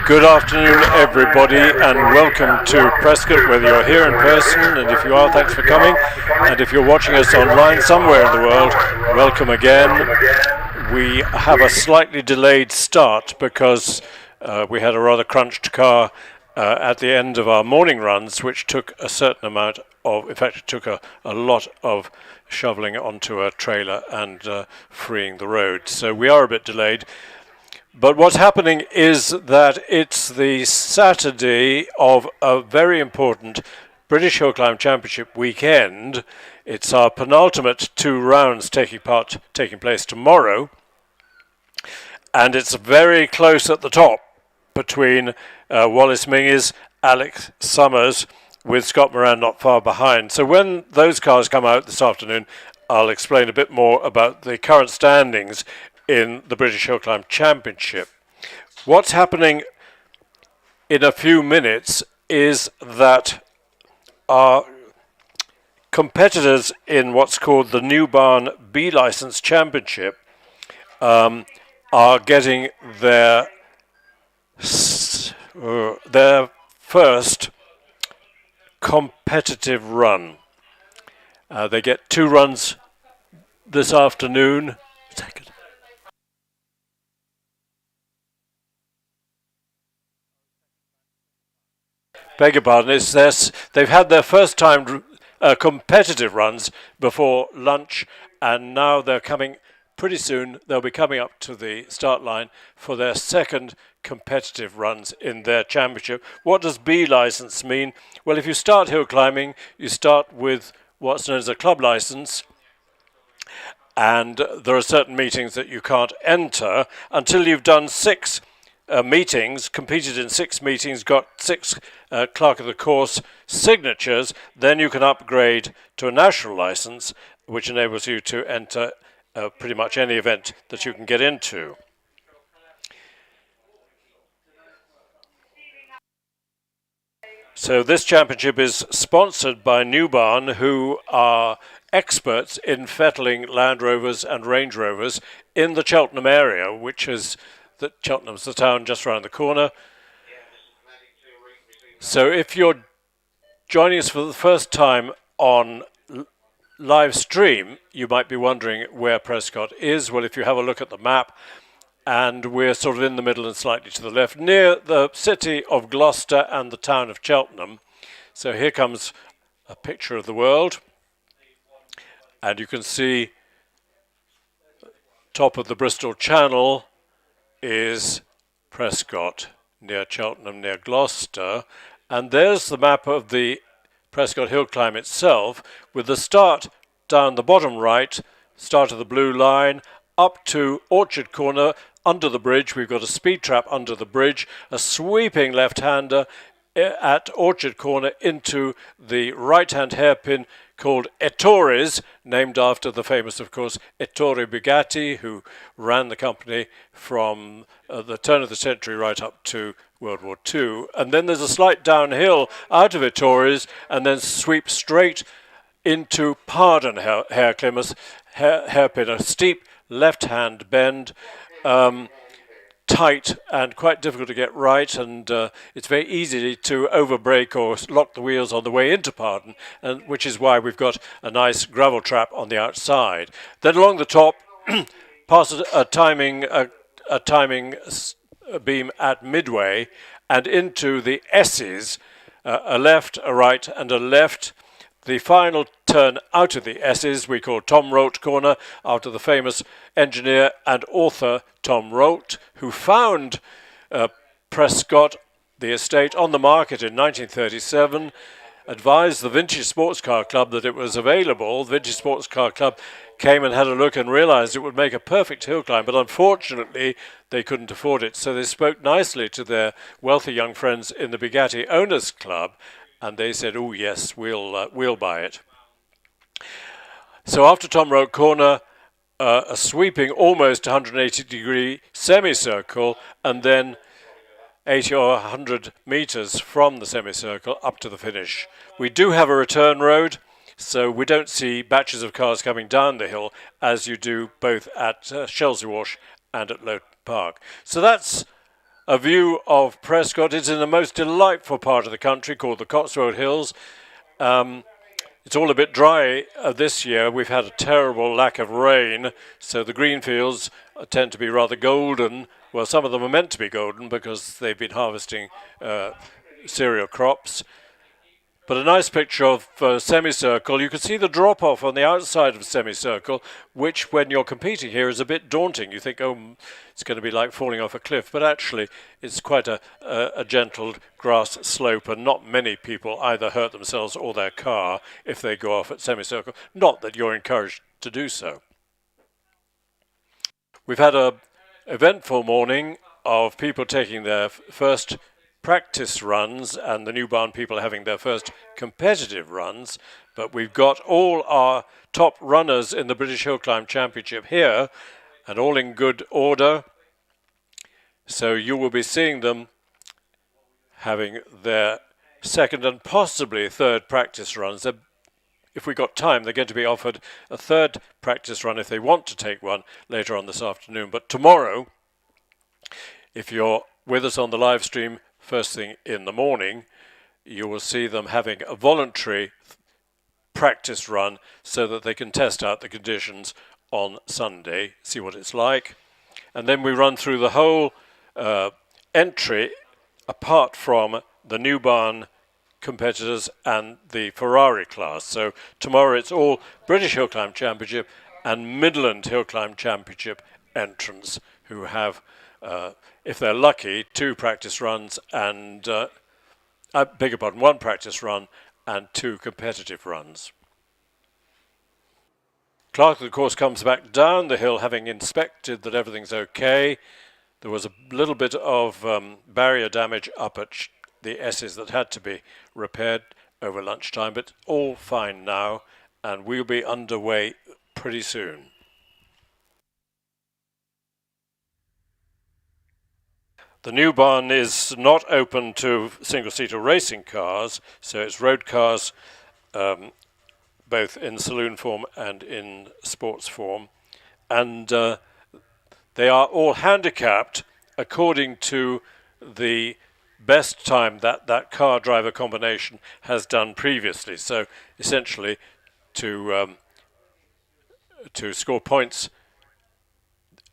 Good afternoon, everybody, and welcome to Prescott, whether you're here in person, and if you are, thanks for coming, and if you're watching us online somewhere in the world, welcome again. We have a slightly delayed start because we had a rather crunched car at the end of our morning runs, which took a certain amount of, in fact, it took a lot of shoveling onto a trailer and freeing the road. So we are a bit delayed. But what's happening is that it's the Saturday of a very important British Hill Climb Championship weekend. It's our penultimate 2 rounds taking place tomorrow. And it's very close at the top between Wallace Minges, Alex Summers, with Scott Moran not far behind. So when those cars come out this afternoon, I'll explain a bit more about the current standings in the British Hill Climb Championship. What's happening in a few minutes is that our competitors in what's called the New Barn B Licence Championship are getting their first competitive run. They get 2 runs this afternoon. Beg your pardon, they've had their first time competitive runs before lunch, and now they're coming pretty soon. They'll be coming up to the start line for their second competitive runs in their championship. What does B licence mean? Well, if you start hill climbing, you start with what's known as a club licence, and there are certain meetings that you can't enter until you've done 6 meetings, competed in 6 meetings, got 6 clerk of the course signatures. Then you can upgrade to a national license, which enables you to enter pretty much any event that you can get into. So this championship is sponsored by New Barn, who are experts in fettling Land Rovers and Range Rovers in the Cheltenham area, which is Cheltenham's the town just around the corner. So if you're joining us for the first time on live stream, you might be wondering where Prescott is. Well, if you have a look at the map, and we're sort of in the middle and slightly to the left, near the city of Gloucester and the town of Cheltenham. So here comes a picture of the world, and you can see top of the Bristol Channel is Prescott, near Cheltenham, near Gloucester. And there's the map of the Prescott Hill Climb itself, with the start down the bottom right, start of the blue line, up to Orchard Corner, under the bridge. We've got a speed trap under the bridge, a sweeping left-hander at Orchard Corner into the right-hand hairpin called Ettores, named after the famous, of course, Ettore Bugatti, who ran the company from the turn of the century right up to World War II. And then there's a slight downhill out of Ettores and then sweep straight into Pardon hairpin, a steep left-hand bend, tight and quite difficult to get right, and it's very easy to overbrake or lock the wheels on the way into Pardon, and which is why we've got a nice gravel trap on the outside. Then along the top, past a timing beam at Midway, and into the S's, a left, a right, and a left. The final turn out of the S's we call Tom Rolt Corner, after the famous engineer and author Tom Rolt, who found Prescott, the estate, on the market in 1937, advised the Vintage Sports Car Club that it was available. The Vintage Sports Car Club came and had a look and realized it would make a perfect hill climb, but unfortunately they couldn't afford it. So they spoke nicely to their wealthy young friends in the Bugatti Owners Club, and they said, oh yes, we'll buy it. So after Tom Road Corner, a sweeping almost 180-degree semicircle, and then 80 or 100 meters from the semicircle up to the finish. We do have a return road, so we don't see batches of cars coming down the hill as you do both at Shelsley Wash and at Lowton Park. So that's a view of Prescott. It's in the most delightful part of the country called the Cotswold Hills. It's all a bit dry this year. We've had a terrible lack of rain, so the green fields tend to be rather golden. Well, some of them are meant to be golden because they've been harvesting cereal crops. But a nice picture of semicircle. You can see the drop-off on the outside of semicircle, which when you're competing here is a bit daunting. You think, oh, it's going to be like falling off a cliff, but actually it's quite a gentle grass slope, and not many people either hurt themselves or their car if they go off at semicircle. Not that you're encouraged to do so. We've had an eventful morning of people taking their first practice runs and the New Barn people having their first competitive runs, but we've got all our top runners in the British Hill Climb Championship here and all in good order, so you will be seeing them having their second and possibly third practice runs. If we've got time, they're going to be offered a third practice run if they want to take one later on this afternoon. But tomorrow, if you're with us on the live stream first thing in the morning, you will see them having a voluntary practice run so that they can test out the conditions on Sunday, see what it's like. And then we run through the whole entry apart from the New Barn competitors and the Ferrari class. So tomorrow it's all British Hill Climb Championship and Midland Hill Climb Championship entrants who have, if they're lucky, two practice runs and, I beg your pardon, one practice run and two competitive runs. Clark, of course, comes back down the hill having inspected that everything's okay. There was a little bit of barrier damage up at the S's that had to be repaired over lunchtime, but all fine now, and we'll be underway pretty soon. The New Barn is not open to single-seater racing cars, so it's road cars both in saloon form and in sports form, and they are all handicapped according to the best time that that car driver combination has done previously. So essentially to score points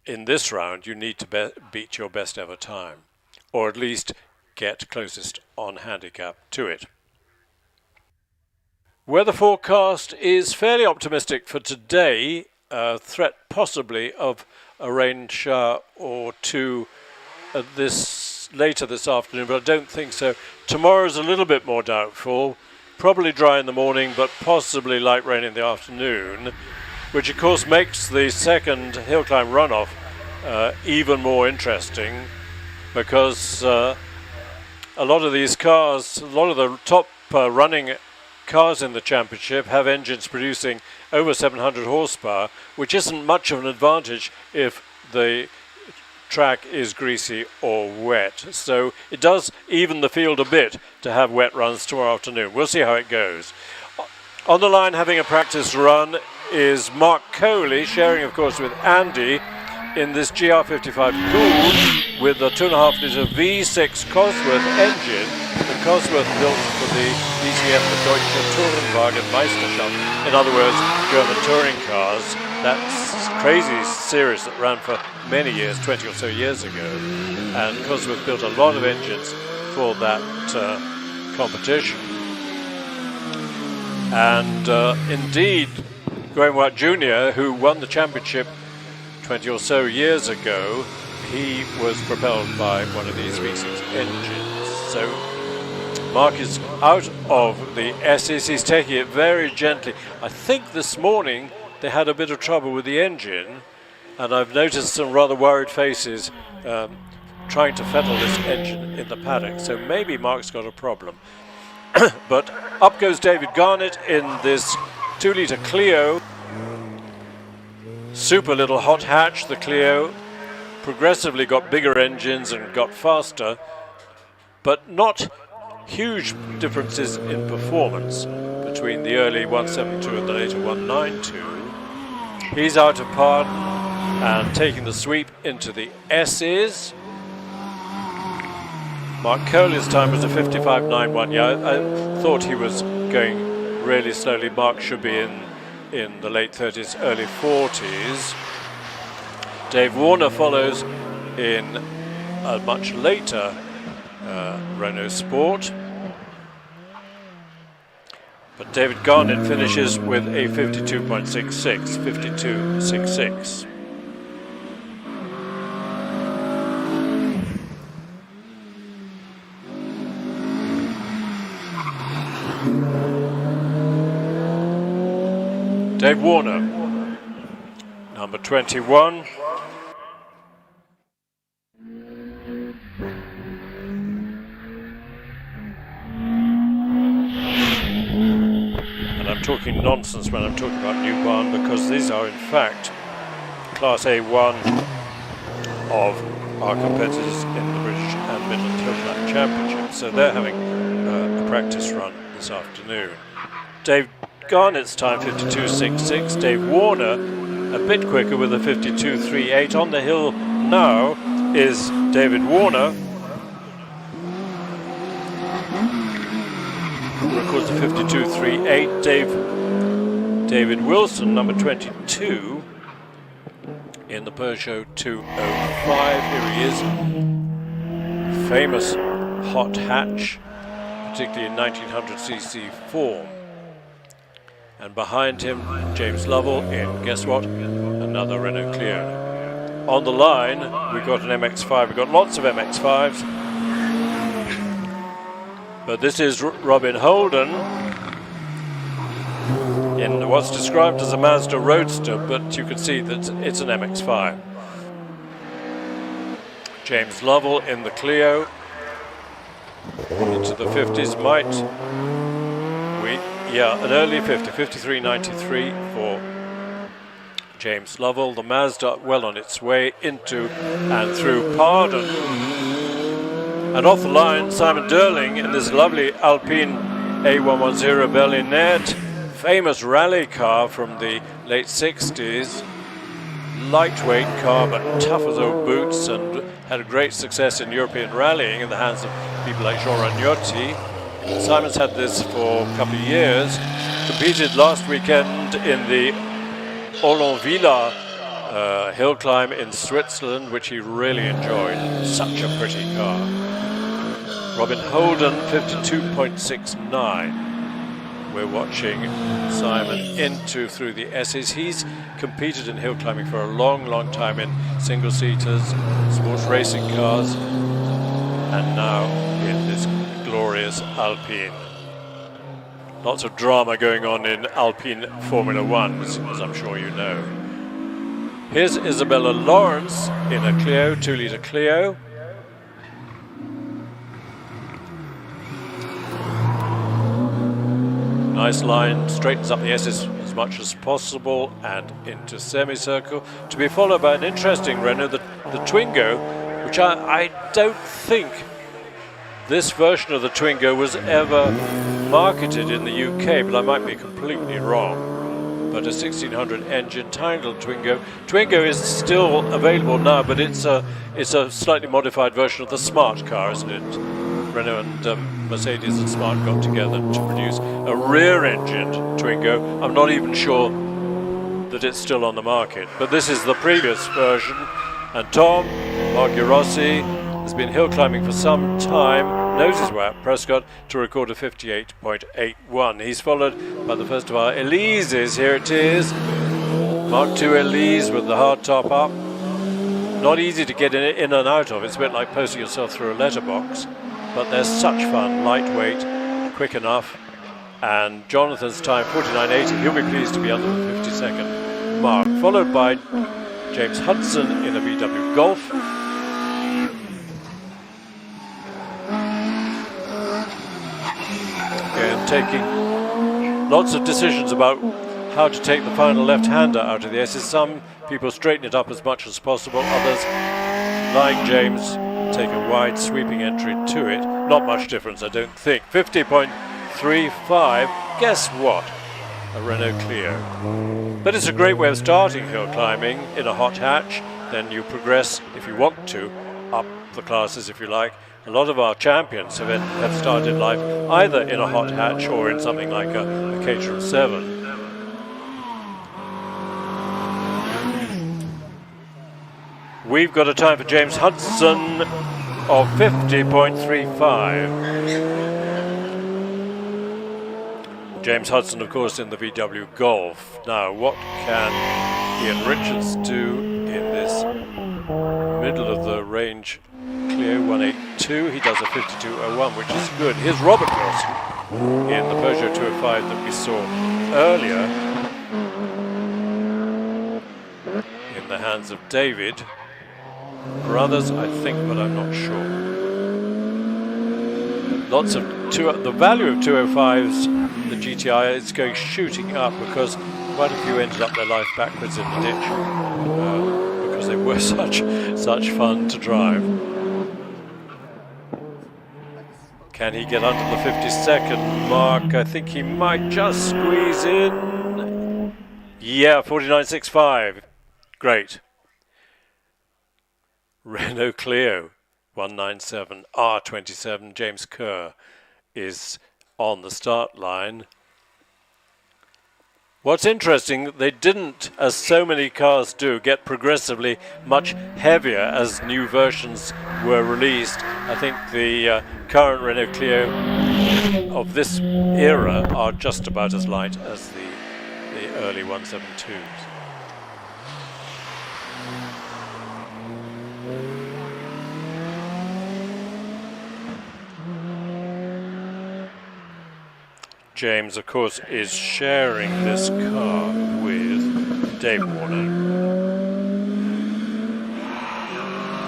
in this round, you need to beat your best ever time, or at least get closest on handicap to it. Weather forecast is fairly optimistic for today. Threat possibly of a rain shower or two later this afternoon, but I don't think so. Tomorrow's a little bit more doubtful. Probably dry in the morning, but possibly light rain in the afternoon, which of course makes the second hill climb runoff even more interesting, because a lot of these cars, a lot of the top running cars in the championship have engines producing over 700 horsepower, which isn't much of an advantage if the track is greasy or wet. So it does even the field a bit to have wet runs tomorrow afternoon. We'll see how it goes. On the line having a practice run is Mark Coley, sharing of course with Andy in this GR55 Cool with a 2.5 litre V6 Cosworth engine. The Cosworth built for the DTM, the Deutsche Tourenwagen Meisterschaft, in other words, German touring cars. That's crazy series that ran for many years, 20 or so years ago. And Cosworth built a lot of engines for that competition. And indeed, Graham White Jr., who won the championship 20 or so years ago, he was propelled by one of these V6 engines. So Mark is out of the S's. He's taking it very gently. I think this morning they had a bit of trouble with the engine, and I've noticed some rather worried faces trying to fettle this engine in the paddock. So maybe Mark's got a problem. But up goes David Garnett in this 2 litre Clio. Super little hot hatch, the Clio. Progressively got bigger engines and got faster, but not huge differences in performance between the early 172 and the later 192. He's out of part and taking the sweep into the S's. Mark Coley's time was a 55.91. Yeah, I thought he was going really slowly. Mark should be in the late 30s, early 40s. Dave Warner follows in a much later Renault Sport. But David Garnett finishes with a 52.66, 52.66. Dave Warner, number 21. And I'm talking nonsense when I'm talking about New Barn, because these are in fact Class A1 of our competitors in the British and Midland HillClimb Championship. So they're having a practice run this afternoon. Dave Garnett's time 52.66. Dave Warner a bit quicker with a 52.38. On the hill now is David Warner, who records a 52.38. David Wilson, number 22, in the Peugeot 205. Here he is, famous hot hatch, particularly in 1900cc form. And behind him, James Lovell in, guess what, another Renault Clio. On the line, we've got an MX-5. We've got lots of MX-5s. But this is Robin Holden in what's described as a Mazda Roadster, but you can see that it's an MX-5. James Lovell in the Clio, into the 50s, an early 50, 53.93 for James Lovell. The Mazda well on its way into and through Pardon. And off the line, Simon Durling in this lovely Alpine A110 Berlinette, famous rally car from the late 60s. Lightweight car, but tough as old boots, and had a great success in European rallying in the hands of people like Jean Ragnotti. Simon's had this for a couple of years, competed last weekend in the Ollonvilla hill climb in Switzerland, which he really enjoyed. Such a pretty car. Robin Holden, 52.69. We're watching Simon into through the S's. He's competed in hill climbing for a long, long time in single-seaters, sports racing cars, and now in this glorious Alpine. Lots of drama going on in Alpine Formula One, as I'm sure you know. Here's Isabella Lawrence in a Clio, 2-litre Clio. Nice line, straightens up the S's as much as possible and into semicircle, to be followed by an interesting Renault, the Twingo, which I don't think this version of the Twingo was ever marketed in the UK, but I might be completely wrong. But a 1600 engine, tiny little Twingo. Twingo is still available now, but it's a slightly modified version of the Smart car, isn't it? Renault and Mercedes and Smart got together to produce a rear-engined Twingo. I'm not even sure that it's still on the market, but this is the previous version. And Tom Margherossi has been hill climbing for some time, knows his way at Prescott to record a 58.81. He's followed by the first of our Elises. Here it is, Mark II Elise with the hard top up. Not easy to get in and out of. It's a bit like posting yourself through a letterbox. But they're such fun, lightweight, quick enough. And Jonathan's time, 49.80. He'll be pleased to be under the 50-second mark. Followed by James Hudson in a VW Golf. Again, taking lots of decisions about how to take the final left-hander out of the S's. Some people straighten it up as much as possible. Others, like James, take a wide sweeping entry to it. Not much difference, I don't think. 50.35. Guess what? A Renault Clio. But it's a great way of starting hill climbing in a hot hatch. Then you progress, if you want to, up the classes, if you like, a lot of our champions have started life either in a hot hatch or in something like a Caterham 7. We've got a time for James Hudson of 50.35. James Hudson, of course, in the VW Golf. Now, what can Ian Richards do in this middle of the range Clio 182? He does a 52.01, which is good. Here's Robert Wilson in the Peugeot 205 that we saw earlier in the hands of David Brothers, I think, but I'm not sure. Lots of the value of 205s, the GTI, is going shooting up because quite a few ended up their life backwards in the ditch because they were such fun to drive. Can he get under the 50-second mark? I think he might just squeeze in. Yeah, 49.65. Great. Renault Clio 197 R27, James Kerr is on the start line. What's interesting, they didn't, as so many cars do, get progressively much heavier as new versions were released. I think the current Renault Clio of this era are just about as light as the early 172s. James, of course, is sharing this car with Dave Warner.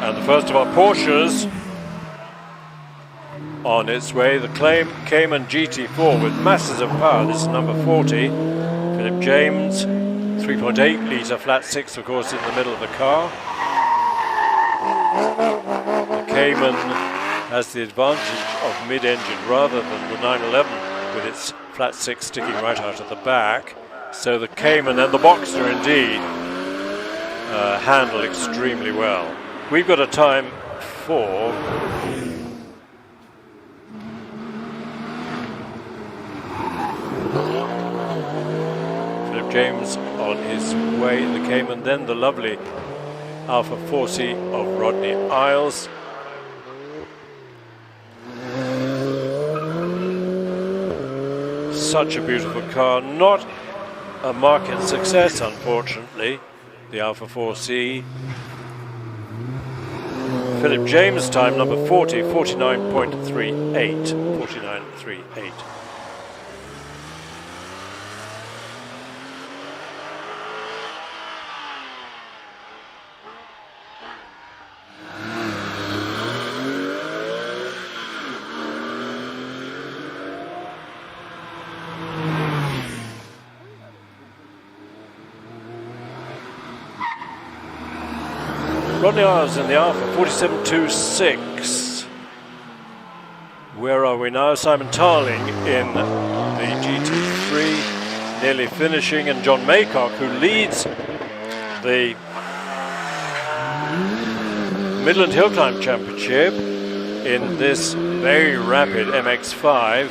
And the first of our Porsches on its way, the Cayman GT4 with masses of power. This is number 40, Philip James, 3.8 litre flat six, of course, in the middle of the car. The Cayman has the advantage of mid-engine rather than the 911 with its flat six sticking right out of the back. So the Cayman and the Boxster indeed handle extremely well. We've got a time for Philip James on his way in the Cayman, then the lovely Alpha 4C of Rodney Isles. Such a beautiful car, not a market success unfortunately, the Alpha 4C. Philip James time, number 40, 49.38, 49.38. Rodney Isles in the Alpha, 47.26. Where are we now? Simon Tarling in the GT3, nearly finishing, and John Maycock, who leads the Midland Hillclimb Championship in this very rapid MX-5,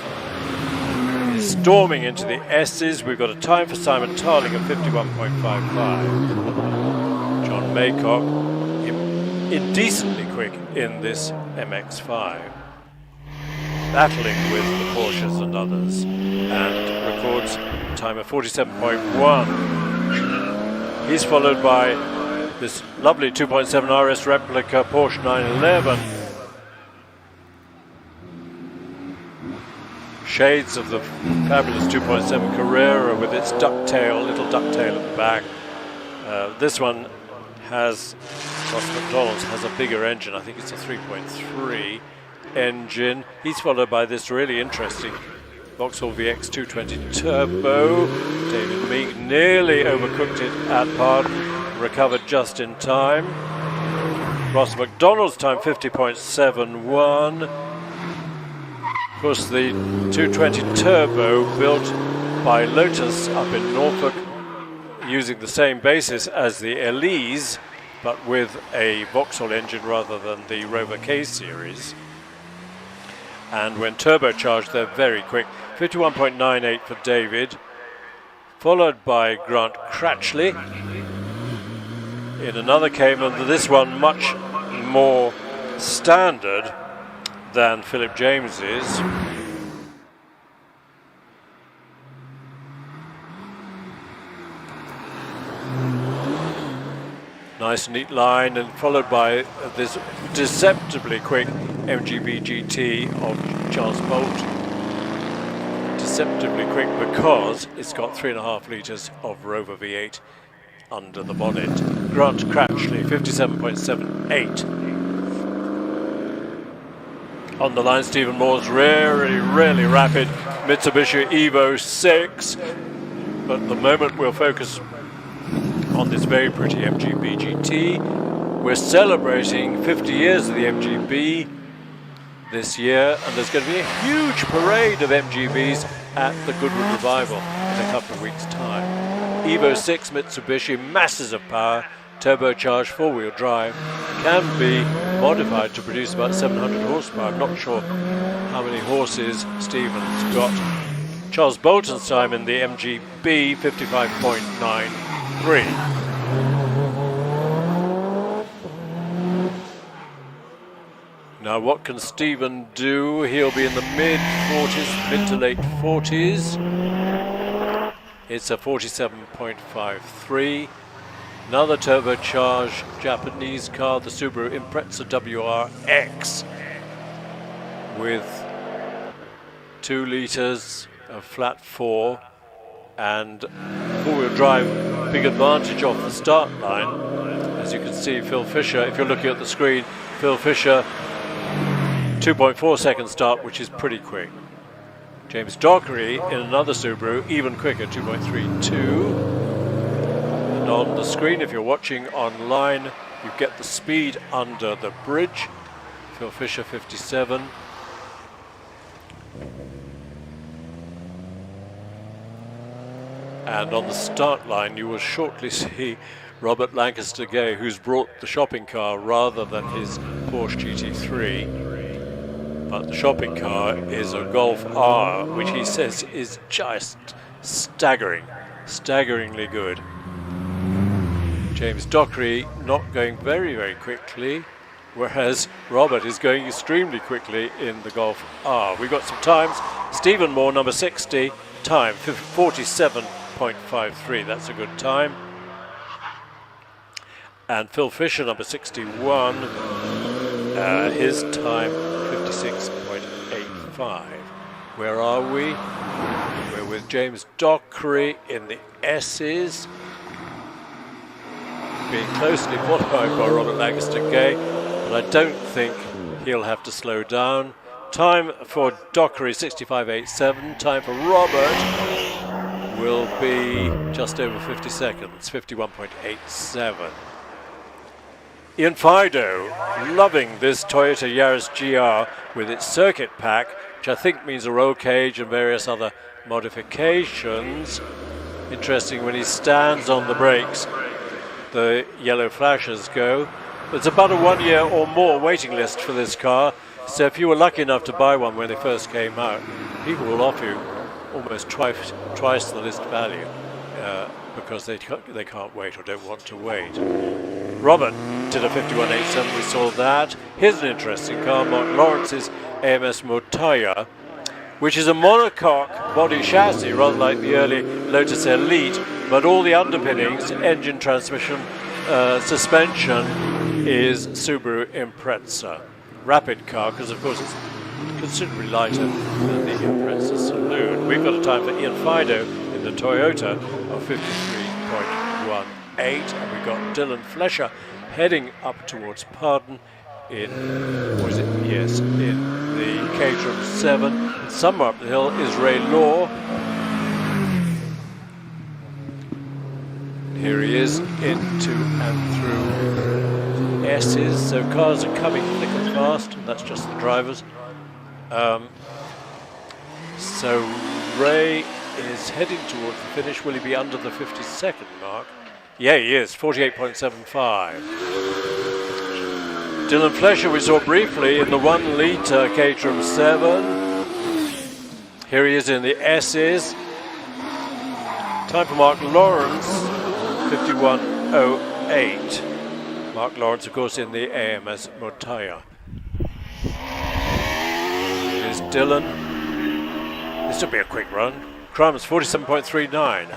storming into the S's. We've got a time for Simon Tarling of 51.55. John Maycock indecently quick in this MX-5, battling with the Porsches and others, and records a time of 47.1. He's followed by this lovely 2.7 RS replica Porsche 911. Shades of the fabulous 2.7 Carrera with its little ducktail at the back. This one has, Ross McDonald's has a bigger engine. I think it's a 3.3 engine. He's followed by this really interesting Vauxhall VX 220 Turbo. David Meek nearly overcooked it at Pardon, recovered just in time. Ross McDonald's time 50.71. Of course, the 220 Turbo built by Lotus up in Norfolk, using the same basis as the Elise, but with a Vauxhall engine rather than the Rover K series. And when turbocharged, they're very quick. 51.98 for David, followed by Grant Cratchley in another Cayman. This one much more standard than Philip James's. Nice neat line, and followed by this deceptively quick MGB GT of Charles Bolt. Deceptively quick because it's got 3.5 litres of Rover V8 under the bonnet. Grant Cratchley, 57.78. On the line, Stephen Moore's really rapid Mitsubishi Evo 6. But at the moment we'll focus on this very pretty MGB GT. We're celebrating 50 years of the MGB this year, and there's going to be a huge parade of MGBs at the Goodwood Revival in a couple of weeks' time. Evo 6 Mitsubishi, masses of power, turbocharged, four-wheel drive, can be modified to produce about 700 horsepower. I'm not sure how many horses Stephen's got. Charles Bolton's time in the MGB, 55.93. Now what can Stephen do? He'll be in the mid-40s, mid to late 40s. It's a 47.53. Another turbocharged Japanese car, the Subaru Impreza WRX, with 2 litres of flat 4 and four-wheel drive. Big advantage off the start line. As you can see, Phil Fisher, if you're looking at the screen, Phil Fisher, 2.4 second start, which is pretty quick. James Dockery in another Subaru, even quicker, 2.32. And on the screen, if you're watching online, you get the speed under the bridge. Phil Fisher, 57. And on the start line, you will shortly see Robert Lancaster Gay, who's brought the shopping car rather than his Porsche GT3. But the shopping car is a Golf R, which he says is just staggeringly good. James Dockery not going very quickly, whereas Robert is going extremely quickly in the Golf R. We've got some times. Stephen Moore, number 60, time 47.53. That's a good time. And Phil Fisher, number 61, his time 56.85. Where are we? We're with James Dockery in the S's, being closely followed by Robert Lancaster Gay, but I don't think he'll have to slow down. Time for Dockery, 65.87. Time for Robert will be just over 50 seconds, 51.87. Ian Fido, loving this Toyota Yaris GR with its circuit pack, which I think means a roll cage and various other modifications. Interesting, when he stands on the brakes, the yellow flashes go. There's about a 1 year or more waiting list for this car, so if you were lucky enough to buy one when they first came out, people will offer you almost twice the list value because they can't wait or don't want to wait. Robert did a 51.87, we saw that. Here's an interesting car, Mark Lawrence's AMS Motaya, which is a monocoque body chassis, rather like the early Lotus Elite, but all the underpinnings, engine, transmission, suspension, is Subaru Impreza. Rapid car, because of course it's considerably lighter than the Impreza Saloon. We've got a time for Ian Fido in the Toyota of 53.18, and we've got Dylan Flesher heading up towards Pardon in, in the Caterham 7. Somewhere up the hill is Ray Law. Here he is into and through S's, so cars are coming thick and fast, and that's just the drivers. So Ray is heading towards the finish. Will he be under the 50-second mark? Yeah, he is, 48.75. Dylan Flesher we saw briefly in the 1 litre Caterham 7. Here he is in the S's. Time for Mark Lawrence, 51.08. Mark Lawrence, of course, in the AMS Motaya. Here's Dylan. This will be a quick run. Crumbs, 47.39.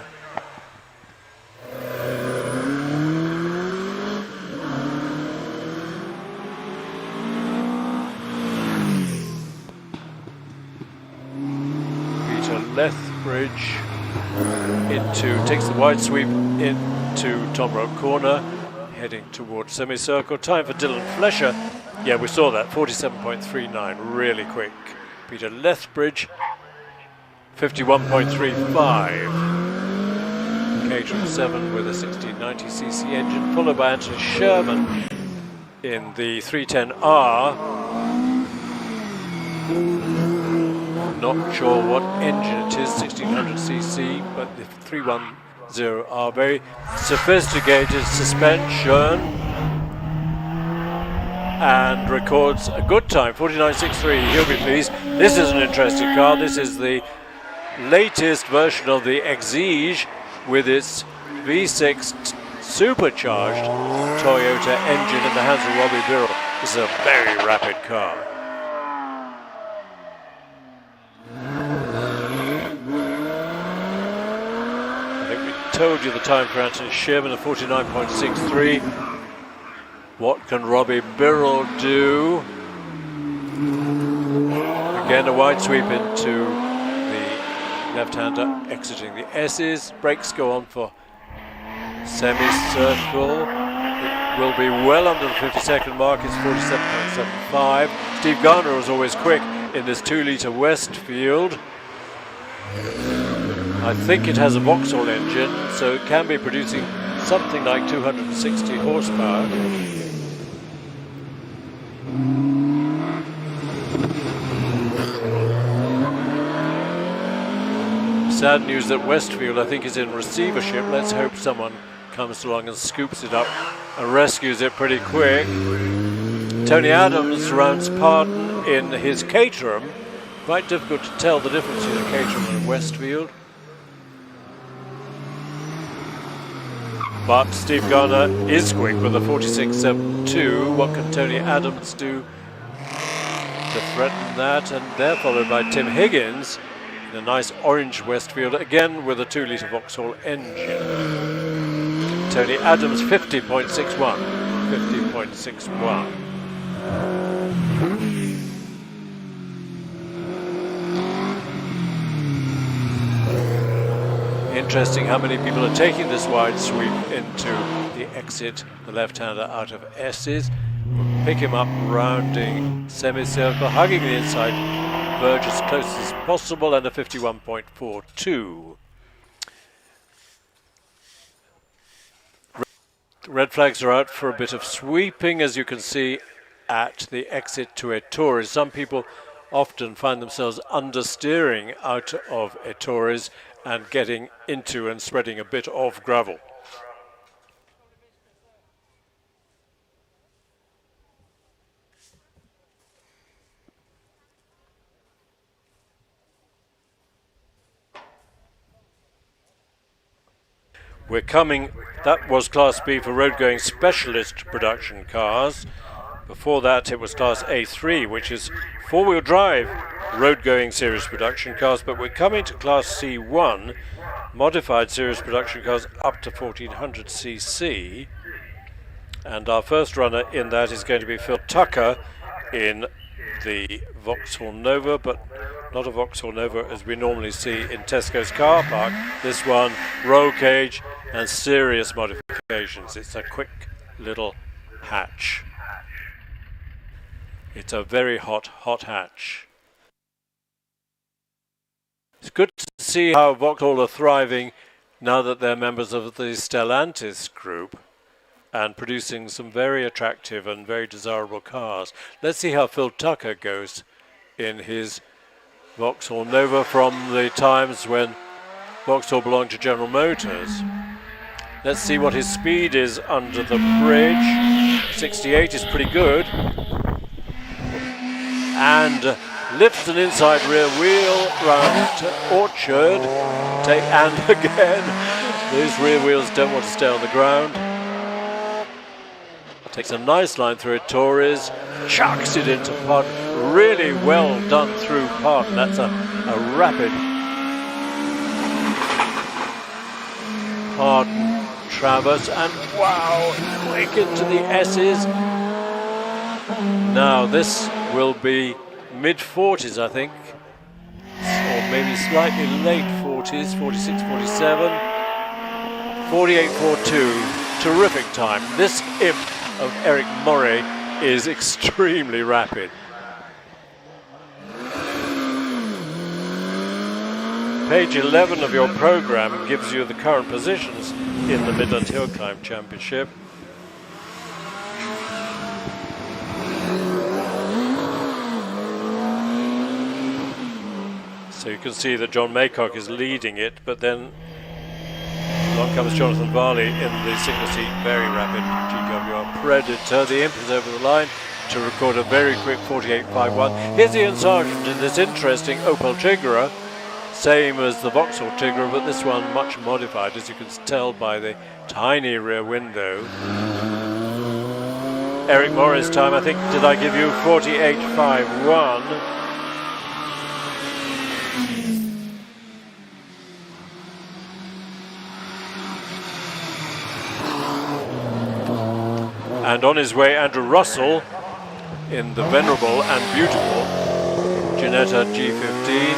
Lethbridge takes the wide sweep into Tom Road Corner, heading towards semicircle. Time for Dylan Flesher. Yeah, we saw that, 47.39, really quick. Peter Lethbridge, 51.35. Caterham 7 with a 1690cc engine, followed by Anthony Sherman in the 310R. Not sure what engine it is, 1600cc, but the 310R, very sophisticated suspension, and records a good time, 49.63. He'll be pleased. This is an interesting car. This is the latest version of the Exige with its V6 supercharged Toyota engine in the hands of Robbie Birrell. This is a very rapid car. Told you the time for Anthony Sherman of 49.63. What can Robbie Birrell do? Again, a wide sweep into the left-hander, exiting the S's. Brakes go on for semicircle. It will be well under the 50-second mark. It's 47.75. Steve Garner was always quick in this 2 litre Westfield. I think it has a Vauxhall engine, so it can be producing something like 260 horsepower. Sad news that Westfield, I think, is in receivership. Let's hope someone comes along and scoops it up and rescues it pretty quick. Tony Adams rounds pardon in his Caterham. Quite difficult to tell the difference between a Caterham and Westfield. But Steve Garner is quick with a 46.72. What can Tony Adams do to threaten that? And they're followed by Tim Higgins in a nice orange Westfield, again with a 2 litre Vauxhall engine. Tony Adams, 50.61. 50.61. Interesting how many people are taking this wide sweep into the exit, the left-hander out of S's. We'll pick him up rounding semicircle, hugging the inside verge as close as possible, and a 51.42. Red flags are out for a bit of sweeping, as you can see at the exit to Ettores. Some people often find themselves understeering out of Ettores and getting into and spreading a bit of gravel. We're coming, that was Class B for road-going specialist production cars. Before that it was Class A3, which is four-wheel drive road-going series production cars, but we're coming to Class C1, modified series production cars up to 1400cc. And our first runner in that is going to be Phil Tucker in the Vauxhall Nova, but not a Vauxhall Nova as we normally see in Tesco's car park. This one, roll cage and serious modifications. It's a quick little hatch. It's a very hot hatch. It's good to see how Vauxhall are thriving now that they're members of the Stellantis group and producing some very attractive and very desirable cars. Let's see how Phil Tucker goes in his Vauxhall Nova from the times when Vauxhall belonged to General Motors. Let's see what his speed is under the bridge. 68 is pretty good. And lifts an inside rear wheel round to Orchard. And again, these rear wheels don't want to stay on the ground. Takes a nice line through it, Torres, chucks it into Pod. Really well done through Pod. That's a rapid Pardon Traverse, and wow, quick into the S's. Now this will be mid-40s, I think, or maybe slightly late 40s, 46, 47, 48.42, terrific time. This imp of Eric Murray is extremely rapid. Page 11 of your program gives you the current positions in the Midland Hill Climb Championship. So you can see that John Maycock is leading it, but then along comes Jonathan Varley in the single seat, very rapid GWR Predator. The imp is over the line to record a very quick 48.51. Here's Ian Sargent in this interesting Opel Tigra, same as the Vauxhall Tigra, but this one much modified, as you can tell by the tiny rear window. Eric Morris' time, I think, did I give you 48.51? And on his way, Andrew Russell in the venerable and beautiful Ginetta G15.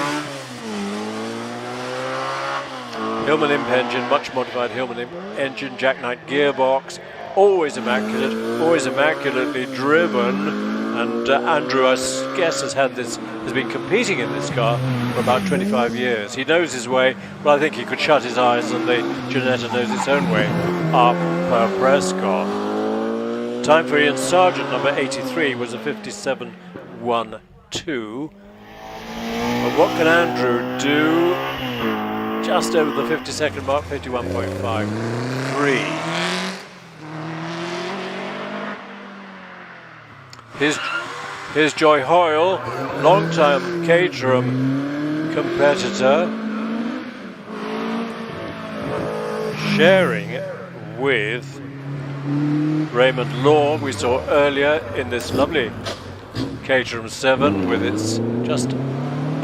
Hillman imp engine, much modified Hillman imp engine, jackknife gearbox, always immaculate, always immaculately driven. And Andrew, I guess, has been competing in this car for about 25 years. He knows his way. Well, I think he could shut his eyes, and the Ginetta knows its own way up Prescott. Time for Ian Sargent, number 83, was a 57.12. But what can Andrew do? Just over the 50-second mark, 51.53. Here's Joy Hoyle, long-time Caterham competitor, sharing with Raymond Law, we saw earlier in this lovely Caterham 7 with its just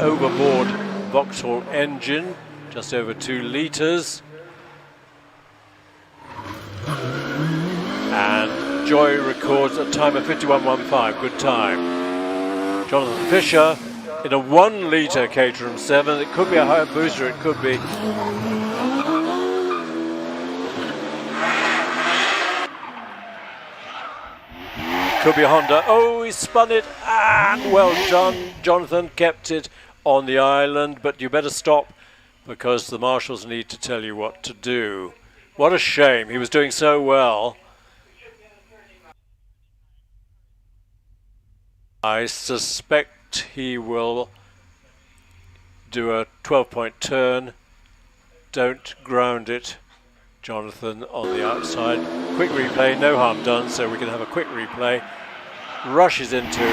overboard Vauxhall engine, just over 2 litres. And Joy records a time of 51.15, good time. Jonathan Fisher in a 1 litre Caterham 7, it could be a higher booster, it could be. Could be a Honda. Oh, he spun it, and well done. Jonathan kept it on the island, but you better stop because the marshals need to tell you what to do. What a shame. He was doing so well. I suspect he will do a 12-point turn. Don't ground it, Jonathan, on the outside. Quick replay, no harm done, so we can have a quick replay. Rushes into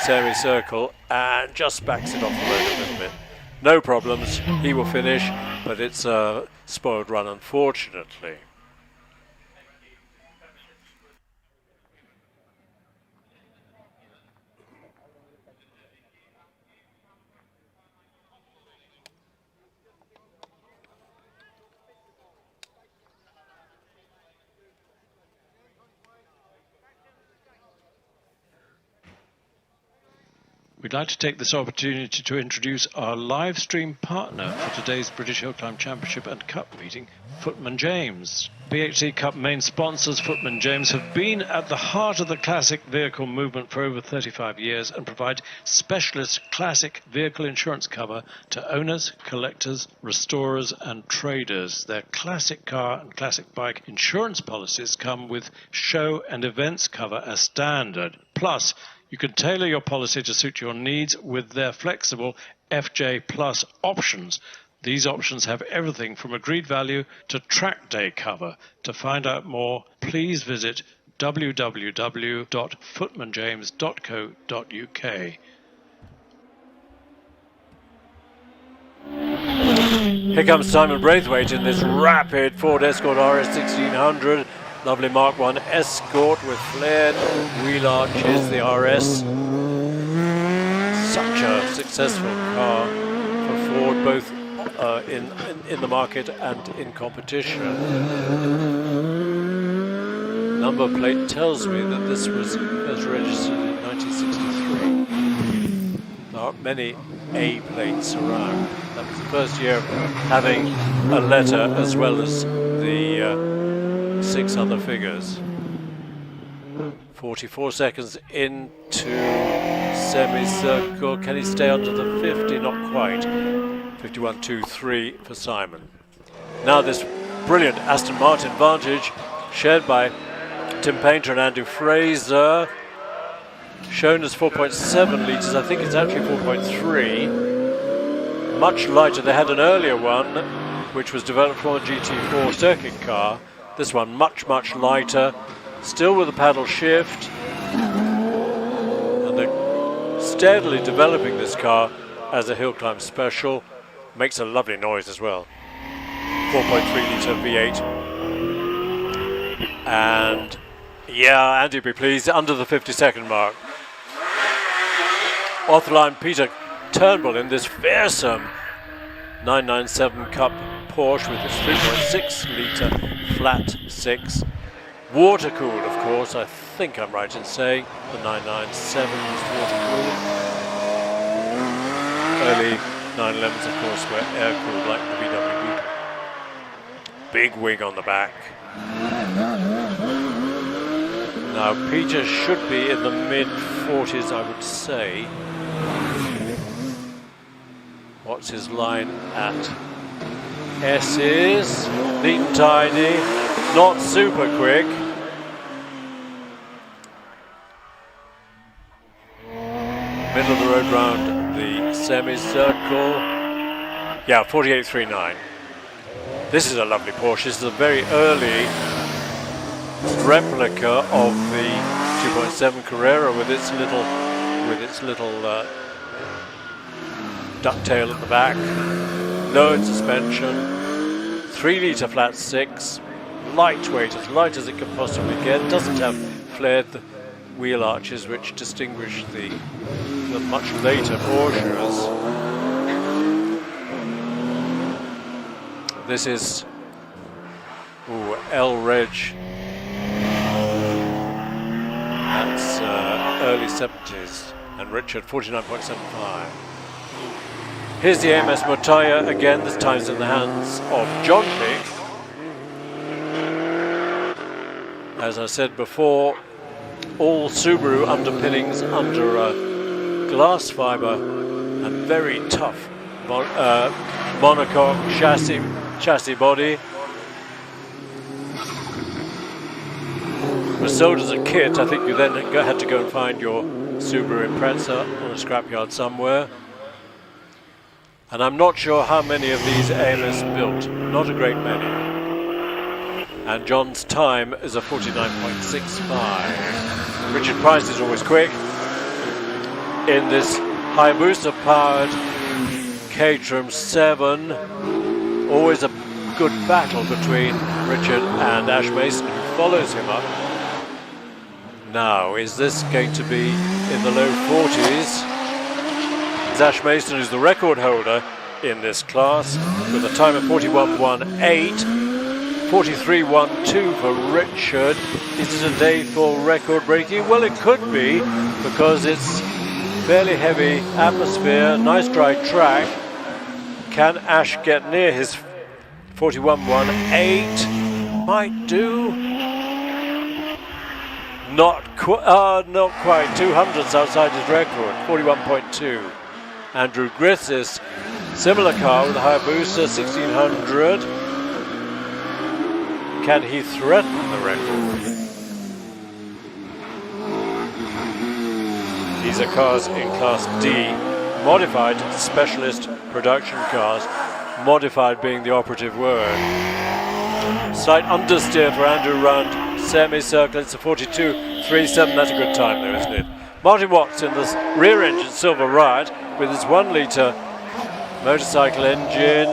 semicircle and just backs it off the road a little bit. No problems, he will finish, but it's a spoiled run, unfortunately. We'd like to take this opportunity to introduce our live stream partner for today's British Hill Climb Championship and Cup meeting, Footman James. BHC Cup main sponsors, Footman James, have been at the heart of the classic vehicle movement for over 35 years and provide specialist classic vehicle insurance cover to owners, collectors, restorers and traders. Their classic car and classic bike insurance policies come with show and events cover as standard. Plus, you can tailor your policy to suit your needs with their flexible FJ Plus options. These options have everything from agreed value to track day cover. To find out more, please visit www.footmanjames.co.uk. Here comes Simon Braithwaite in this rapid Ford Escort RS 1600. Lovely Mark 1 Escort with flared wheel arches, the RS. Such a successful car for Ford, both in the market and in competition. Number plate tells me that this was registered in 1963. There aren't many A plates around. That was the first year of having a letter as well as the 6 other figures. 44 seconds into semicircle. Can he stay under the 50? Not quite. 51.23 for Simon. Now this brilliant Aston Martin Vantage, shared by Tim Painter and Andrew Fraser, shown as 4.7 litres. I think it's actually 4.3. Much lighter. They had an earlier one which was developed for a GT4 circuit car. This one much lighter, still with a paddle shift, and they're steadily developing this car as a hill climb special. Makes a lovely noise as well. 4.3 litre V8, and yeah, Andy will be pleased, under the 50-second mark. Off the line, Peter Turnbull in this fearsome 997 Cup Porsche with its 3.6 litre flat 6. Water cooled, of course. I think I'm right in saying the 997 was water cooled. Early 911s, of course, were air cooled like the VW. Big wing on the back. Now Peter should be in the mid-40s, I would say. What's his line at? S is neat and tidy, not super quick. Middle of the road round the semicircle. Yeah, 48.39. This is a lovely Porsche. This is a very early replica of the 2.7 Carrera with its little ducktail at the back, lowered suspension, 3 litre flat 6, lightweight, as light as it can possibly get. Doesn't have flared wheel arches which distinguish the much later Porsches. This is L Reg. That's early 70s, and Richard 49.75. Here's the AMS Motaya again, this time in the hands of John Pick. As I said before, all Subaru underpinnings under a glass fibre and very tough monocoque chassis body. Was sold as a kit. I think you then had to go and find your Subaru Impreza on a scrapyard somewhere. And I'm not sure how many of these AMS built, not a great many. And John's time is a 49.65. Richard Price is always quick in this Hayabusa powered Caterham 7. Always a good battle between Richard and Ash Mason, who follows him up. Now, is this going to be in the low 40s? Ash Mason is the record holder in this class with a time of 41.18, 43.12 for Richard. Is it a day for record breaking? Well, it could be, because it's fairly heavy atmosphere, nice dry track. Can Ash get near his 41.18? Might do. Not quite. 200s outside his record. 41.2. Andrew Griffiths, similar car with a Hayabusa 1600. Can he threaten the record? These are cars in Class D, modified specialist production cars, modified being the operative word. Slight understeer for Andrew round semicircle. It's a 42.37. That's a good time though, isn't it? Martin Watts in the rear engine Silver Riot with his 1 litre motorcycle engine.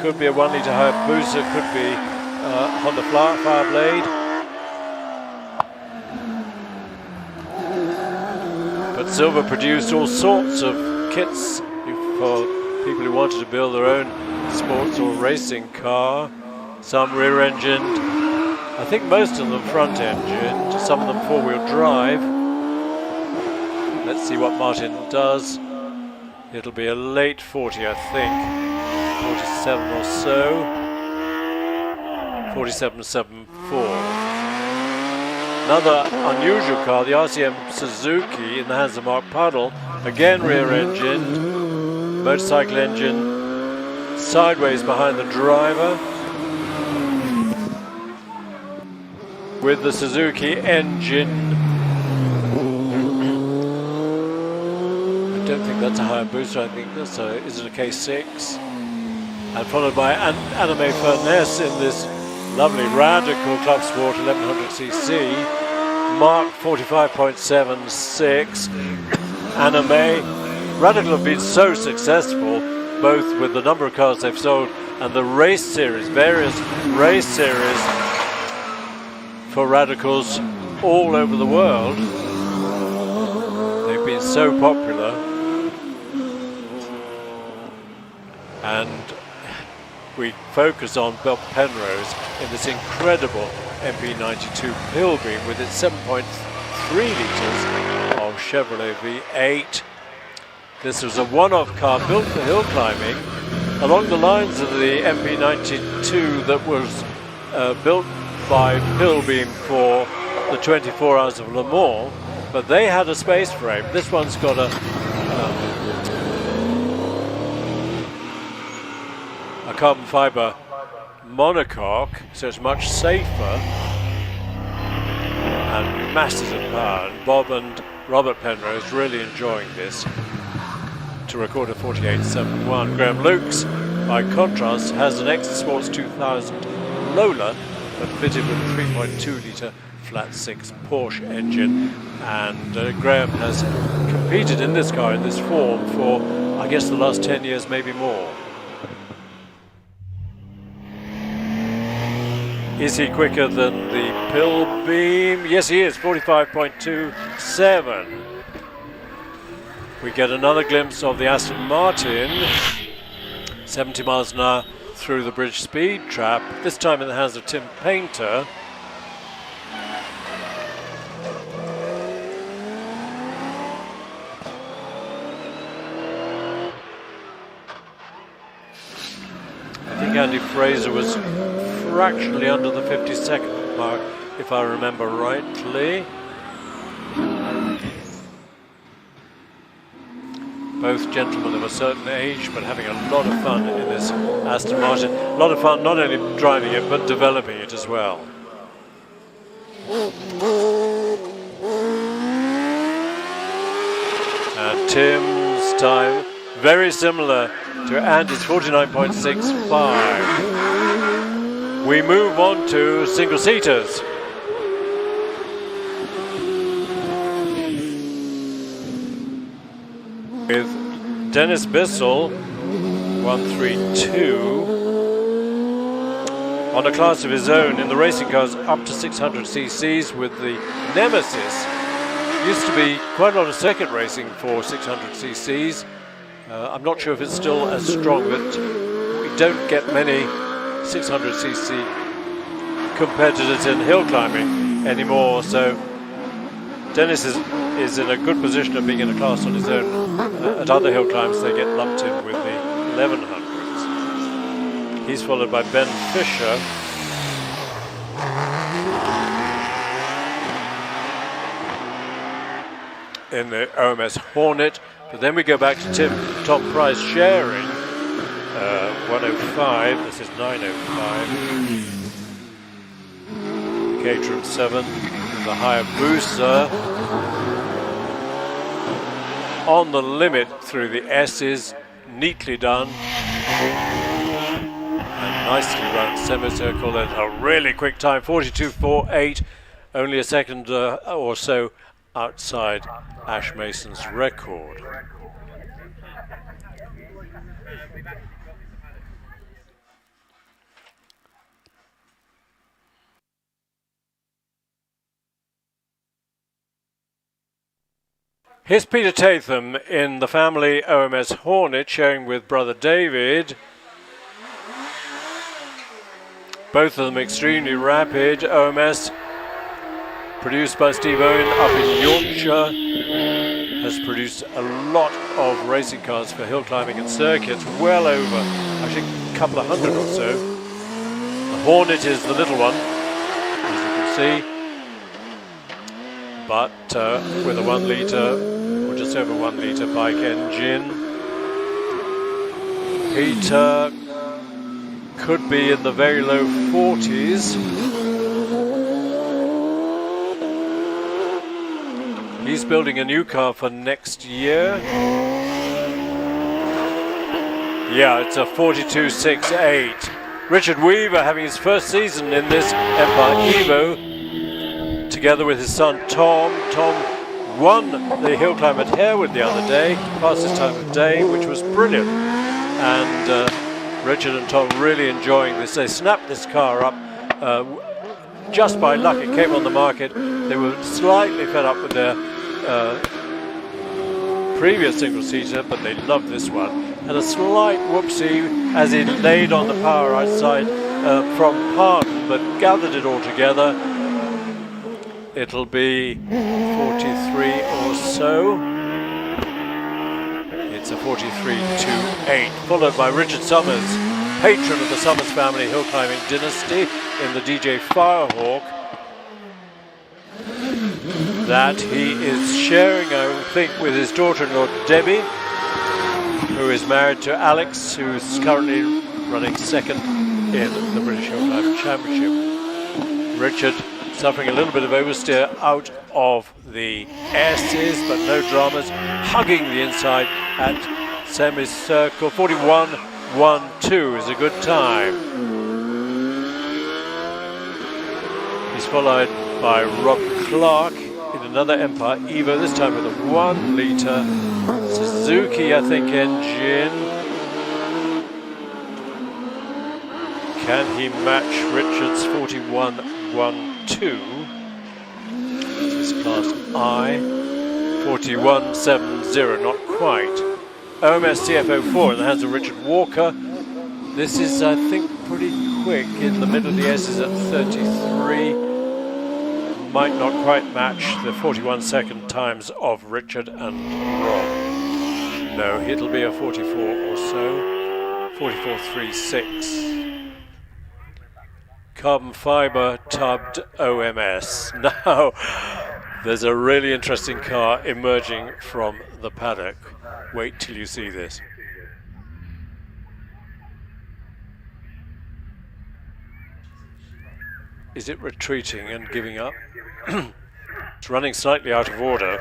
Could be a 1 litre Hayabusa, could be Honda Fireblade. But Silver produced all sorts of kits for people who wanted to build their own sports or racing car. Some rear engined, I think most of them front engined, some of them 4-wheel drive. Let's see what Martin does. It'll be a late 40, I think. 47 or so. 47.74. Another unusual car, the RCM Suzuki in the hands of Mark Puddle. Again rear engined, motorcycle engine sideways behind the driver, with the Suzuki engine. I don't think that's a Hayabusa, I think that's is it a K6? And followed by Anime Furness in this lovely Radical Club Sport 1100cc, Mark 45.76. Anime. Radical have been so successful, both with the number of cars they've sold and the race series, various race series for Radicals all over the world. They've been so popular. And we focus on Bob Penrose in this incredible MP92 Pilbeam with its 7.3 litres of Chevrolet V8. This was a one-off car built for hill climbing along the lines of the MP92 that was built by Pilbeam for the 24 Hours of Le Mans, but they had a space frame. This one's got a carbon fibre monocoque, so it's much safer and masses of power. And Bob and Robert Penrose really enjoying this to record a 48.71. Graham Lukes, by contrast, has an X Sports 2000 Lola, but fitted with a 3.2 litre flat 6 Porsche engine. And Graham has competed in this car in this form for, I guess, the last 10 years, maybe more. Is he quicker than the Pilbeam? Yes, he is, 45.27. We get another glimpse of the Aston Martin, 70 miles an hour through the bridge speed trap, this time in the hands of Tim Painter. I think Andy Fraser was fractionally under the 50-second mark, if I remember rightly. Both gentlemen of a certain age, but having a lot of fun in this Aston Martin. A lot of fun not only driving it, but developing it as well. And Tim's time, very similar to Andy's 49.65. We move on to single-seaters. With Dennis Bissell, 132, on a class of his own in the racing cars up to 600 cc's with the Nemesis. Used to be quite a lot of circuit racing for 600 cc's. I'm not sure if it's still as strong, but we don't get many 600cc competitors in hill climbing anymore, so Dennis is in a good position of being in a class on his own. At other hill climbs they get lumped in with the 1100s. He's followed by Ben Fisher. In the OMS Hornet, but then we go back to Tom Price sharing 105, this is 905. Caterham 7, the Hayabusa on the limit through the S's, neatly done. And nicely run semicircle and a really quick time, 42.48, only a second or so outside Ash Mason's record. Here's Peter Tatham in the family OMS Hornet, sharing with brother David. Both of them extremely rapid. OMS, produced by Steve Owen up in Yorkshire, has produced a lot of racing cars for hill climbing and circuits, well over, I think, a couple of hundred or so. The Hornet is the little one, as you can see, but with a 1 litre, or just over 1 litre bike engine. Peter could be in the very low 40s. He's building a new car for next year. Yeah, it's a 42.68. Richard Weaver having his first season in this Empire Evo, together with his son Tom. Tom won the hill climb at Harewood the other day, fastest time of day, which was brilliant. And Richard and Tom really enjoying this. They snapped this car up just by luck. It came on the market. They were slightly fed up with their previous single-seater, but they loved this one. Had a slight whoopsie as he laid on the power outside from Pardon, but gathered it all together. It'll be 43 or so. It's a 43.28, followed by Richard Summers, patron of the Summers family hill climbing dynasty in the DJ Firehawk. That he is sharing, I think, with his daughter-in-law Debbie, who is married to Alex, who's currently running second in the British Hill Climb Championship. Richard suffering a little bit of oversteer out of the S's, but no dramas, hugging the inside at semicircle. 41.12 is a good time. He's followed by Rob Clark in another Empire Evo, this time with a 1 litre Suzuki, I think, engine. Can he match Richard's 41.12? This is Class I. 41.70, not quite. OMS CF04 in the hands of Richard Walker. This is, I think, pretty quick. In the middle of the S is at 33. Might not quite match the 41-second times of Richard and Rob. No, it'll be a 44 or so. 44.36. Carbon fiber tubbed OMS. Now, there's a really interesting car emerging from the paddock. Wait till you see this. Is it retreating and giving up? It's running slightly out of order.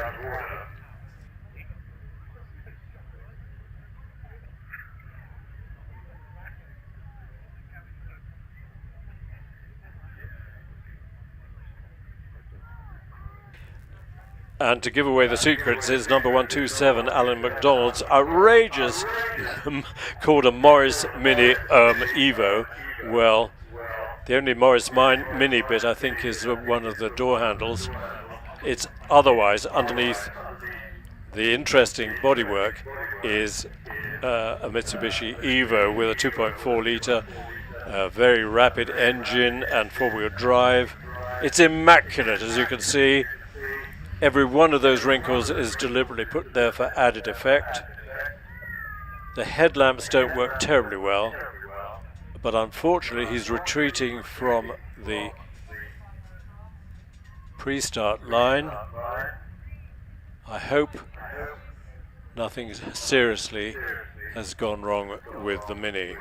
And to give away the secrets is number 127, Alan McDonald's outrageous, called a Morris Mini Evo. Well, the only Morris Mini bit, I think, is one of the door handles. It's otherwise, underneath the interesting bodywork, is a Mitsubishi Evo with a 2.4 litre, very rapid engine and four-wheel drive. It's immaculate, as you can see. Every one of those wrinkles is deliberately put there for added effect. The headlamps don't work terribly well, but unfortunately he's retreating from the pre-start line. I hope nothing seriously has gone wrong with the Mini.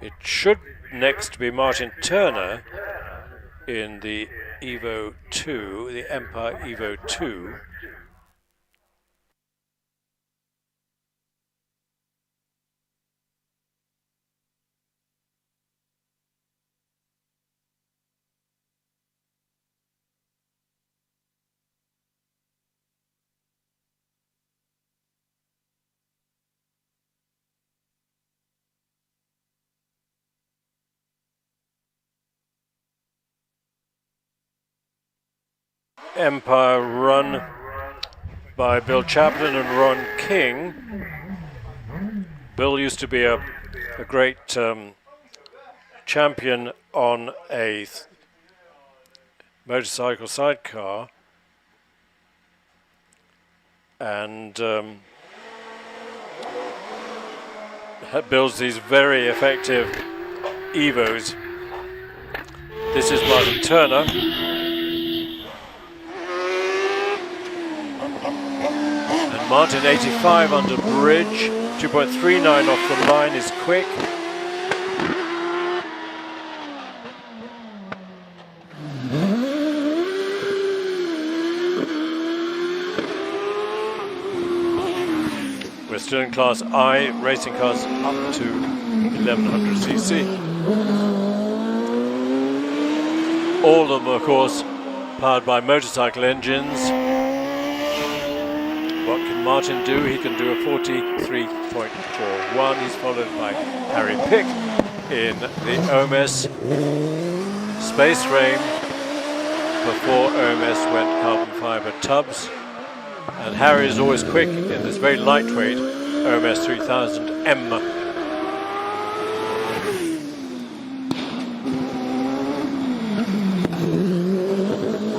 It should next be Martin Turner in the Evo 2, the Empire Evo 2. Empire run by Bill Chaplin and Ron King. Bill used to be a great champion on a motorcycle sidecar, and builds these very effective Evos. This is Martin Turner. And Martin 85 under bridge, 2.39 off the line is quick. We're still in Class I, racing cars up to 1100cc. All of them, of course, powered by motorcycle engines. What can Martin do? He can do a 43.41. He's followed by Harry Pick in the OMS space frame before OMS went carbon fibre tubs. And Harry is always quick in this very lightweight OMS 3000M.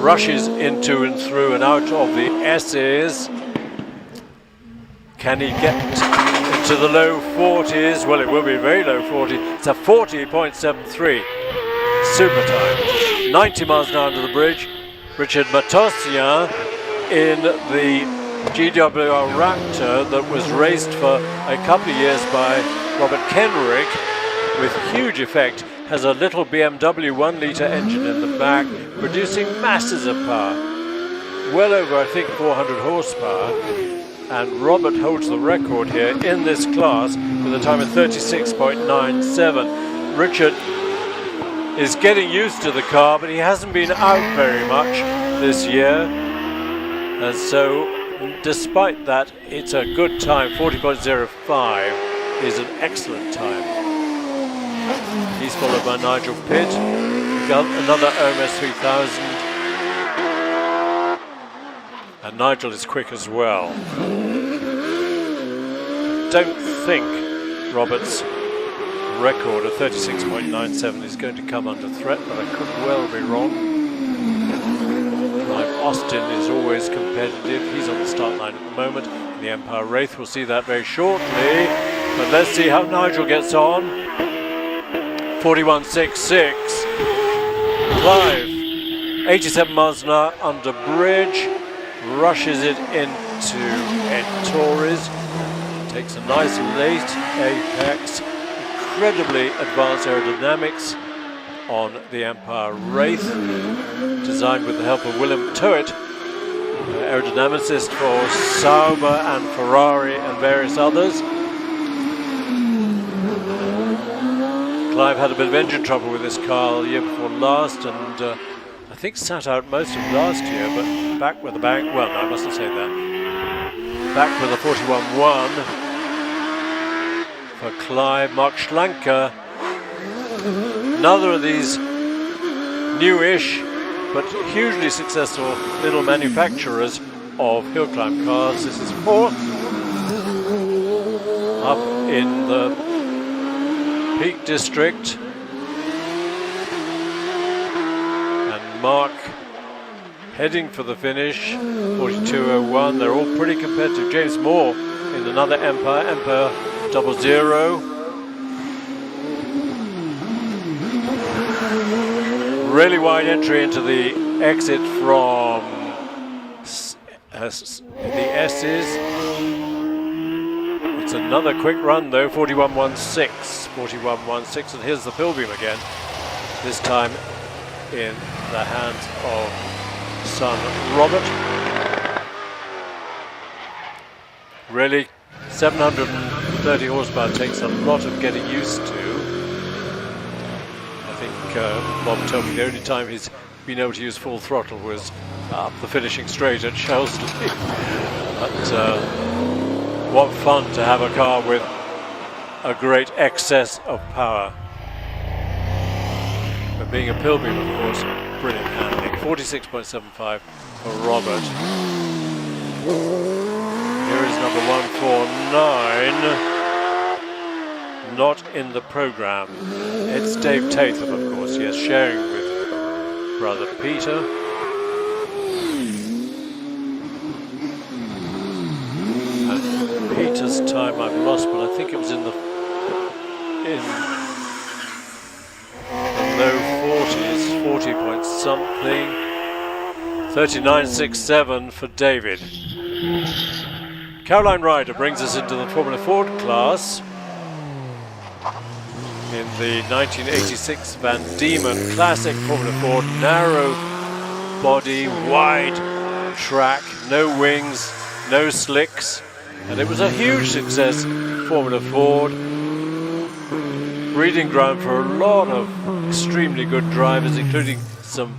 Rushes into and through and out of the S's. Can he get into the low 40s? Well, it will be very low 40. It's a 40.73. Super time. 90 miles an hour under the bridge. Richard Matossian in the GWR Raptor that was raced for a couple of years by Robert Kenrick with huge effect, has a little BMW 1-litre engine in the back, producing masses of power, well over, I think, 400 horsepower, and Robert holds the record here in this class with a time of 36.97. Richard is getting used to the car, but he hasn't been out very much this year. And so, despite that, it's a good time. 40.05 is an excellent time. He's followed by Nigel Pitt, another OMS 3000. And Nigel is quick as well. Don't think Robert's record of 36.97 is going to come under threat, but I could well be wrong. Austin is always competitive. He's on the start line at the moment. In the Empire Wraith, we'll see that very shortly. But let's see how Nigel gets on. 41.66. Clive, 87 miles an hour under bridge. Rushes it into Torres. Takes a nice late apex. Incredibly advanced aerodynamics on the Empire Wraith, designed with the help of Willem Toet, aerodynamicist for Sauber and Ferrari and various others. Clive had a bit of engine trouble with this car the year before last, and I think sat out most of last year, but back with a bang. Well, no, I mustn't say that. Back with a 41.1 for Clive. Mark Schlanker, another of these newish but hugely successful little manufacturers of hill climb cars. This is fourth up in the Peak District, and Mark heading for the finish. 42.01. They're all pretty competitive. James Moore in another Empire 00. Really wide entry into the exit from the S's. It's another quick run though, 41.16. 41.16, and here's the Pilgrim again, this time in the hands of son Robert. Really, 730 horsepower takes a lot of getting used to. Bob told me the only time he's been able to use full throttle was up the finishing straight at Cheltenham. But what fun to have a car with a great excess of power. But being a Pilbeam, of course, brilliant handling. 46.75 for Robert. Here is number 149, not in the program. It's Dave Tatham, of course, yes, sharing with brother Peter. And Peter's time I've lost, but I think it was in the low 40s, 40 point something. 39.67 for David. Caroline Ryder brings us into the Formula Ford class in the 1986 Van Diemen Classic Formula Ford, narrow body, wide track, no wings, no slicks, and it was a huge success. Formula Ford, breeding ground for a lot of extremely good drivers, including some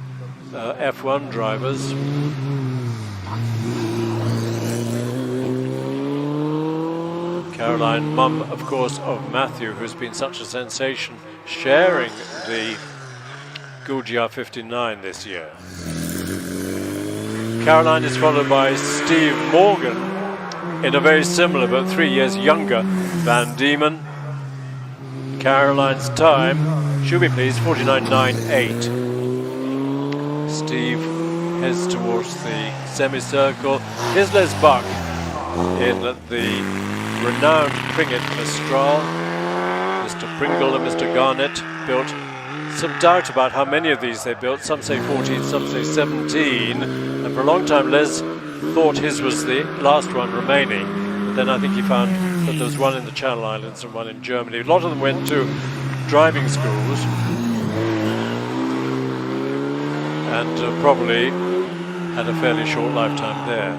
F1 drivers. Caroline, mum, of course, of Matthew, who's been such a sensation, sharing the Gould GR59 this year. Caroline is followed by Steve Morgan in a very similar but 3 years younger Van Diemen. Caroline's time, she'll be pleased, 49.98. Steve heads towards the semicircle. Here's Les Buck in the renowned Pringet Mistral. Mr. Pringle and Mr. Garnett built. Some doubt about how many of these they built. Some say 14, some say 17. And for a long time Les thought his was the last one remaining. But then I think he found that there was one in the Channel Islands and one in Germany. A lot of them went to driving schools and probably had a fairly short lifetime there.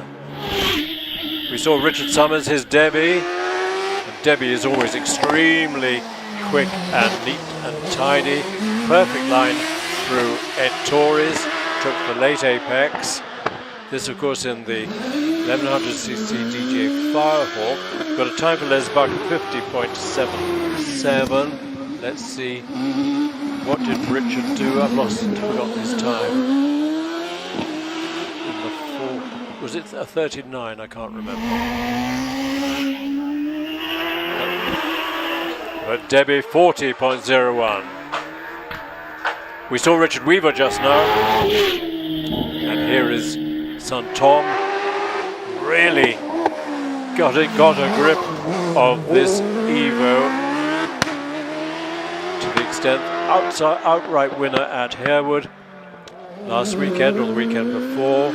We saw Richard Summers, his Debbie, and Debbie is always extremely quick and neat and tidy. Perfect line through Ed Torres, took the late apex. This, of course, in the 1100cc DJ Firehawk. Got a time for Les Buck, 50.77. Let's see, what did Richard do? I've forgotten his time. Was it a 39? I can't remember. But Debbie, 40.01. We saw Richard Weaver just now. And here is son Tom. Really got a grip of this Evo to the extent outright winner at Harewood last weekend or the weekend before.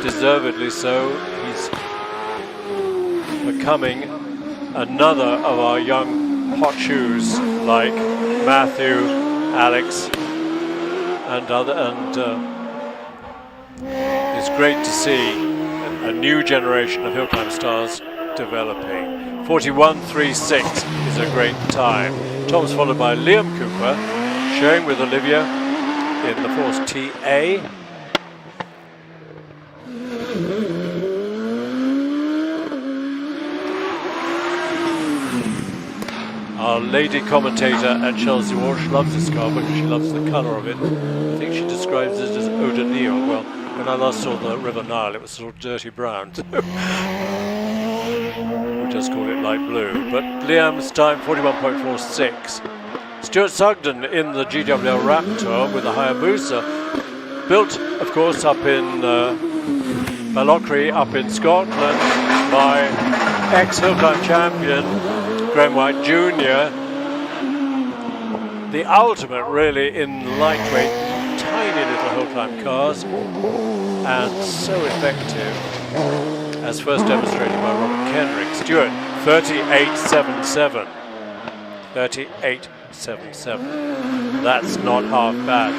Deservedly so. He's becoming another of our young hot shoes like Matthew, Alex, and it's great to see a new generation of HillClimb stars developing. 41.36 is a great time. Tom's followed by Liam Cooper, sharing with Olivia in the Force TA. Our lady commentator at Chelsea Walsh loves this car because she loves the colour of it. I think she describes it as eau de Nile. Well, when I last saw the River Nile, it was sort of dirty brown. We just called it light blue. But Liam's time, 41.46. Stuart Sugden in the GWL Raptor with the Hayabusa. Built, of course, up in Ballochry, up in Scotland, by ex-Hillclimb champion Graham White Jr. The ultimate, really, in lightweight, tiny little Hillclimb cars, and so effective, as first demonstrated by Robert Kenrick. Stuart, 38.77. 38.77. That's not half bad.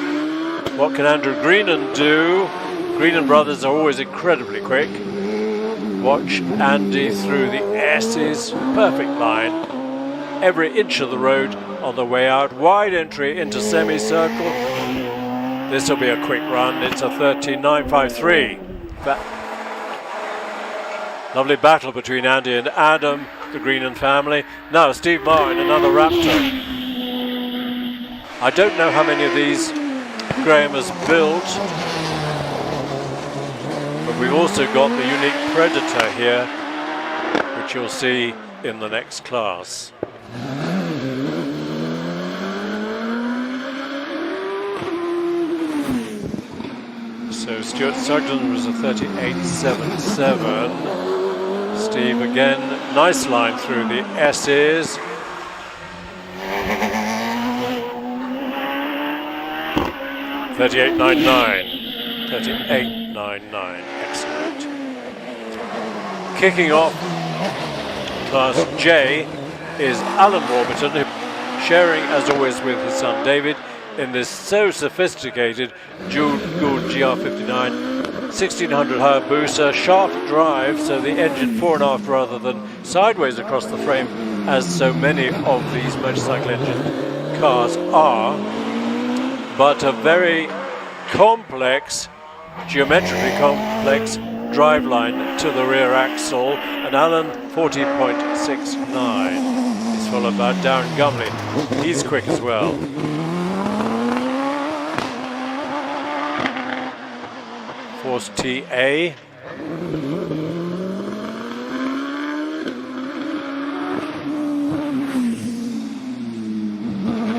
What can Andrew Greenan do? Greenan brothers are always incredibly quick. Watch Andy through the S's, perfect line. Every inch of the road on the way out. Wide entry into semicircle. This will be a quick run. It's a 13.953. Lovely battle between Andy and Adam, the Greenan family. Now Steve Marr in another Raptor. I don't know how many of these Graham has built, but we've also got the unique Predator here, which you'll see in the next class. So Stuart Sugden was a 38.77. Steve again, nice line through the S's. $38.99, excellent. Kicking off Class J is Alan Warburton, sharing as always with his son David in this so sophisticated Gould GR59 1600 Hayabusa, sharp drive, so the engine fore and aft rather than sideways across the frame as so many of these motorcycle engine cars are, but a very complex, geometrically complex driveline to the rear axle, and Alan 40.69. He's followed by Darren Gumley. He's quick as well. Force TA.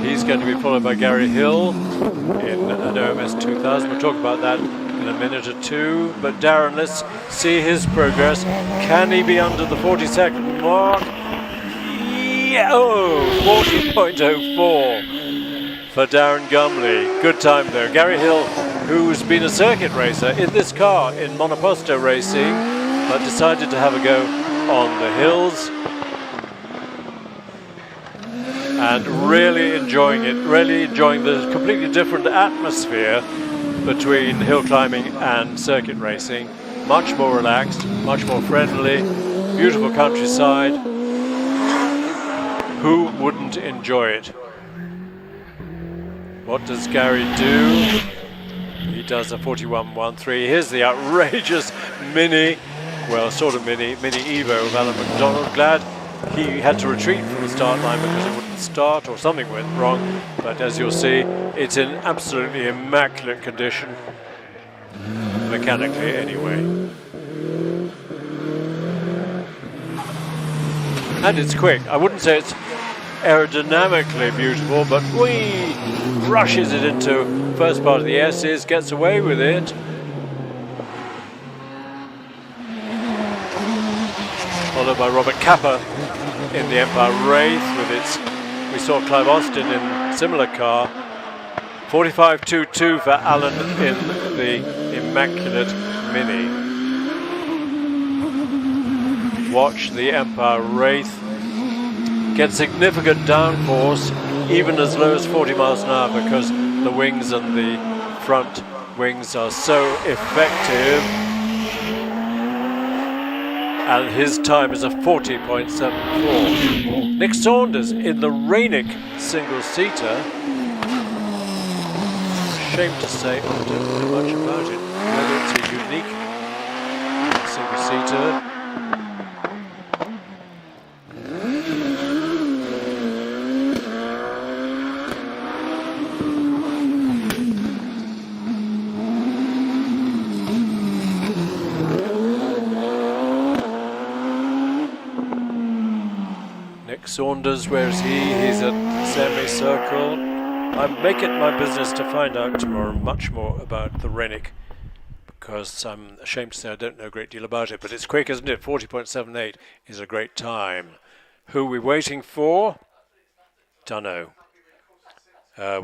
He's going to be followed by Gary Hill in an OMS 2000. We'll talk about that in a minute or two. But Darren, let's see his progress. Can he be under the 40-second mark? Yeah, 40.04 for Darren Gumley. Good time there. Gary Hill, who's been a circuit racer in this car in monoposto racing, but decided to have a go on the hills. And really enjoying it, really enjoying the completely different atmosphere between hill climbing and circuit racing. Much more relaxed, much more friendly, beautiful countryside. Who wouldn't enjoy it? What does Gary do? He does a 41.13. Here's the outrageous mini, well, sort of mini Evo of Alan McDonald. Glad he had to retreat from the start line because it wouldn't start or something went wrong, but as you'll see, it's in absolutely immaculate condition, mechanically anyway. And it's quick. I wouldn't say it's aerodynamically beautiful, but whee, rushes it into first part of the S's, gets away with it. Followed by Robert Capper in the Empire Wraith with its, we saw Clive Austin in similar car. 45.22 for Alan in the immaculate Mini. Watch the Empire Wraith get significant downforce, even as low as 40 miles an hour, because the wings and the front wings are so effective. And his time is a 40.74. Nick Saunders in the Rainick single-seater. Ashamed to say, I don't know much about it. Whether it's a unique single-seater. Saunders, where is he? He's at semicircle. I make it my business to find out tomorrow much more about the Rennick, because I'm ashamed to say I don't know a great deal about it, but it's quick, isn't it? 40.78 is a great time. Who are we waiting for? Dunno.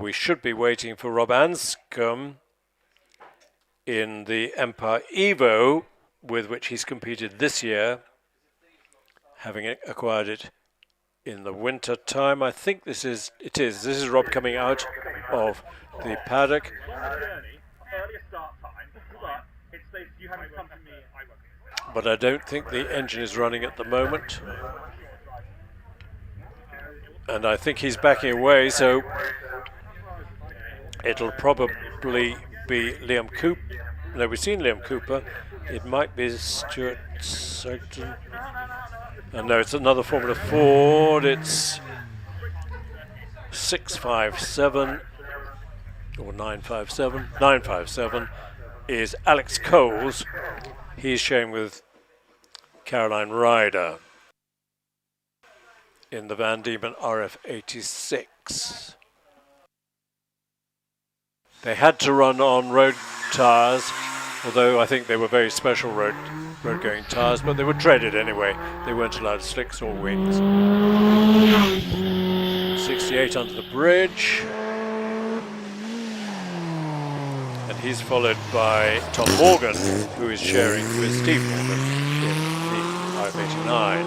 We should be waiting for Rob Anscombe in the Empire Evo, with which he's competed this year, having acquired it in the winter time. I think this is Rob coming out of the paddock. But I don't think the engine is running at the moment. And I think he's backing away, so it'll probably be Liam Cooper. No, we've seen Liam Cooper. It might be Stuart Sugden. No, it's another Formula Ford. It's 657 or 957. 957 is Alex Coles. He's sharing with Caroline Ryder in the Van Diemen RF86. They had to run on road tyres, although I think they were very special road going tyres, but they were treaded anyway. They weren't allowed slicks or wings. 68 under the bridge. And he's followed by Tom Morgan, who is sharing with Steve Morgan in the RF89.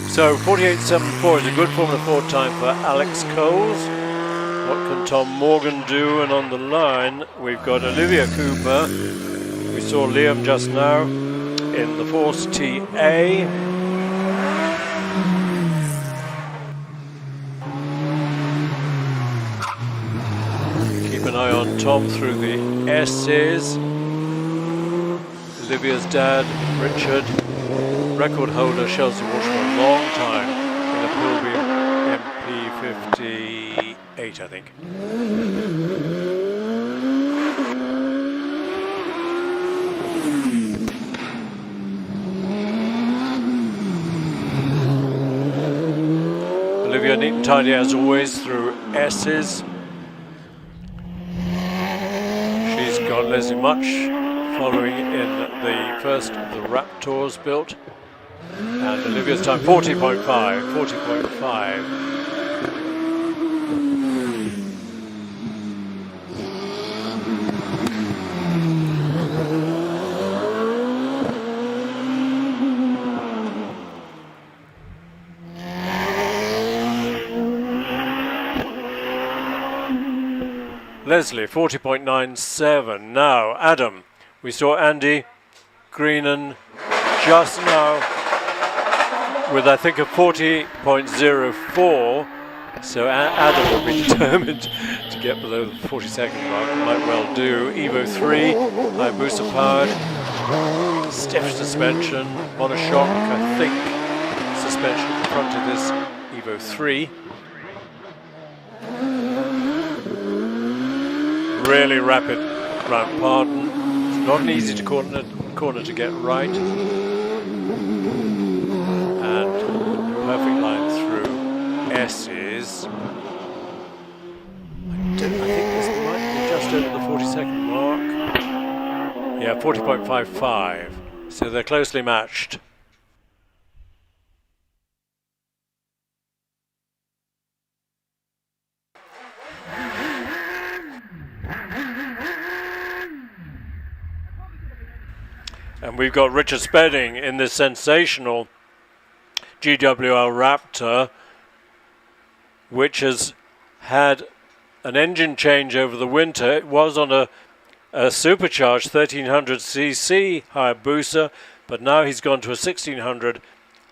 So 48.74 is a good Formula 4 time for Alex Coles. What can Tom Morgan do? And on the line we've got Olivia Cooper. We saw Liam just now in the Force TA. Keep an eye on Tom through the S's. Olivia's dad, Richard, record holder, Chelsea Walsh for a long time in a Pilby MP58, I think. Olivia neat and tidy as always through S's. She's got Leslie Much following in the first of the Raptors built. And Olivia's time 40.5. Leslie 40.97. Now, Adam, we saw Andy Greenan just now with I think a 40.04, so Adam will be determined to get below the 40-second mark. Might well do. Evo 3, Hayabusa powered, stiff suspension, monoshock, I think, suspension in front of this Evo 3. Really rapid ground pardon. It's not an easy corner to get right. Perfect line through S's. I think this might be just over the 40-second mark. Yeah, 40.55. So they're closely matched. And we've got Richard Spedding in this sensational GWR Raptor, which has had an engine change over the winter. It was on a supercharged 1300cc Hayabusa, but now he's gone to a 1600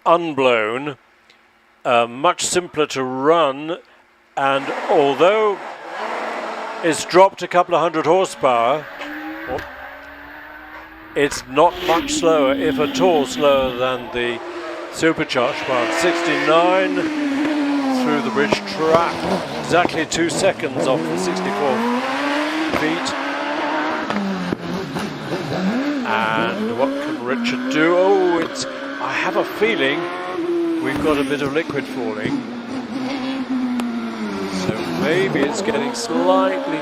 unblown, much simpler to run, and although it's dropped a couple of hundred horsepower, it's not much slower, if at all slower than the supercharged one. 69 through the bridge track, exactly 2 seconds off the 64 feet. And what can Richard do? Oh, I have a feeling we've got a bit of liquid falling. So maybe it's getting slightly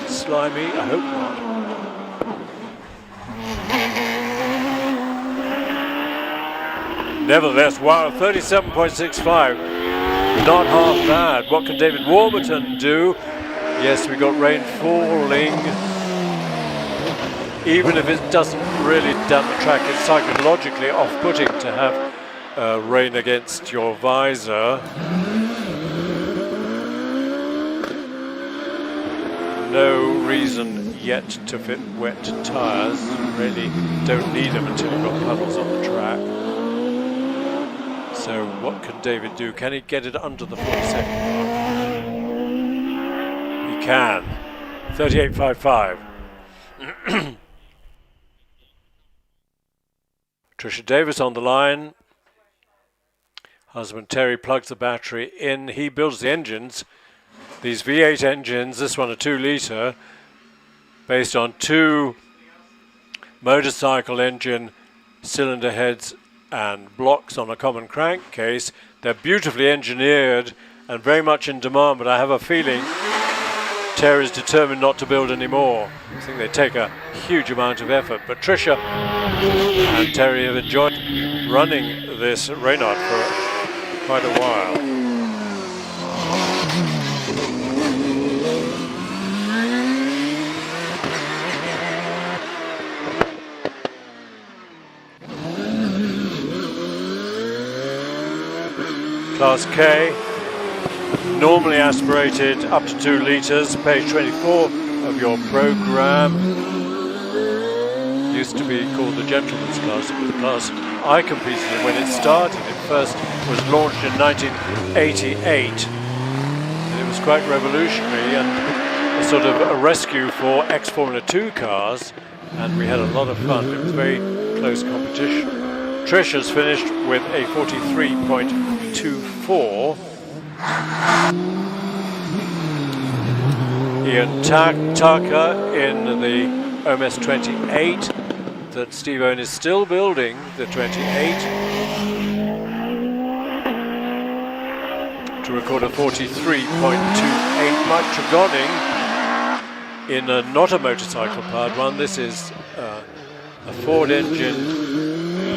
slimy. I hope not. Nevertheless, wow, 37.65, not half bad. What can David Warburton do? Yes, we got rain falling. Even if it doesn't really damp the track, it's psychologically off-putting to have rain against your visor. No reason yet to fit wet tyres. Really don't need them until you've got puddles on the track. So what can David do? Can he get it under the 42nd mark? He can. 38.55. Tricia Davis on the line. Husband Terry plugs the battery in. He builds the engines. These V8 engines, this one a 2 litre, based on 2 motorcycle engine cylinder heads and blocks on a common crankcase. They're beautifully engineered and very much in demand, but I have a feeling Terry's determined not to build any more. I think they take a huge amount of effort. But Tricia and Terry have enjoyed running this Reynard for quite a while. Class K, normally aspirated up to 2 litres, page 24 of your programme. Used to be called the gentleman's class. It was the class I competed in when it started. It first was launched in 1988. And it was quite revolutionary and a sort of a rescue for ex-Formula 2 cars. And we had a lot of fun. It was very close competition. Trish has finished with a 43.24. Ian Tucker in the OMS 28 that Steve Owen is still building, the 28, to record a 43.28. Mike Tregonning in not a motorcycle powered one. This is a Ford engine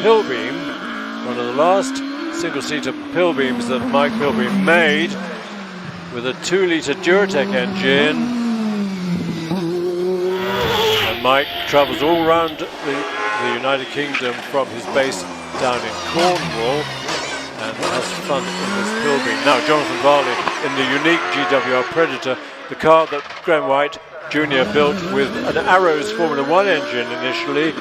Pilbeam, one of the last single-seater Pilbeams that Mike Pilbeam made, with a 2 litre Duratec engine. And Mike travels all around the United Kingdom from his base down in Cornwall and has fun in this Pilbeam. Now Jonathan Varley in the unique GWR Predator, the car that Graham White Jr. built with an Arrows Formula 1 engine initially,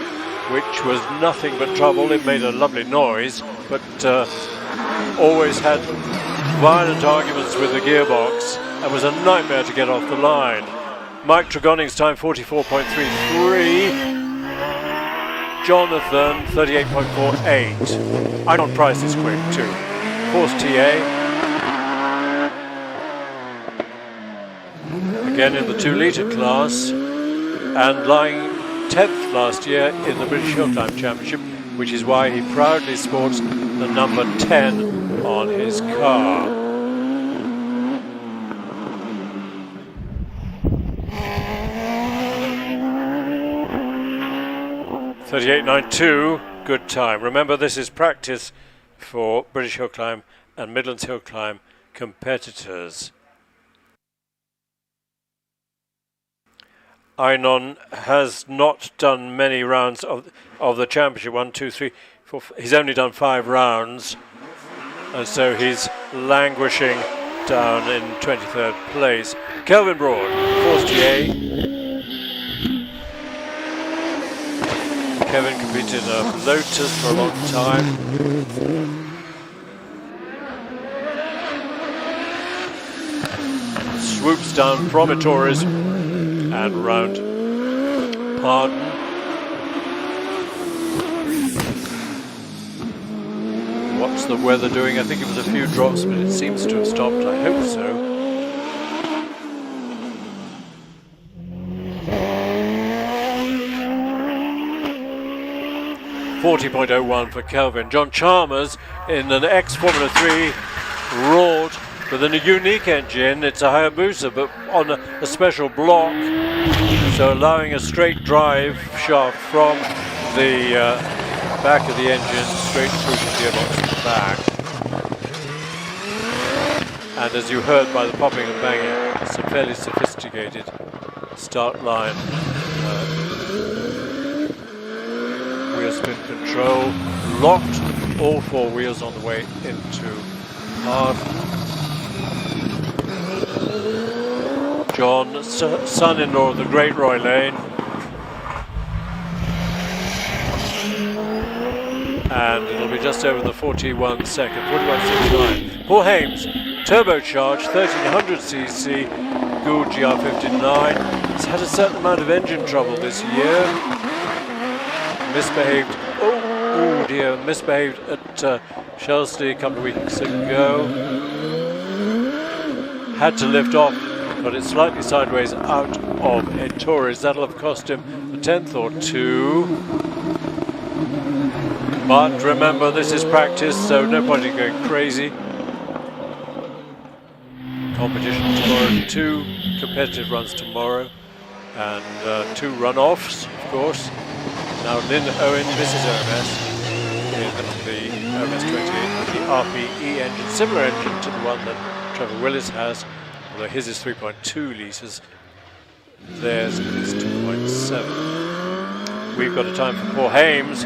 which was nothing but trouble. It made a lovely noise, but always had violent arguments with the gearbox and was a nightmare to get off the line. Mike Tregonning's time 44.33. Jonathan 38.48. Iron Price is quick too. Force TA. Again in the 2 litre class and lying 10th last year in the British HillClimb Championship, which is why he proudly sports the number 10 on his car. .38.92, good time. Remember, this is practice for British HillClimb and Midlands HillClimb competitors. Einon has not done many rounds of the championship. 1, 2, 3, 4. He's only done 5 rounds, and so he's languishing down in 23rd place. Kelvin Broad, Force TA. Kevin competed in a Lotus for a long time. Swoops down Promontories and round Pardon. What's the weather doing? I think it was a few drops, but it seems to have stopped. I hope so. .01 for Kelvin. John Chalmers in an ex-Formula 3 roared with a unique engine. It's a Hayabusa, but on a special block, so allowing a straight drive shaft from the back of the engine straight through the gearbox at the back. And as you heard by the popping and banging, it's a fairly sophisticated start line. Wheel spin control, locked all 4 wheels on the way into hard. gone, son-in-law of the great Roy Lane. And it'll be just over the 41 second, 41.69. Paul Hames, turbocharged, 1300cc, Gould GR59. He's had a certain amount of engine trouble this year. Misbehaved, oh dear, misbehaved at Cheltenham a couple of weeks ago. Had to lift off, but it's slightly sideways out of Torres. That'll have cost him a tenth or two. But remember, this is practice, so no point in going crazy. Competition tomorrow, 2 competitive runs tomorrow, and 2 runoffs, of course. Now Lynn Owen, this is OMS, in the OMS 28 with the RPE engine, similar engine to the one that Trevor Willis has, although his is 3.2 litres, theirs is 2.7. We've got a time for Paul Hames,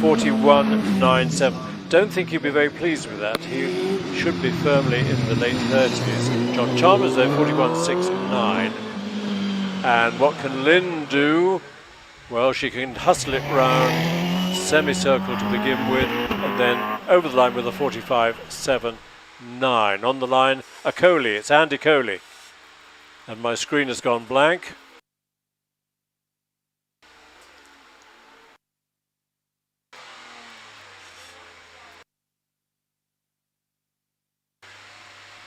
41.97. Don't think he'll be very pleased with that. He should be firmly in the late 30s. John Chalmers though, 41.69. And what can Lynn do? Well, she can hustle it round, semicircle to begin with, and then over the line with a 45.79. On the line, a Coley. It's Andy Coley. And my screen has gone blank.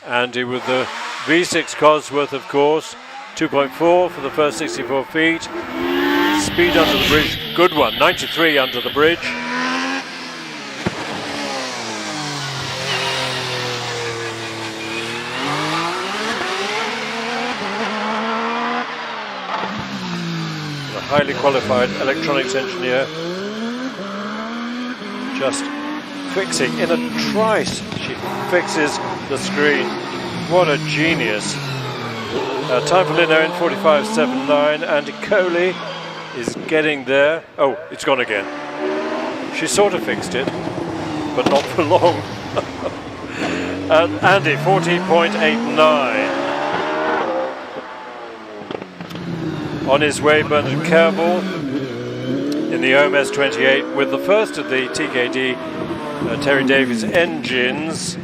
Andy with the V6 Cosworth, of course, 2.4 for the first 64 feet. Speed under the bridge, good one, 93 under the bridge. A highly qualified electronics engineer, just fixing in a trice. She fixes the screen. What a genius. Time for Lynn Owen, 45.79. Andy Coley is getting there. Oh, it's gone again. She sort of fixed it, but not for long. And Andy, 40.89. On his way, Bernard Campbell in the OMS 28 with the first of the TKD Terry Davies engines.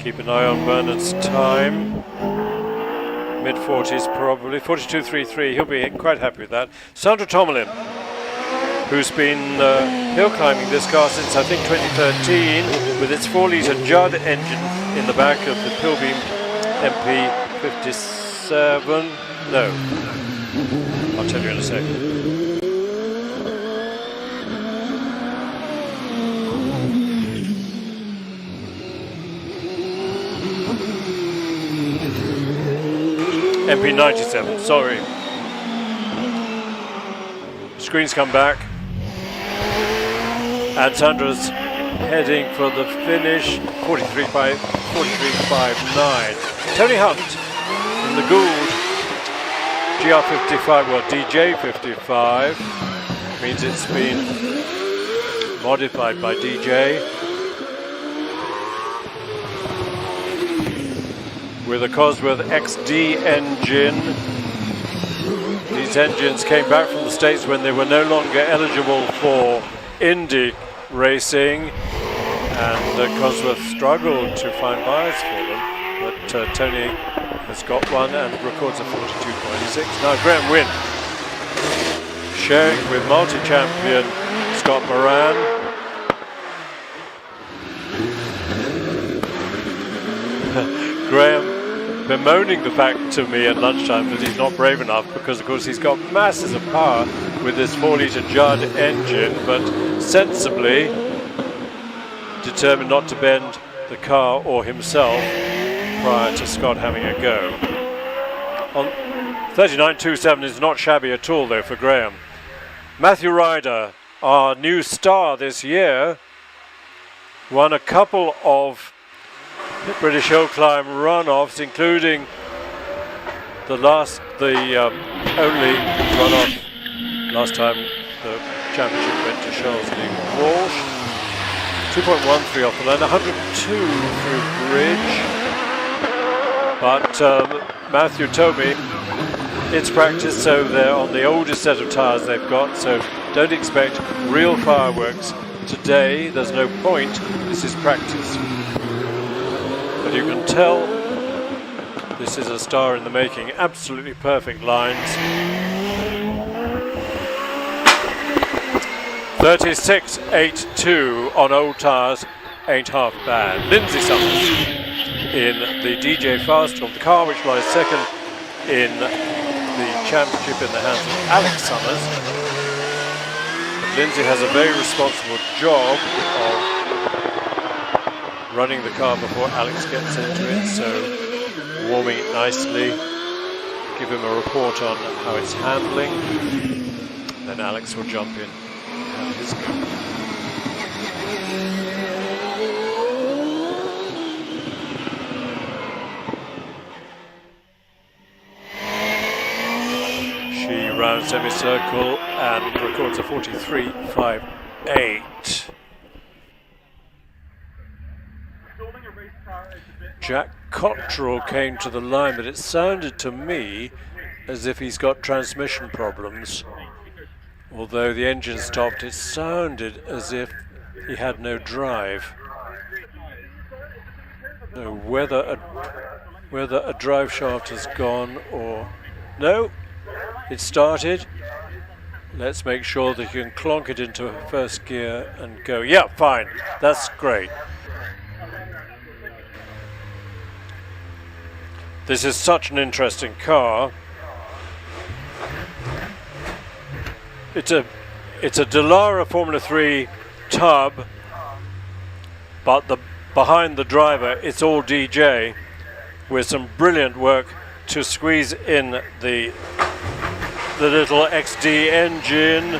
Keep an eye on Bernard's time. Mid-40s probably, 42.33. He'll be quite happy with that. Sandra Tomlin, who's been hill climbing this car since I think 2013 with its 4-litre Judd engine in the back of the Pilbeam MP57. No, I'll tell you in a second. MP97, sorry. Screens come back. And Sandra's heading for the finish, 43.59. Tony Hunt in the Gould GR55, well DJ55, means it's been modified by DJ. With a Cosworth XD engine. These engines came back from the States when they were no longer eligible for Indy racing, and Cosworth struggled to find buyers for them, but Tony has got one and records a 42.6. Now Graham Wynn, sharing with multi-champion Scott Moran. Graham bemoaning the fact to me at lunchtime that he's not brave enough because, of course, he's got masses of power with this 4-litre Judd engine, but sensibly determined not to bend the car or himself prior to Scott having a go. On 39.27 is not shabby at all, though, for Graham. Matthew Ryder, our new star this year, won a couple of British Hill Climb runoffs, including the only runoff last time the championship went to Charles Lee Walsh. 2.13 off the line, 102 through bridge. But Matthew told me it's practice, so they're on the oldest set of tyres they've got, so don't expect real fireworks today. There's no point. This is practice. But you can tell this is a star in the making. Absolutely perfect lines. 36.82 on old tyres, ain't half bad. Lindsay Summers in the DJ Fast of the car, which lies second in the championship in the hands of Alex Summers. Lindsay has a very responsible job of running the car before Alex gets into it, so warming it nicely, give him a report on how it's handling, then Alex will jump in. His go. She rounds semicircle and records a 43.58. Jack Cottrell came to the line, but it sounded to me as if he's got transmission problems. Although the engine stopped, it sounded as if he had no drive. So whether a drive shaft has gone or... No, it started. Let's make sure that you can clonk it into first gear and go. Yeah, fine. That's great. This is such an interesting car. It's a Dallara Formula 3 tub, but behind the driver it's all DJ, with some brilliant work to squeeze in the little XD engine.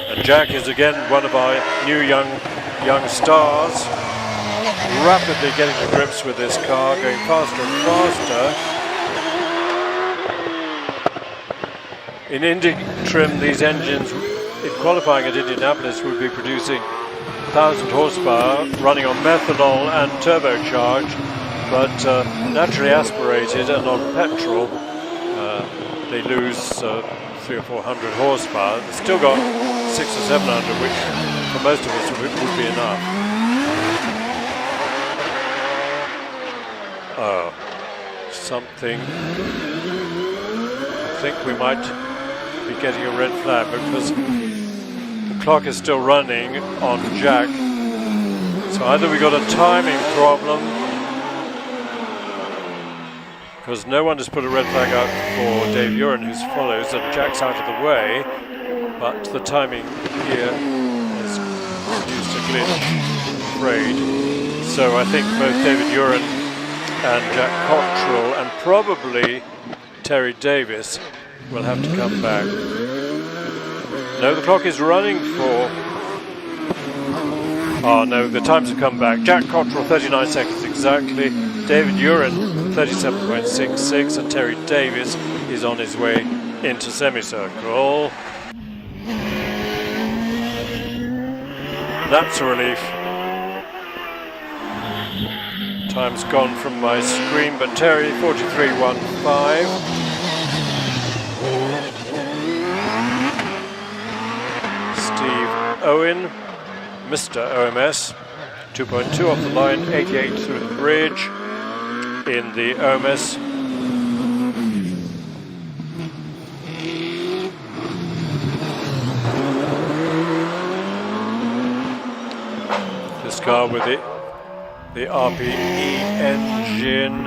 And Jack is again one of our new young stars, rapidly getting to grips with this car, going faster and faster. In Indy trim, these engines, in qualifying at Indianapolis, would be producing 1,000 horsepower, running on methanol and turbocharged, but naturally aspirated, and on petrol, they lose 300 or 400 horsepower. They've still got 600 or 700, which for most of us would be enough. Oh, something. I think we might be getting a red flag because the clock is still running on Jack. So either we got a timing problem, because no one has put a red flag out for Dave Uren, who follows, and Jack's out of the way, but the timing here has produced a glitch, I'm afraid. So I think both David Uren and Jack Cottrell and probably Terry Davis will have to come back. No, the clock is running for... Oh no, the times have come back. Jack Cottrell 39 seconds exactly, David Uren 37.66, and Terry Davis is on his way into semicircle. That's a relief. Time's gone from my screen, but Terry 43.15. Steve Owen, Mr. OMS, 2.2 off the line, 88 through the bridge in the OMS. This car with the RPE engine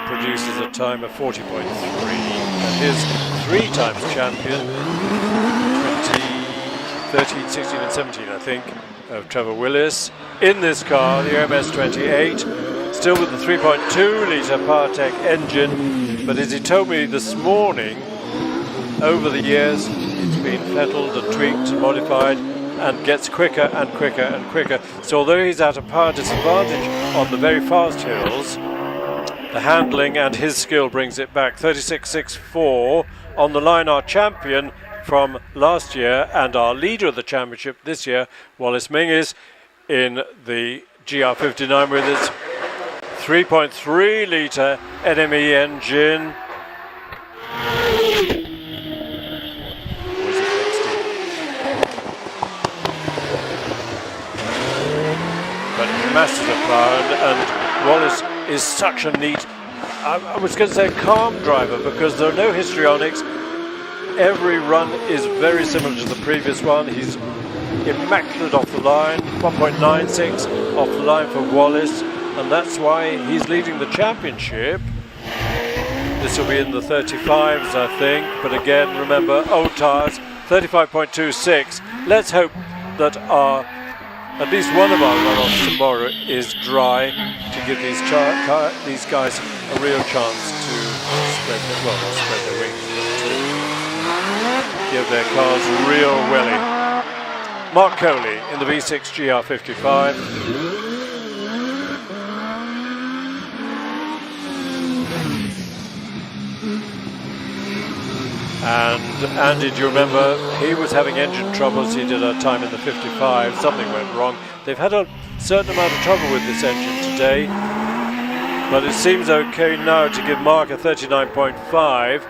produces a time of 40.3, and his 3 times champion, 13, 16 and 17 I think, of Trevor Willis, in this car, the OMS 28, still with the 3.2 litre Partech engine, but as he told me this morning, over the years it's been pedalled and tweaked and modified, and gets quicker and quicker and quicker. So although he's at a power disadvantage on the very fast hills, the handling and his skill brings it back. 36.64 on the line, our champion from last year and our leader of the championship this year, Wallace Mingus, in the GR59 with its 3.3 litre NME engine. But masses of power, and Wallace is such a neat, I was going to say calm driver, because there are no histrionics. Every run is very similar to the previous one. He's immaculate off the line, 1.96 off the line for Wallace, and that's why he's leading the championship. This will be in the 35s, I think, but again, remember, old tyres, 35.26. Let's hope that at least one of our runoffs tomorrow is dry to give these guys a real chance to spread their wings, but to give their cars real welly. Mark Coley in the V6 GR55. And Andy, do you remember, he was having engine troubles. He did a time in the 55, something went wrong. They've had a certain amount of trouble with this engine today, but it seems okay now to give Mark a 39.5,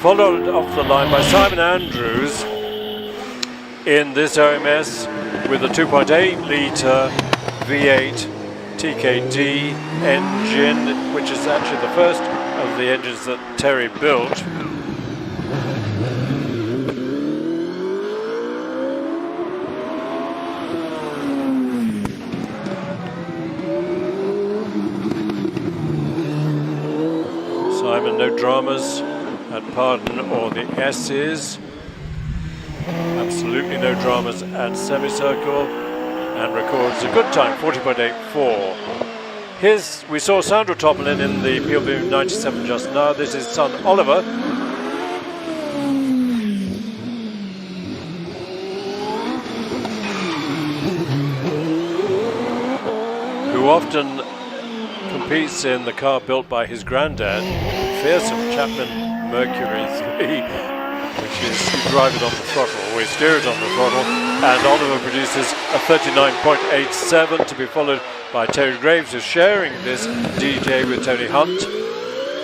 followed off the line by Simon Andrews in this OMS with a 2.8 litre V8 TKD engine, which is actually the first of the engines that Terry built. Simon, no dramas at Pardon or the S's. Absolutely no dramas at Semicircle, and records a good time, 40.84. We saw Sandro Topolin in the PLV 97 just now. This is son Oliver. Who often competes in the car built by his granddad, fearsome Chapman Mercury 3. Which is, you drive it on the throttle, or you steer it on the throttle, and Oliver produces a 39.87 to be followed by Terry Graves, who's sharing this DJ with Tony Hunt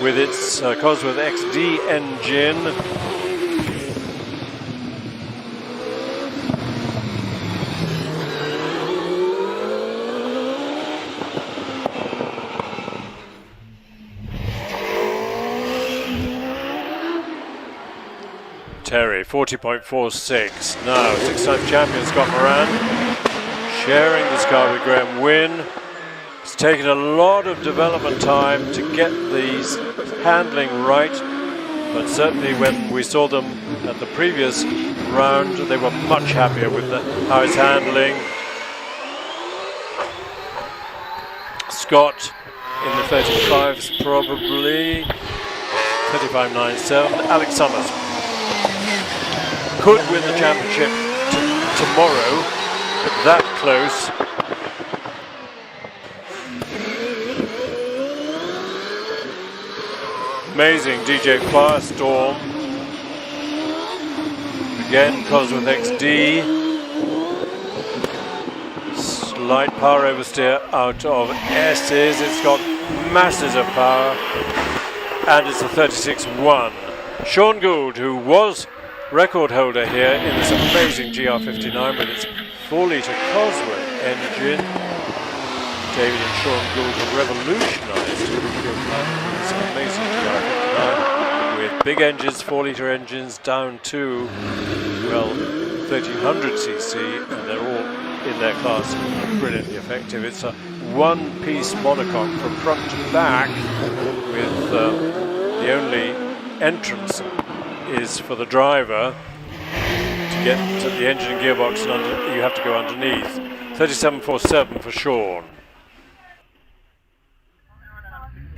with its Cosworth XD engine. Terry, 40.46. Now, six-time champion Scott Moran sharing this car with Graham Wynne. It's taken a lot of development time to get these handling right, but certainly when we saw them at the previous round, they were much happier with how it's handling. Scott in the 35s probably, 35.97. Alex Summers could win the championship tomorrow, but that close. Amazing DJ Firestorm. Again, Cosworth XD. Slight power oversteer out of S's. It's got masses of power, and it's a 36.1. Sean Gould, who was record holder here in this amazing GR59 with its 4-litre Cosworth engine. David and Sean Gould have revolutionised this amazing GR59 with big engines, 4-litre engines down to, well, 1300cc, and they're all in their class brilliantly effective. It's a one-piece monocoque from front to back with the only entrance is for the driver. To get to the engine and gearbox, and you have to go underneath. 37.47 for Sean.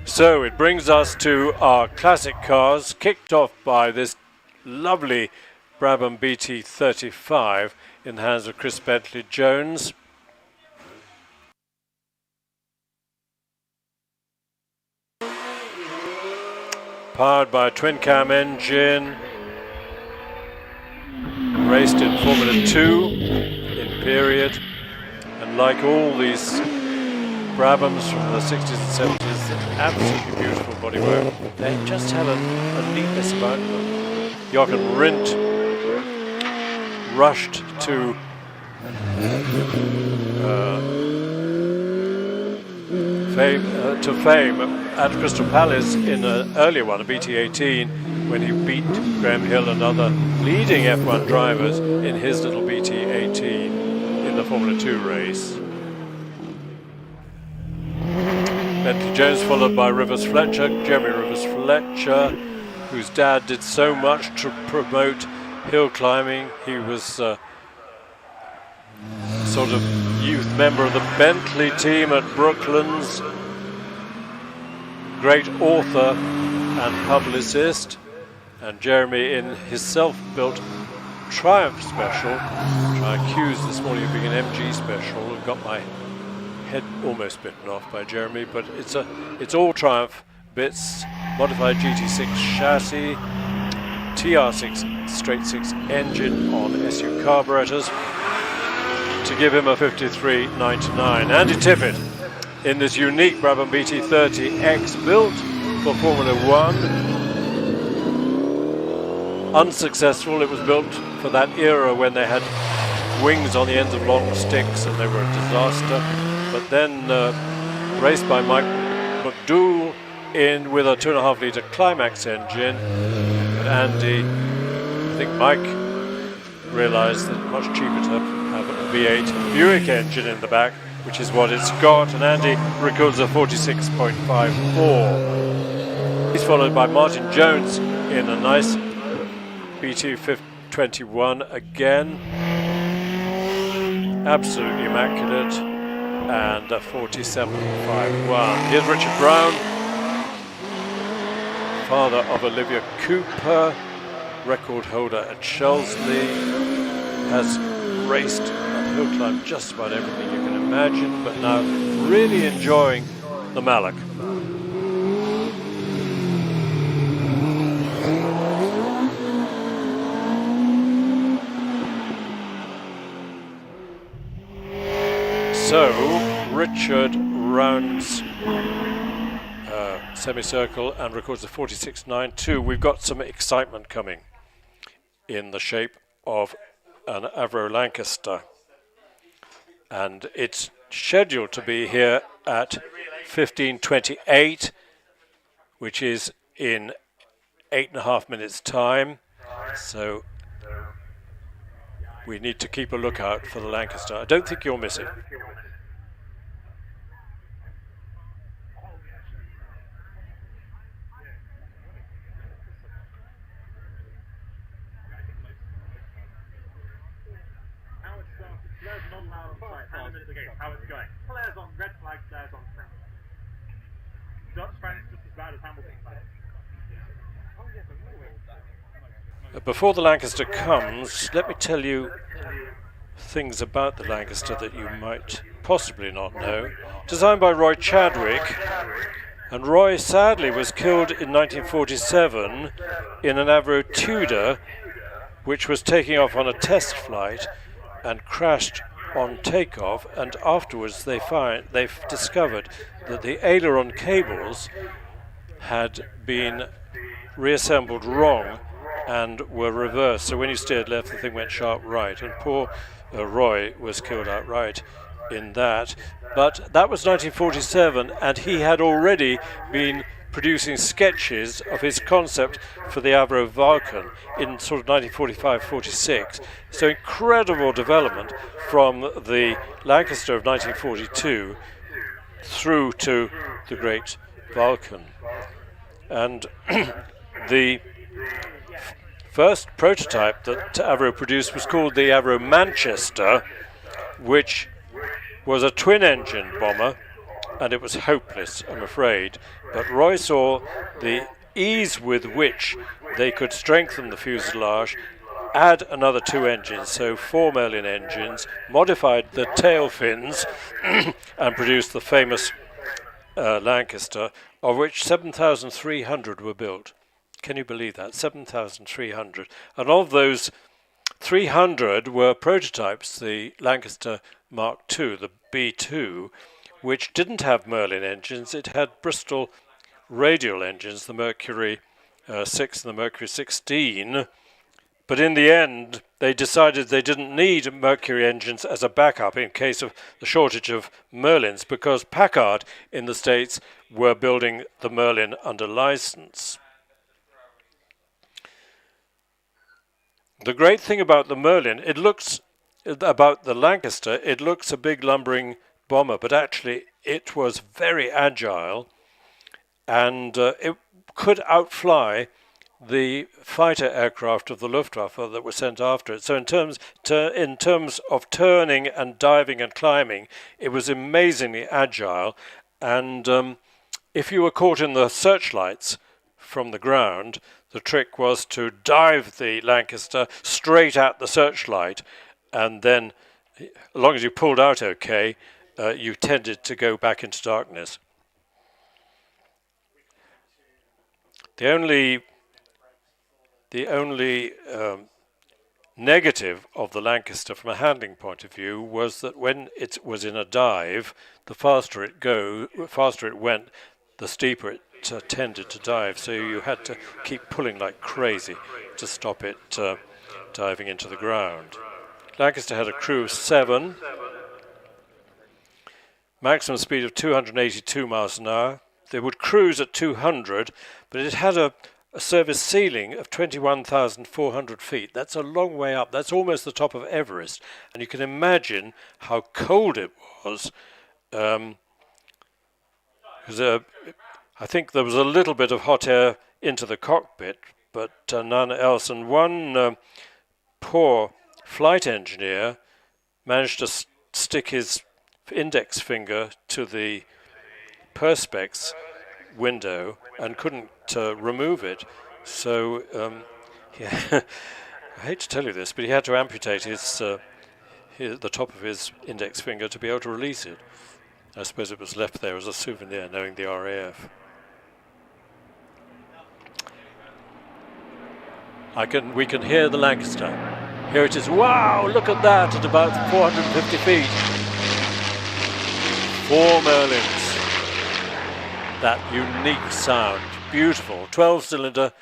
So it brings us to our classic cars, kicked off by this lovely Brabham BT35 in the hands of Chris Bentley Jones. powered by a twin-cam engine, raced in Formula 2 in period, and like all these Brabhams from the 60s and 70s, absolutely beautiful bodywork. They just had a neatness about them. Jochen Rindt rushed to fame at Crystal Palace in an earlier one, a BT18, when he beat Graham Hill and other leading F1 drivers in his little BT18 in the Formula 2 race. Bentley Jones followed by Jeremy Rivers Fletcher, whose dad did so much to promote hill climbing. He was sort of youth member of the Bentley team at Brooklands, great author and publicist, and Jeremy in his self-built Triumph Special, which I accused this morning of being an MG Special, and got my head almost bitten off by Jeremy, but it's all Triumph bits, modified GT6 chassis, TR6 straight 6 engine on SU carburetors to give him a 53.99. Andy Tippett in this unique Brabham BT30X built for Formula 1. Unsuccessful. It was built for that era when they had wings on the ends of long sticks and they were a disaster. But then raced by Mike McDougall in with a 2.5 litre Climax engine. But Andy, I think Mike realised that it's much cheaper to have a V8 Buick engine in the back, which is what it's got, and Andy records a 46.54. He's followed by Martin Jones in a nice BT21 again, absolutely immaculate, and a 47.51. Here's Richard Brown, father of Olivia Cooper, record holder at Shelsley, has raced at HillClimb just about everything you can imagine, but now really enjoying the Mallock. So Richard rounds semicircle and records a 46.92. We've got some excitement coming in the shape of an Avro Lancaster, and it's scheduled to be here at 15:28, which is in 8.5 minutes time, so we need to keep a lookout for the Lancaster. I don't think you'll miss it. How it's going. Flares on red flag, flares on front. Dutch Frank's just as bad as Hamilton. Before the Lancaster comes, let me tell you things about the Lancaster that you might possibly not know. Designed by Roy Chadwick, and Roy sadly was killed in 1947 in an Avro Tudor, which was taking off on a test flight and crashed on takeoff, and afterwards they've discovered that the aileron cables had been reassembled wrong and were reversed, so when you steered left the thing went sharp right, and poor Roy was killed outright in that. But that was 1947, and he had already been producing sketches of his concept for the Avro Vulcan in sort of 1945-46. So incredible development from the Lancaster of 1942 through to the great Vulcan. And the first prototype that Avro produced was called the Avro Manchester, which was a twin-engine bomber, and it was hopeless, I'm afraid. But Roy saw the ease with which they could strengthen the fuselage, add another 2 engines, so 4 Merlin engines, modified the tail fins, and produced the famous Lancaster, of which 7,300 were built. Can you believe that? 7,300. And of those, 300 were prototypes, the Lancaster Mark II, the B2, which didn't have Merlin engines. It had Bristol radial engines, the Mercury 6 and the Mercury 16. But in the end, they decided they didn't need Mercury engines as a backup in case of the shortage of Merlins, because Packard in the States were building the Merlin under license. The great thing about the Merlin, about the Lancaster, it looks a big lumbering bomber, but actually it was very agile, and it could outfly the fighter aircraft of the Luftwaffe that were sent after it. So in terms of turning and diving and climbing, it was amazingly agile. And if you were caught in the searchlights from the ground, the trick was to dive the Lancaster straight at the searchlight, and then, as long as you pulled out okay, you tended to go back into darkness. The only negative of the Lancaster from a handling point of view was that when it was in a dive, the faster it went, the steeper it tended to dive. So you had to keep pulling like crazy to stop it diving into the ground. Lancaster had a crew of 7, maximum speed of 282 miles an hour. They would cruise at 200, but it had a service ceiling of 21,400 feet. That's a long way up. That's almost the top of Everest. And you can imagine how cold it was. I think there was a little bit of hot air into the cockpit, but none else. And one poor flight engineer managed to stick his index finger to the perspex window and couldn't remove it. So I hate to tell you this, but he had to amputate the top of his index finger to be able to release it. I suppose it was left there as a souvenir, knowing the RAF. We can hear the Lancaster. Here it is. Wow, look at that, at about 450 feet. 4 Merlins. That unique sound. Beautiful. 12-cylinder,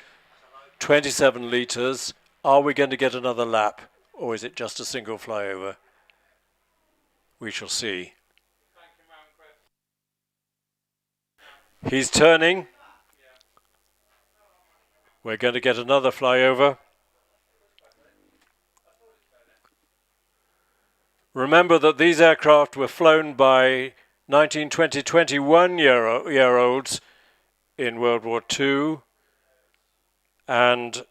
27 litres. Are we going to get another lap, or is it just a single flyover? We shall see. He's turning. We're going to get another flyover. Remember that these aircraft were flown by 19, 20, 21-year-olds in World War II, and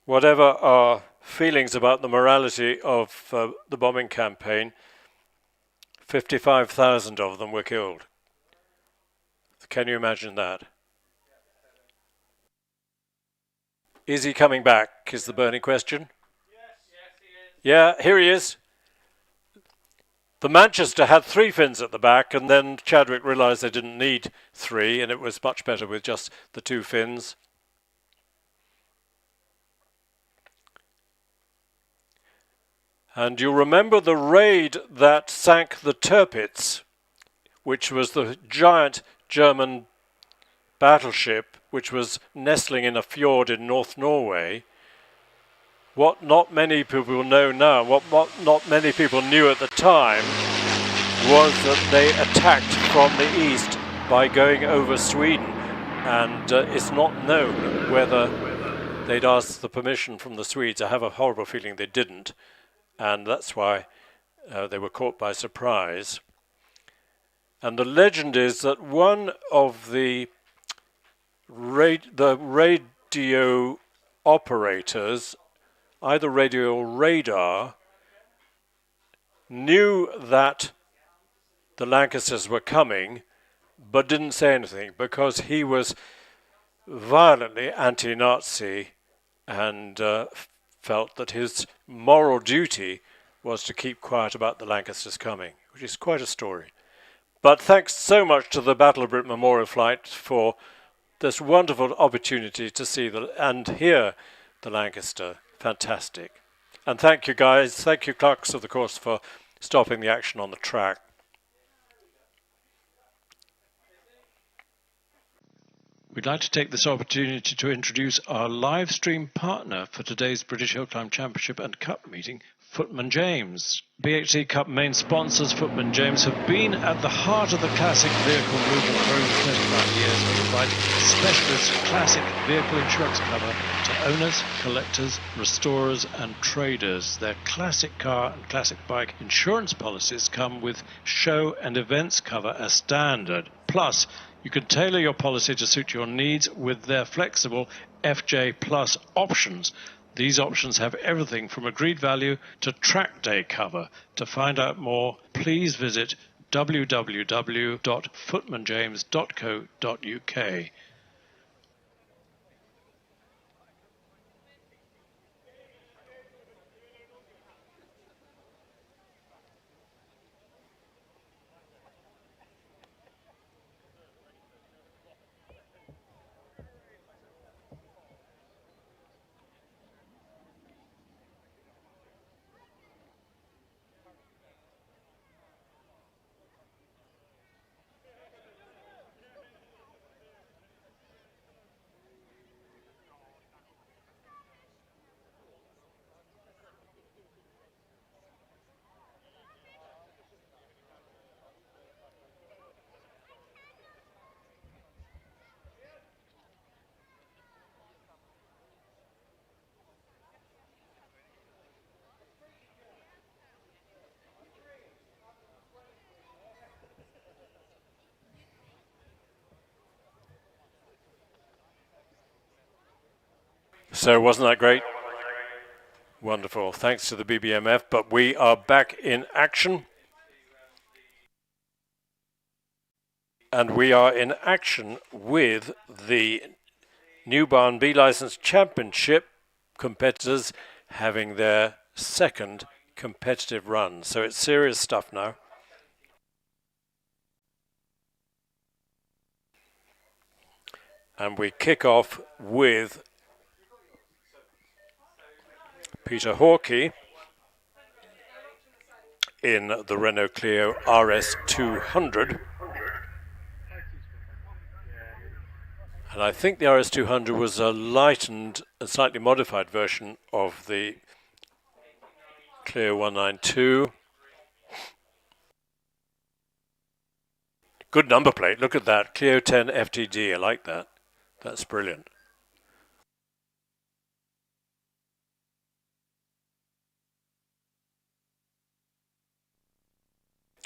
whatever our feelings about the morality of the bombing campaign, 55,000 of them were killed. Can you imagine that? Is he coming back, is the burning question? Yes, he is. Yeah, here he is. The Manchester had 3 fins at the back, and then Chadwick realised they didn't need 3, and it was much better with just the 2 fins. And you'll remember the raid that sank the Tirpitz, which was the giant German battleship which was nestling in a fjord in North Norway. What not many people know now, what not many people knew at the time, was that they attacked from the east by going over Sweden, and it's not known whether they'd asked the permission from the Swedes. I have a horrible feeling they didn't, and that's why they were caught by surprise. And the legend is that one of the radio operators, either radio or radar, knew that the Lancasters were coming, but didn't say anything because he was violently anti-Nazi and felt that his moral duty was to keep quiet about the Lancasters coming, which is quite a story. But thanks so much to the Battle of Britain Memorial Flight for this wonderful opportunity to see and hear the Lancaster. Fantastic. And thank you guys, thank you clerks of the course for stopping the action on the track. We'd like to take this opportunity to introduce our live stream partner for today's British Hill Climb Championship and Cup meeting, Footman James. BHC Cup main sponsors Footman James have been at the heart of the classic vehicle movement for over 35 years and provide specialist classic vehicle insurance cover to owners, collectors, restorers and traders. Their classic car and classic bike insurance policies come with show and events cover as standard. Plus, you can tailor your policy to suit your needs with their flexible FJ Plus options. These options have everything from agreed value to track day cover. To find out more, please visit www.footmanjames.co.uk. So wasn't that great? Wonderful. Thanks to the BBMF, but we are back in action. And we are in action with the New Barn B License Championship competitors having their second competitive run. So it's serious stuff now. And we kick off with Peter Hawkey in the Renault Clio RS200. And I think the RS200 was a lightened, a slightly modified version of the Clio 192. Good number plate, look at that, Clio 10 FTD, I like that. That's brilliant.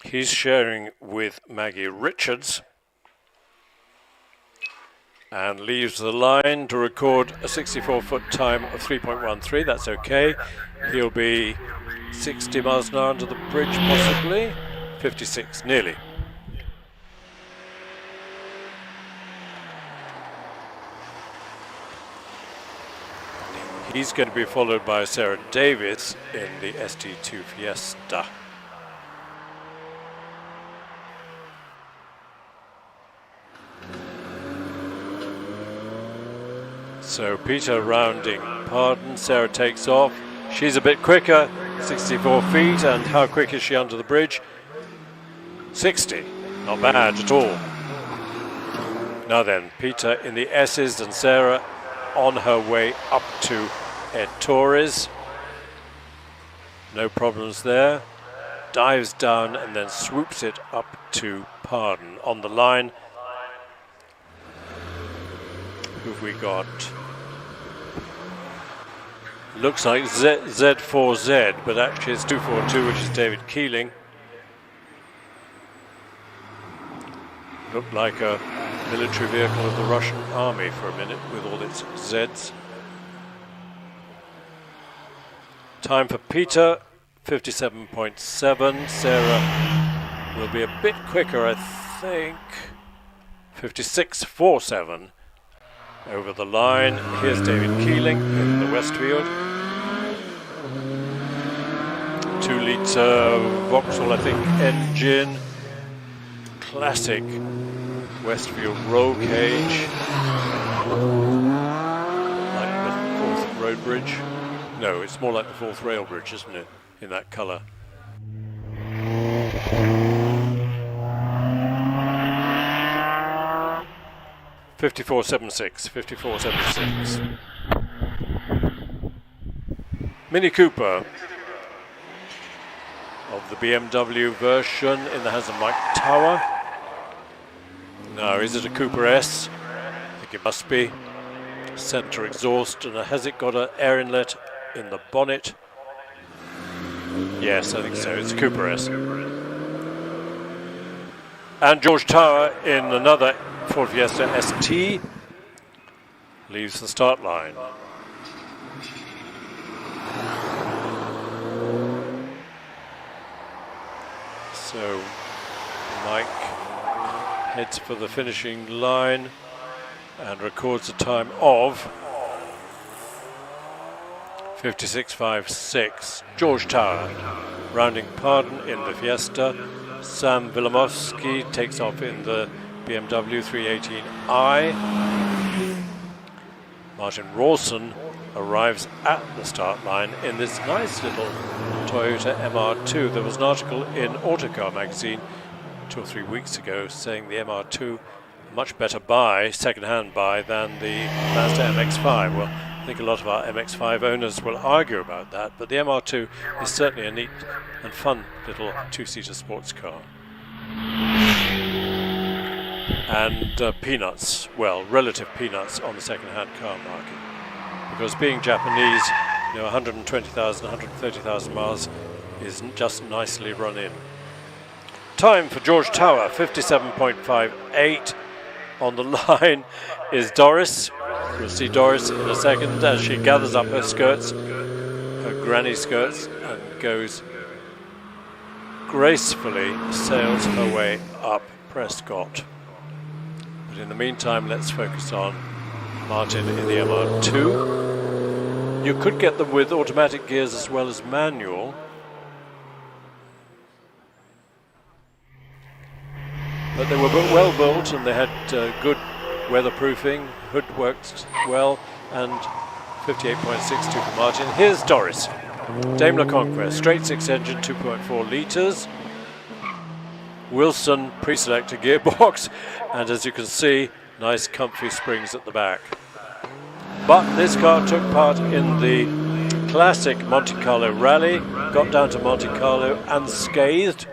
He's sharing with Maggie Richards and leaves the line to record a 64-foot time of 3.13. That's okay. He'll be 60 miles an hour under the bridge, possibly. 56, nearly. He's going to be followed by Sarah Davis in the ST2 Fiesta. So Peter rounding pardon, Sarah takes off. She's a bit quicker, 64 feet, and how quick is she under the bridge? 60, not bad at all. Now then, Peter in the S's and Sarah on her way up to Torres. No problems there. Dives down and then swoops it up to Pardon. On the line, who've we got? Looks like Z4Z, but actually it's 242, which is David Keeling. Looked like a military vehicle of the Russian army for a minute with all its Zs. Time for Peter, 57.7. Sarah will be a bit quicker, I think. 56.47 over the line. Here's David Keeling in the Westfield. 2-litre Vauxhall, I think, engine. Classic Westfield roll cage. Like the Forth Road Bridge. No, it's more like the Forth Rail Bridge, isn't it? In that colour. .54.76. Mini Cooper of the BMW version in the hands of Mike Tower. Now, is it a Cooper S? I think it must be. Centre exhaust, and has it got an air inlet in the bonnet? Yes, I think so. It's a Cooper S. And George Tower in another Ford Fiesta ST leaves the start line. So Mike heads for the finishing line and records a time of 56.56. George Tower rounding pardon in the Fiesta. Sam Wilamowski takes off in the BMW 318i. Martin Rawson arrives at the start line in this nice little Toyota MR2. There was an article in Autocar magazine 2 or 3 weeks ago saying the MR2 much better buy, second-hand buy, than the Mazda MX-5. Well, I think a lot of our MX-5 owners will argue about that, but the MR2 is certainly a neat and fun little two-seater sports car. And peanuts, well, relative peanuts on the second-hand car market. Because being Japanese, 120,000, 130,000 miles is just nicely run in. Time for George Tower, 57.58. On the line is Doris. We'll see Doris in a second as she gathers up her skirts, her granny skirts, and goes gracefully, sails her way up Prescott. But in the meantime, let's focus on Martin in the MR2. You could get them with automatic gears as well as manual. But they were well built and they had good weatherproofing, hood worked well, and 58.62 for Martin. Here's Doris. Daimler Conquest, straight 6 engine, 2.4 litres. Wilson pre-selector gearbox, and as you can see, nice comfy springs at the back. But this car took part in the classic Monte Carlo rally, got down to Monte Carlo unscathed.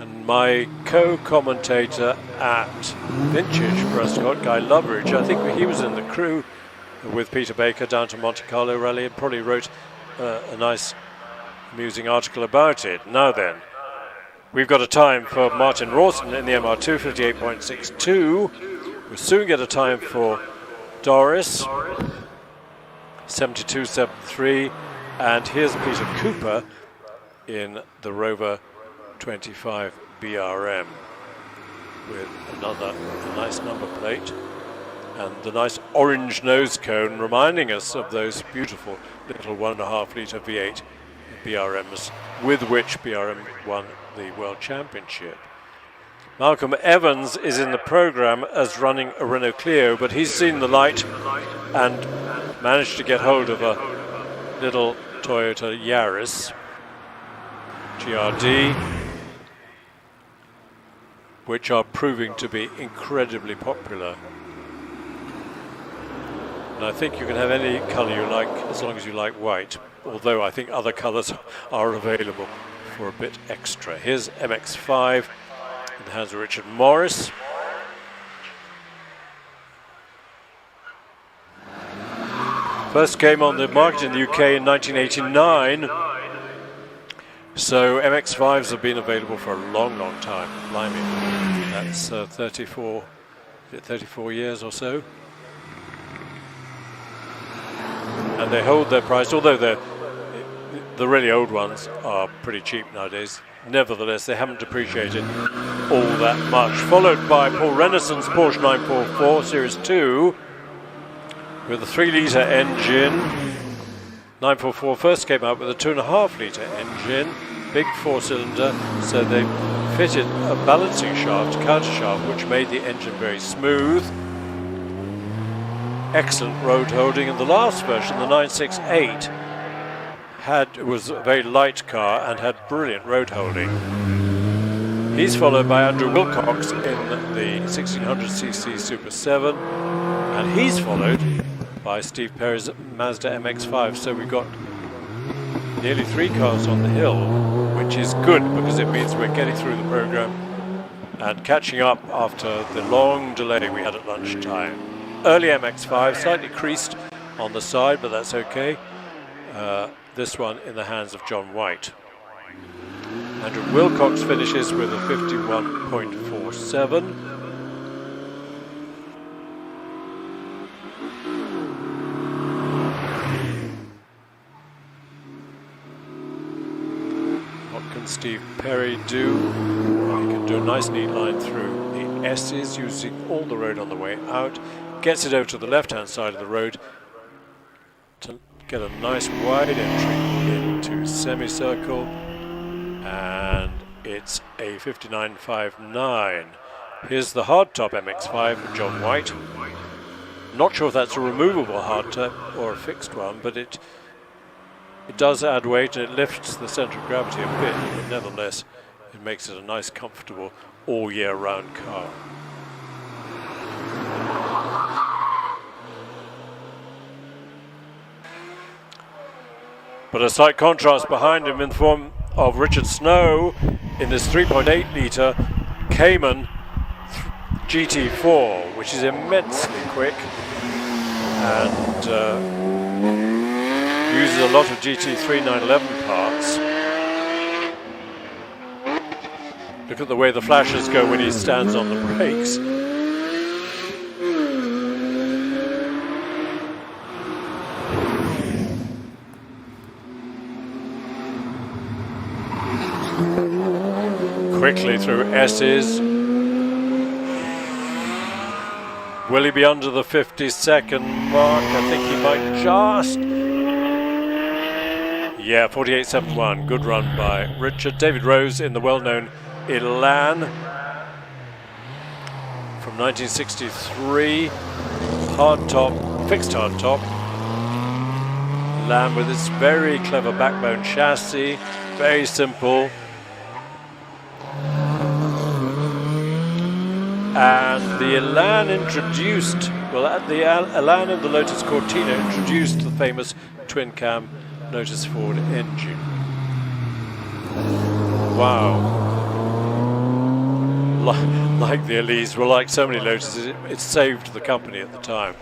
And my co-commentator at Vintage Prescott, Guy Loveridge, I think he was in the crew with Peter Baker down to Monte Carlo rally and probably wrote a nice amusing article about it. Now then, we've got a time for Martin Rawson in the MR2, 58.62. We'll soon get a time for Doris, 72.73. And here's Peter Cooper in the Rover 25 BRM with another nice number plate and the nice orange nose cone reminding us of those beautiful little 1.5 litre V8 BRMs with which BRM won the World Championship. Malcolm Evans is in the programme as running a Renault Clio, but he's seen the light and managed to get hold of a little Toyota Yaris GRD, which are proving to be incredibly popular. And I think you can have any colour you like as long as you like white, although I think other colours are available for a bit extra. Here's MX-5 in the hands of Richard Morris. First came on the market in the UK in 1989. So MX-5s have been available for a long, long time. Blimey, that's 34 years or so. And they hold their price, although the really old ones are pretty cheap nowadays. Nevertheless, they haven't depreciated all that much. Followed by Paul Renaissance Porsche 944 Series 2 with a 3 litre engine. 944 first came out with a 2.5 litre engine. big four-cylinder, so they fitted a balancing shaft, counter shaft, which made the engine very smooth. Excellent road holding. And the last version, the 968, was a very light car and had brilliant road holding. He's followed by Andrew Wilcox in the 1600cc Super 7, and he's followed by Steve Perry's Mazda MX-5. So we've got nearly 3 cars on the hill, which is good because it means we're getting through the program and catching up after the long delay we had at lunchtime. Early MX-5, slightly creased on the side, but that's okay. This one in the hands of John White. Andrew Wilcox finishes with a 51.47. What can Steve Perry do? Well, he can do a nice neat line through the S's using all the road on the way out. Gets it over to the left-hand side of the road to get a nice wide entry into semicircle, and it's a 59.59. Here's the hardtop MX-5 from John White. Not sure if that's a removable hardtop or a fixed one, but it does add weight and it lifts the centre of gravity a bit, but nevertheless it makes it a nice, comfortable, all-year-round car. But a slight contrast behind him in the form of Richard Snow in this 3.8 litre Cayman GT4, which is immensely quick and uses a lot of GT3 911 parts. Look at the way the flashes go when he stands on the brakes. Quickly through S's. Will he be under the 50-second mark? I think he might just. Yeah, 48.71. Good run by Richard. David Rose in the well-known Elan from 1963. Hardtop, fixed hardtop. Elan with its very clever backbone chassis. Very simple. And the Elan introduced, the Elan and the Lotus Cortina introduced the famous twin-cam Lotus Ford engine. Wow. Like the Elise, well, like so many Lotuses, it saved the company at the time.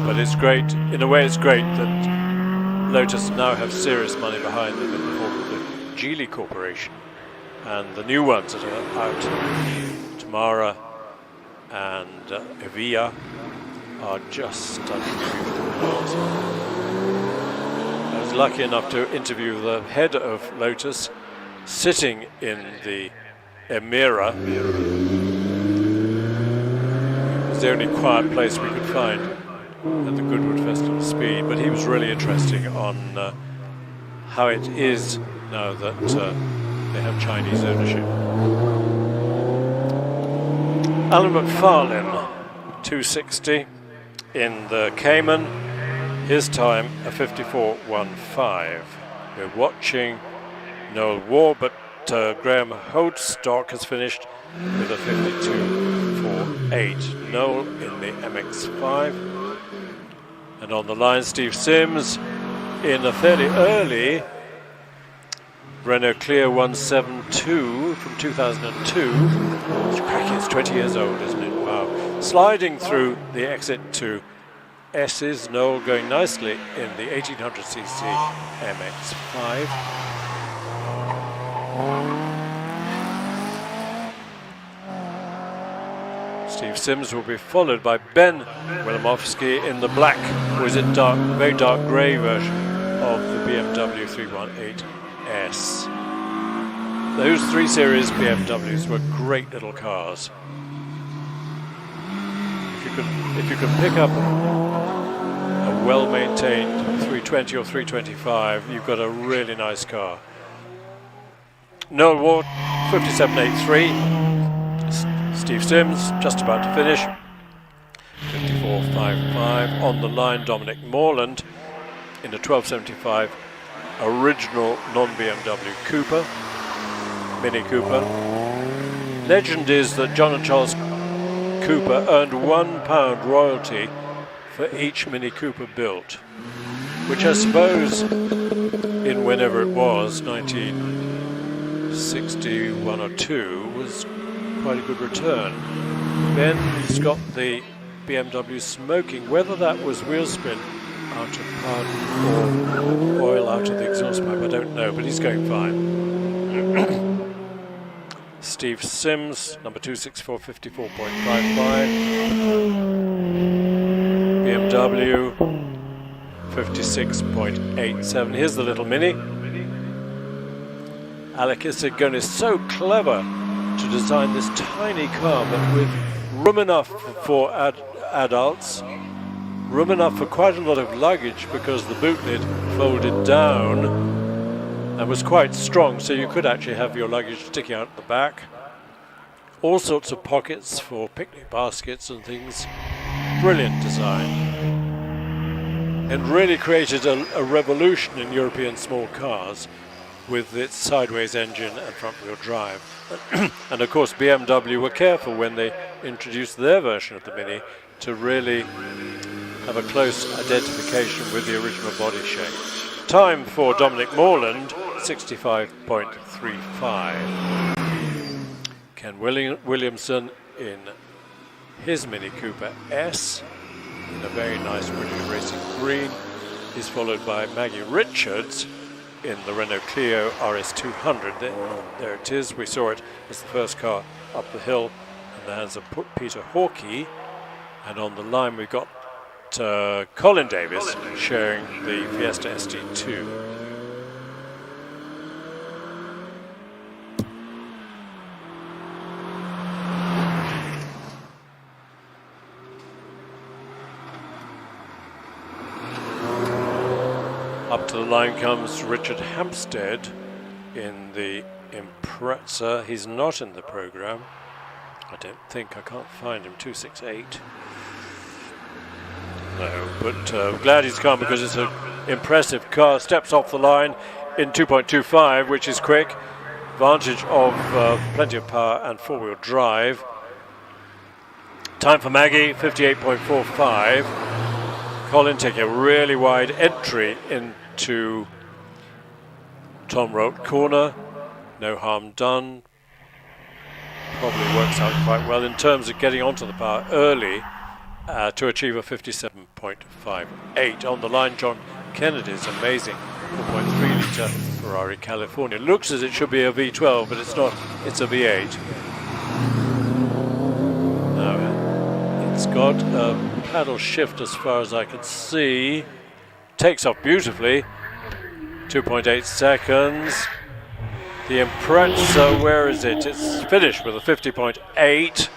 But it's great, in a way it's great that Lotus now have serious money behind them in the form of the Geely Corporation. And the new ones that are out, Tamara and Evija, are just stunning beautiful cars. I was lucky enough to interview the head of Lotus sitting in the Emira. It was the only quiet place we could find at the Goodwood Festival of Speed, but he was really interesting on how it is now that they have Chinese ownership. Alan McFarlane, 260 in the Cayman, his time a 54.15. We're watching Noel War, but Graham Holdstock has finished with a 52.48. Noel in the MX-5. And on the line, Steve Sims in a fairly early Renault Clio 172 from 2002. It's cracking, it's 20 years old, isn't it? Wow. Sliding through the exit to S's, Noel going nicely in the 1800cc MX-5. Steve Sims will be followed by Ben Wilimowski in the black, or is it dark, very dark grey version of the BMW 318S. Those 3 Series BMWs were great little cars. If you could pick up a well-maintained 320 or 325, you've got a really nice car. Noel Ward, 57.83. Steve Sims, just about to finish. 54.55. On the line, Dominic Morland in a 12.75 original non-BMW Cooper, Mini Cooper. Legend is that John and Charles Cooper earned £1 royalty for each Mini Cooper built, which I suppose in whenever it was, 1961 or 2, was quite a good return. Ben's got the BMW smoking, whether that was wheel spin out of pardon or oil out of the exhaust pipe, I don't know, but he's going fine. Steve Sims, number 264, 54.55. BMW, 56.87. Here's the little Mini. Alec Isagon is so clever to design this tiny car, but with room enough for adults, room enough for quite a lot of luggage because the boot lid folded down and was quite strong, so you could actually have your luggage sticking out the back. All sorts of pockets for picnic baskets and things. Brilliant design. And really created a revolution in European small cars with its sideways engine and front-wheel drive. And of course BMW were careful when they introduced their version of the Mini to really have a close identification with the original body shape. Time for Dominic Morland, 65.35. Ken Williamson in his Mini Cooper S in a very nice British Racing green. He's followed by Maggie Richards in the Renault Clio RS200. There it is. We saw it as the first car up the hill in the hands of Peter Hawkey. And on the line we've got Colin Davis sharing the Fiesta ST2. Up to the line comes Richard Hampstead in the Impreza. He's not in the program. I don't think. I can't find him. 268. No, but glad he's come because it's an impressive car. Steps off the line in 2.25, which is quick. Advantage of plenty of power and four-wheel drive. Time for Maggie, 58.45. Colin taking a really wide entry into Tom Rolt corner. No harm done. Probably works out quite well in terms of getting onto the power early to achieve a 57.58. On the line, John Kennedy's amazing 4.3 litre Ferrari California. Looks as it should be a V12, but it's not. It's a V8. Now, it's got a paddle shift as far as I can see. Takes off beautifully. 2.8 seconds. The Impreza, where is it? It's finished with a 50.8.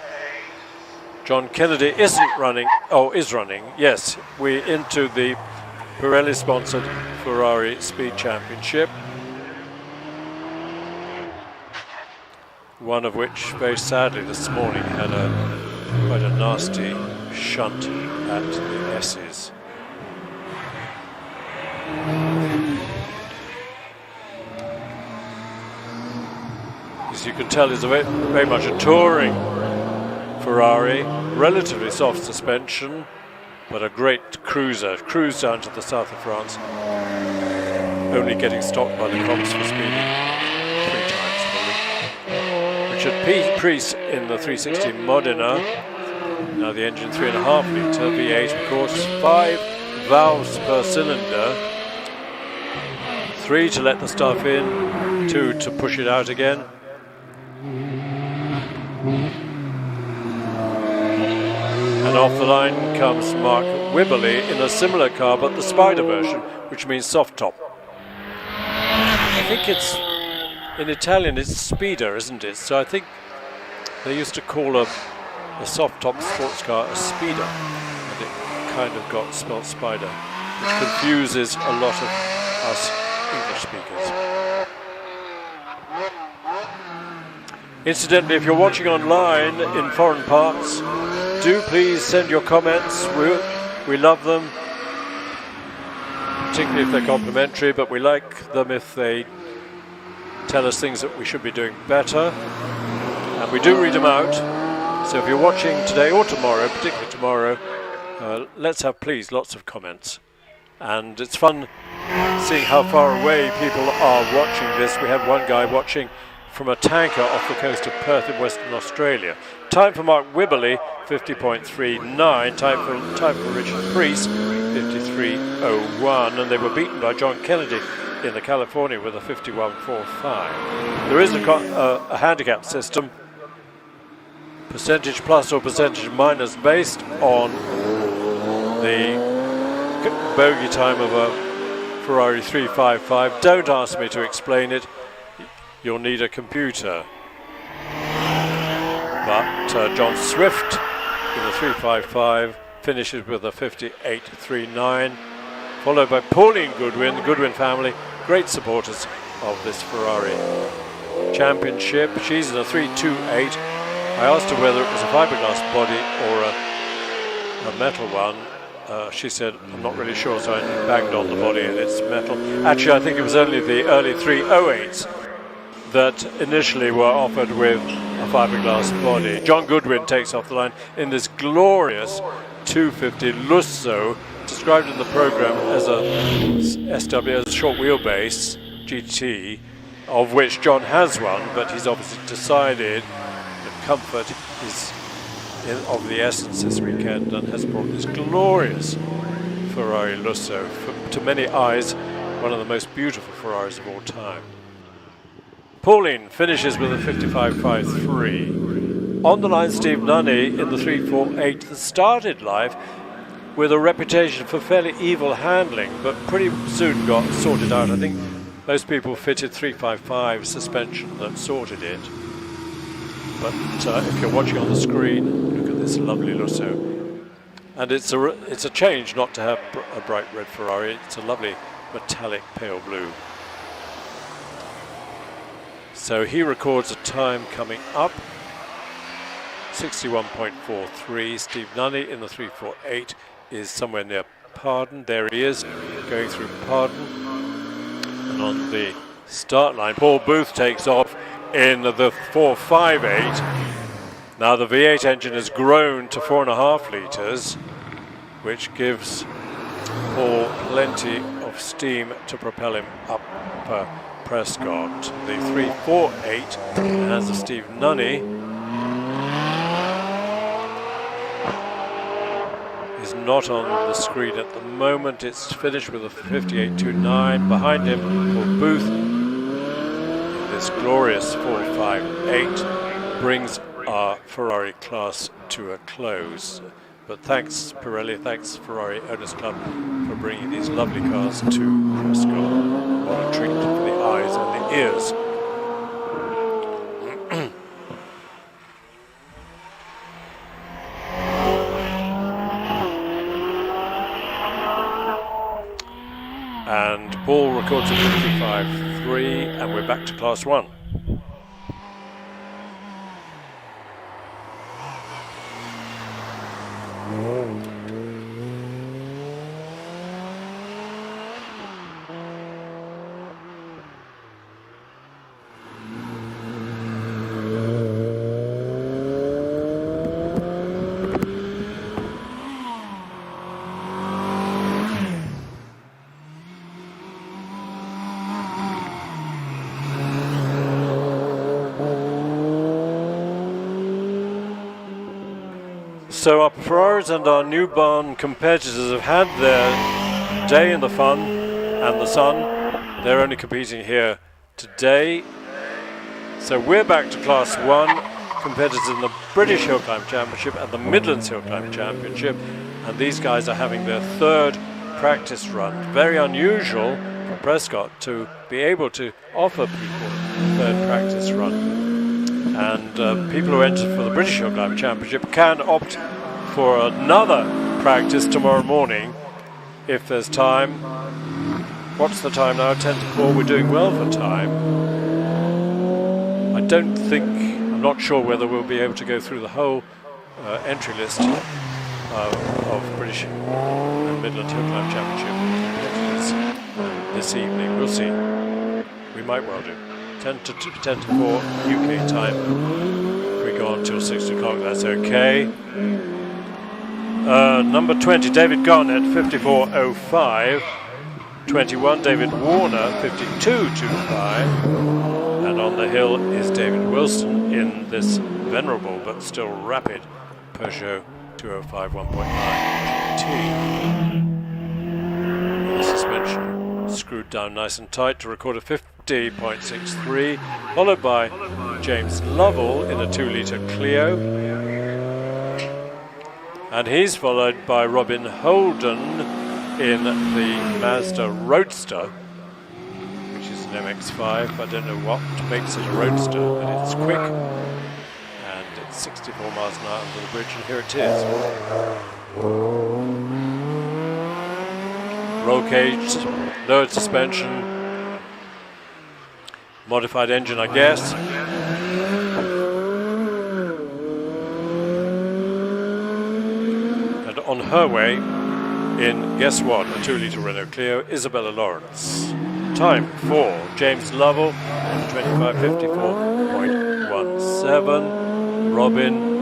John Kennedy isn't running. Oh, is running. Yes, we're into the Pirelli-sponsored Ferrari Speed Championship. One of which, very sadly, this morning had quite a nasty shunt at the S's. As you can tell, it's very much a touring Ferrari, relatively soft suspension, but a great cruiser. Cruise down to the south of France, only getting stopped by the cops for speeding 3 times per week. Richard Priest in the 360 Modena. Now the engine 3.5 litre V8, of course, 5 valves per cylinder. 3 to let the stuff in, 2 to push it out again. And off the line comes Mark Wibberley in a similar car, but the Spider version, which means soft top. I think it's, in Italian, it's Speeder, isn't it? So I think they used to call a soft top sports car a Speeder, and it kind of got spelled Spider. which confuses a lot of us English speakers. Incidentally, if you're watching online in foreign parts, do please send your comments. We love them, particularly if they're complimentary, but we like them if they tell us things that we should be doing better. And we do read them out. So if you're watching today or tomorrow, particularly tomorrow, let's have, please, lots of comments. And it's fun seeing how far away people are watching this. We had one guy watching from a tanker off the coast of Perth in Western Australia. Time for Mark Wibberley, 50.39. Time for Richard Priest, 53.01. And they were beaten by John Kennedy in the California with a 51.45. There is a handicap system, percentage plus or percentage minus, based on the bogey time of a Ferrari 355. Don't ask me to explain it. You'll need a computer. But John Swift in the 355 finishes with a 58.39, followed by Pauline Goodwin, the Goodwin family, great supporters of this Ferrari championship. She's in a 328. I asked her whether it was a fiberglass body or a metal one. She said, I'm not really sure, so I banged on the body and it's metal. Actually, I think it was only the early 308s that initially were offered with a fiberglass body. John Goodwin takes off the line in this glorious 250 Lusso, described in the program as a SW, as a short wheelbase GT, of which John has one, but he's obviously decided that comfort is of the essence this weekend and has brought this glorious Ferrari Lusso, to many eyes one of the most beautiful Ferraris of all time. Pauline finishes with a 55.53. On the line, Steve Nunny in the 348 that started live with a reputation for fairly evil handling, but pretty soon got sorted out. I think most people fitted 355 suspension that sorted it. But if you're watching on the screen, look at this lovely Lusso. And it's a change not to have a bright red Ferrari. It's a lovely metallic pale blue. So he records a time coming up, 61.43. Steve Nunny in the 348 is somewhere near Pardon. There he is, going through Pardon. And on the start line, Paul Booth takes off in the 458. Now the V8 engine has grown to 4.5 litres, which gives Paul plenty of steam to propel him up Prescott. The 348 has a Steve Nunny is not on the screen at the moment. It's finished with a 58.29. Behind him, Paul Booth in this glorious 458 brings our Ferrari class to a close. But thanks Pirelli, thanks Ferrari Owners Club for bringing these lovely cars to Prescott. What a treat for the eyes and the ears. And Paul records a 55.3, and we're back to Class 1. So our Ferraris and our new barn competitors have had their day in the fun and the sun. They're only competing here today. So we're back to Class 1, competitors in the British Hill Climb Championship and the Midlands Hill Climb Championship. And these guys are having their third practice run. Very unusual for Prescott to be able to offer people a third practice run. And people who enter for the British Hill Climb Championship can opt for another practice tomorrow morning if there's time. What's the time now? 10 to 4. We're doing well for time. I'm not sure whether we'll be able to go through the whole entry list of British and Midland HillClimb Championship this evening. We'll see. We might well do. 10 to 4 UK time. If we go on till 6 o'clock, that's okay. Number 20, David Garnett, 54.05. 21, David Warner, 52.25. And on the hill is David Wilson in this venerable but still rapid Peugeot 205 1.9 GT. The suspension screwed down nice and tight to record a 50.63, followed by James Lovell in a 2-litre Clio. And he's followed by Robin Holden in the Mazda Roadster, which is an MX-5. I don't know what makes it a Roadster, but it's quick, and it's 64 miles an hour under the bridge, and here it is. Roll cage, lowered suspension, modified engine, I guess. And on her way, in, guess what, a 2-litre Renault Clio, Isabella Lawrence. Time for James Lovell, 25.54.17. Robin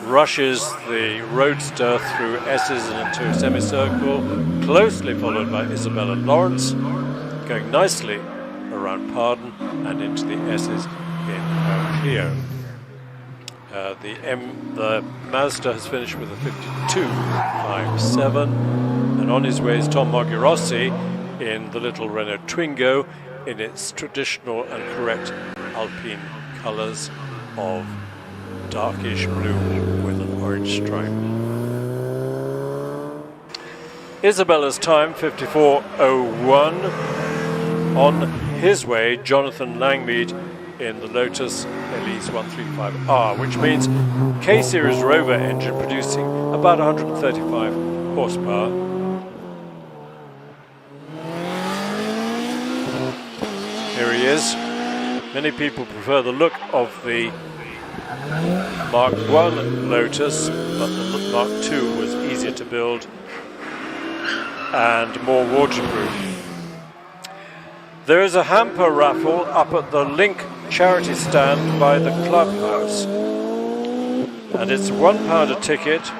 rushes the Roadster through S's and into a semicircle, closely followed by Isabella Lawrence, going nicely around Pardon and into the S's in her Clio. The Mazda has finished with a 52.57, and on his way is Tom Mogurossi in the little Renault Twingo in its traditional and correct Alpine colours of darkish blue with an orange stripe. Isabella's time, 54.01. On his way, Jonathan Langmead in the Lotus Elise 135R, which means K-Series Rover engine producing about 135 horsepower. Here he is. Many people prefer the look of the Mark I Lotus, but the Mark II was easier to build and more waterproof. There is a hamper raffle up at the Link charity stand by the clubhouse, and it's £1 a ticket,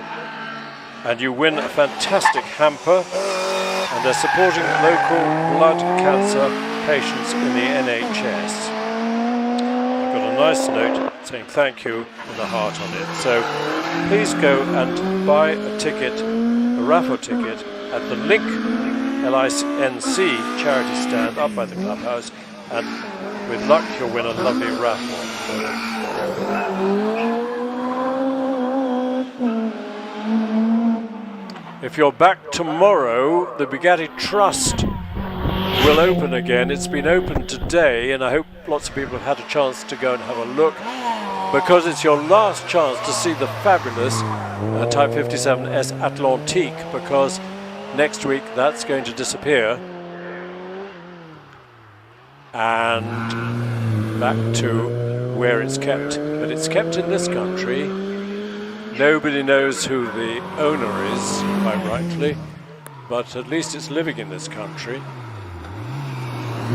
and you win a fantastic hamper, and they're supporting local blood cancer patients in the NHS. I've got a nice note saying thank you with a heart on it, so please go and buy a ticket, a raffle ticket, at the Link LINC charity stand up by the clubhouse, and with luck you'll win a lovely raffle. If you're back tomorrow, the Bugatti Trust will open again. It's been open today, and I hope lots of people have had a chance to go and have a look, because it's your last chance to see the fabulous Type 57S Atlantique, because next week that's going to disappear and back to where it's kept. But it's kept in this country. Nobody knows who the owner is, quite rightly, but at least it's living in this country.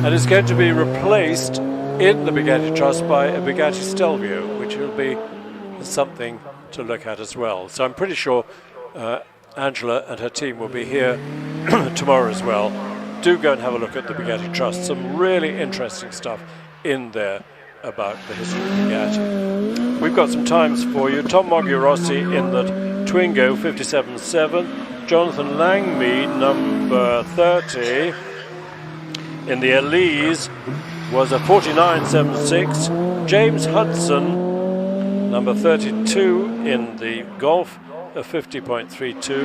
And it's going to be replaced in the Bugatti Trust by a Bugatti Stelvio, which will be something to look at as well. So I'm pretty sure Angela and her team will be here tomorrow as well. Do go and have a look at the Bugatti Trust. Some really interesting stuff in there about the history of Bugatti. We've got some times for you. Tom Mogurossi in the Twingo, 57.7. Jonathan Langmead, number 30, in the Elise was a 49.76. James Hudson, number 32, in the Golf, a 50.32,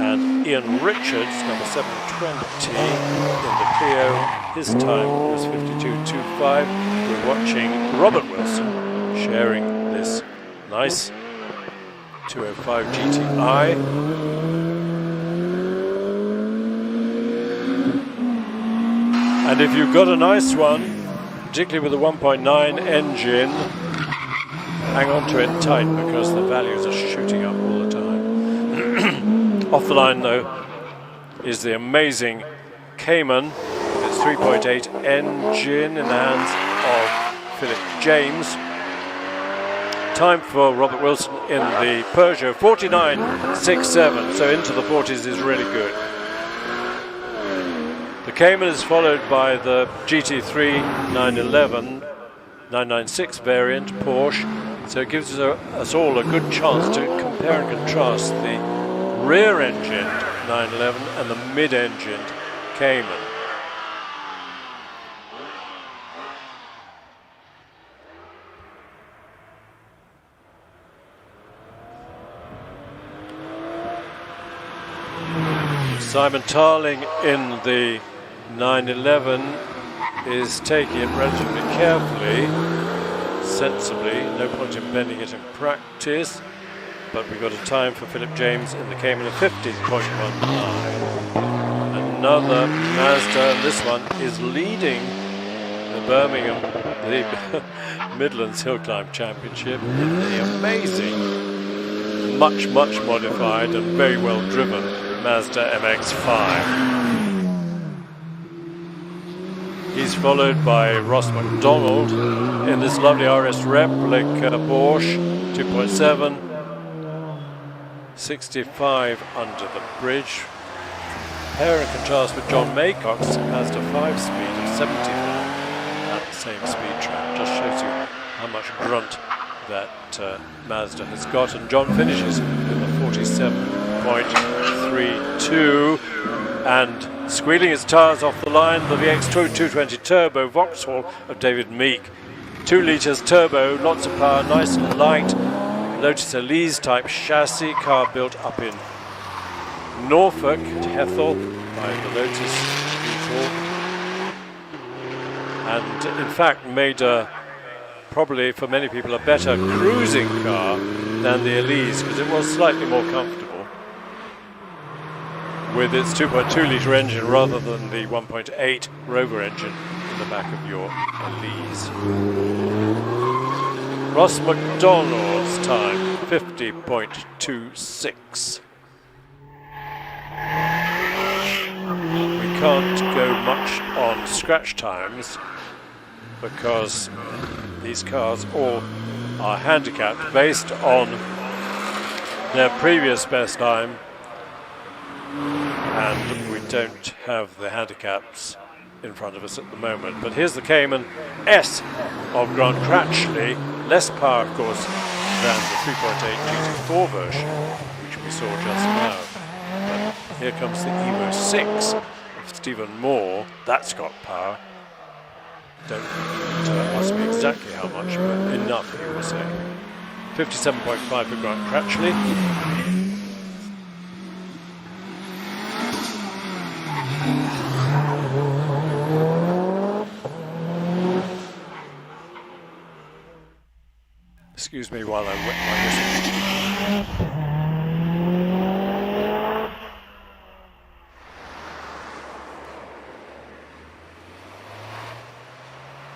and Ian Richards, number 720, in the Clio. His time was 52.25. We're watching Robert Wilson sharing this nice 205 GTI. And if you've got a nice one, particularly with a 1.9 engine, hang on to it tight because the values are shooting up all the time. Off the line though is the amazing Cayman with its 3.8 engine in the hands of Philip James. Time for Robert Wilson in the Peugeot 49.67, so into the 40s is really good. The Cayman is followed by the GT3 911 996 variant Porsche, so it gives us all a good chance to compare and contrast the rear-engined 911 and the mid-engined Cayman. Simon Tarling in the 911 is taking it relatively carefully, sensibly, no point in bending it in practice, but we've got a time for Philip James in the Cayman of 50.19. Another Mazda, and this one is leading the Birmingham, the Midlands Hill Climb Championship in the amazing, much modified and very well driven Mazda MX-5. He's followed by Ross MacDonald in this lovely RS replica Porsche 2.7, 65 under the bridge. Compare and contrast with John Maycock's Mazda 5-speed of 74 at the same speed track. Just shows you how much grunt that Mazda has got. And John finishes with a 47.32 and squealing his tyres off the line, the VX 220 Turbo Vauxhall of David Meek. 2 litres turbo, lots of power, nice and light. Lotus Elise type chassis, car built up in Norfolk, Hethel, by the Lotus people. And in fact made probably for many people a better cruising car than the Elise, because it was slightly more comfortable with its 2.2 litre engine rather than the 1.8 Rover engine in the back of your Elise. Ross MacDonald's time, 50.26. We can't go much on scratch times because these cars all are handicapped based on their previous best time, and we don't have the handicaps in front of us at the moment. But here's the Cayman S of Grant Cratchley, less power of course than the 3.8 GT4 version which we saw just now. But here comes the Evo 6 of Stephen Moore. That's got power. Don't ask me exactly how much, but enough, you will say. 57.5 for Grant Cratchley. Excuse me while I wet my whistle.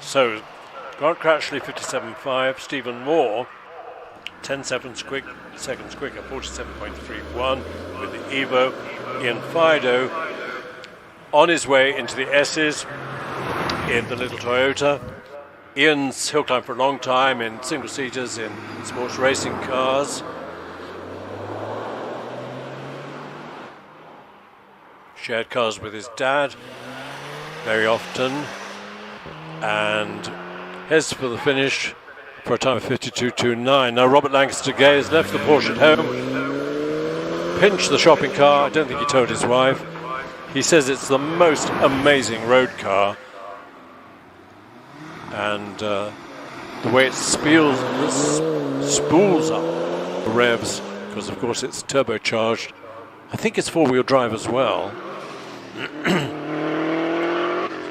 So, Grant Cratchley 57.5, Stephen Moore 10 seconds quicker, 47.31 with the Evo. Ian Fido on his way into the S's in the little Toyota. Ian's hill climbed for a long time in single-seaters, in sports racing cars. Shared cars with his dad very often. And heads for the finish for a time of 52.29. Now Robert Lancaster Gay has left the Porsche at home, pinched the shopping car. I don't think he told his wife. He says it's the most amazing road car. And the way it spools up the revs, because of course it's turbocharged. I think it's four-wheel drive as well.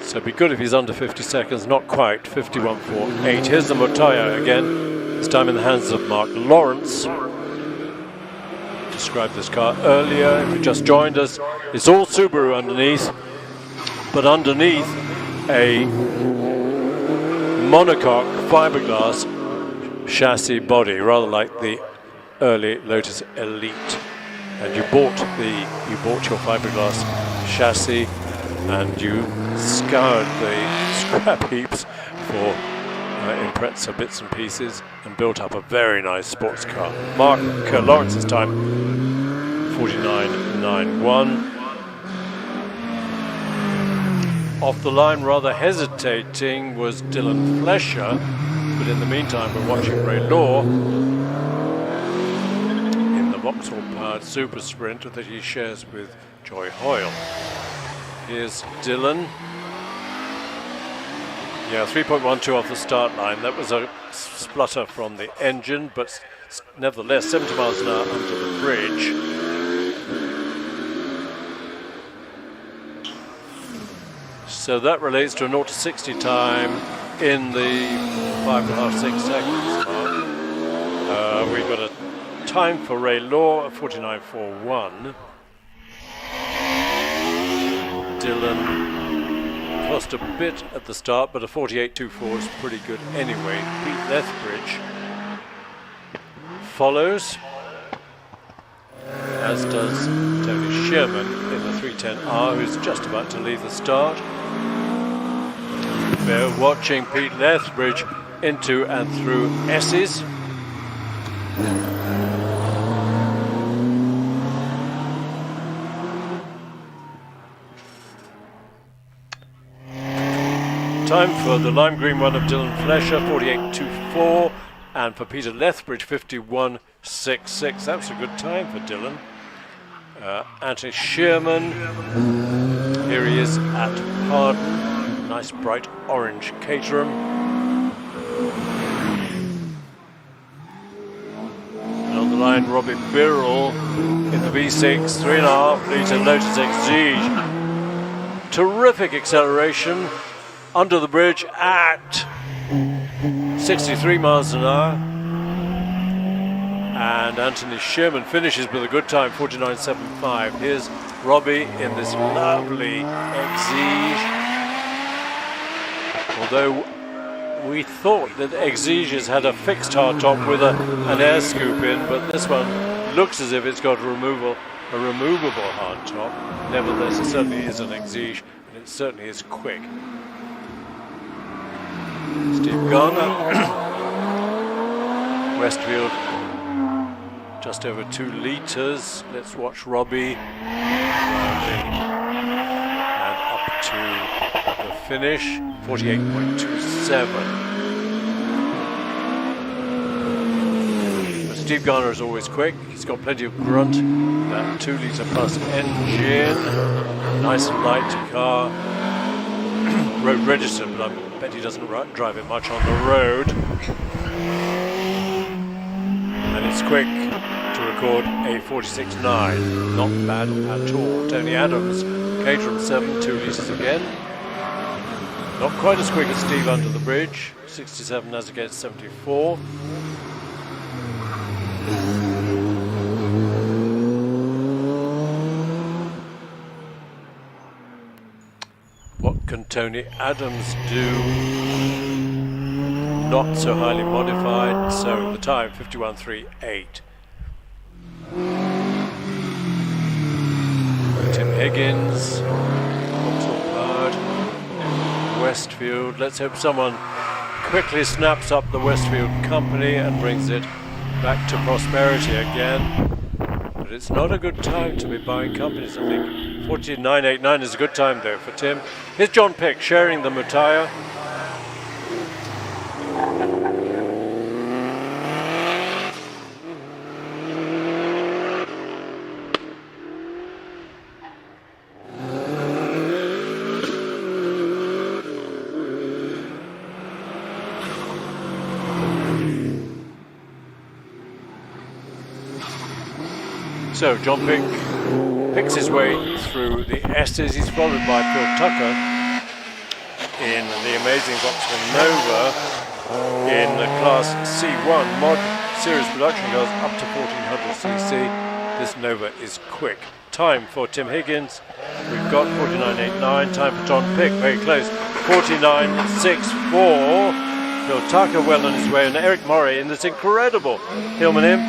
So it'd be good if he's under 50 seconds, not quite, 51.48. Here's the Motaya again, this time in the hands of Mark Lawrence. Described this car earlier. If you just joined us, it's all Subaru underneath, but underneath a monocoque fiberglass chassis body, rather like the early Lotus Elite. And you bought your fiberglass chassis and you scoured the scrap heaps for Impreza bits and pieces and built up a very nice sports car. Mark Lawrence's time 49.91. Off the line, rather hesitating, was Dylan Flesher, but in the meantime we're watching Ray Law in the Vauxhall-powered Super Sprint that he shares with Joy Hoyle. Here's Dylan. Yeah, 3.12 off the start line. That was a splutter from the engine, but nevertheless 70 miles an hour under the bridge. So that relates to a 0 to 60 time in the 5.5-6 seconds mark. We've got a time for Ray Law of 49.41. Dylan lost a bit at the start, but a 48.24 is pretty good anyway. Pete Lethbridge follows, as does Tony Sherman in the 310R, who's just about to leave the start. We're watching Pete Lethbridge into and through S's. Time for the lime green one of Dylan Flesher, 48.24, and for Peter Lethbridge, 51.66. That's a good time for Dylan. Anthony Sherman, here he is at Harden. Nice bright orange Caterham. And on the line, Robbie Birrell in the V6, 3.5 litre Lotus Exige. Terrific acceleration under the bridge at 63 miles an hour. And Anthony Sherman finishes with a good time, 49.75. Here's Robbie in this lovely Exige. Although we thought that Exiges had a fixed hardtop with an air scoop in, but this one looks as if it's got a removable hardtop. Nevertheless, it certainly is an Exige, and it certainly is quick. Steve Garner, Westfield, just over 2 litres. Let's watch Robbie. And up to the finish, 48.27. But Steve Garner is always quick. He's got plenty of grunt. That 2 litre plus engine. Nice and light car. Road registered, but I bet he doesn't drive it much on the road. And it's quick to record a 46.9. Not bad at all. Tony Adams, Caterham 7, 2 litres again. Not quite as quick as Steve under the bridge, 67 as against 74. What can Tony Adams do? Not so highly modified, so the time 51.38. Tim Higgins, Westfield. Let's hope someone quickly snaps up the Westfield company and brings it back to prosperity again. But it's not a good time to be buying companies, I think. 49.89 is a good time though for Tim. Here's John Pick sharing the Mutaya. So John Pick picks his way through the S's. He's followed by Phil Tucker in the amazing Vauxhall Nova in the Class C1 mod series production cars up to 1400cc. This Nova is quick. Time for Tim Higgins. We've got 49.89. Time for John Pick. Very close. 49.64. Phil Tucker well on his way, and Eric Murray in this incredible Hillman Imp.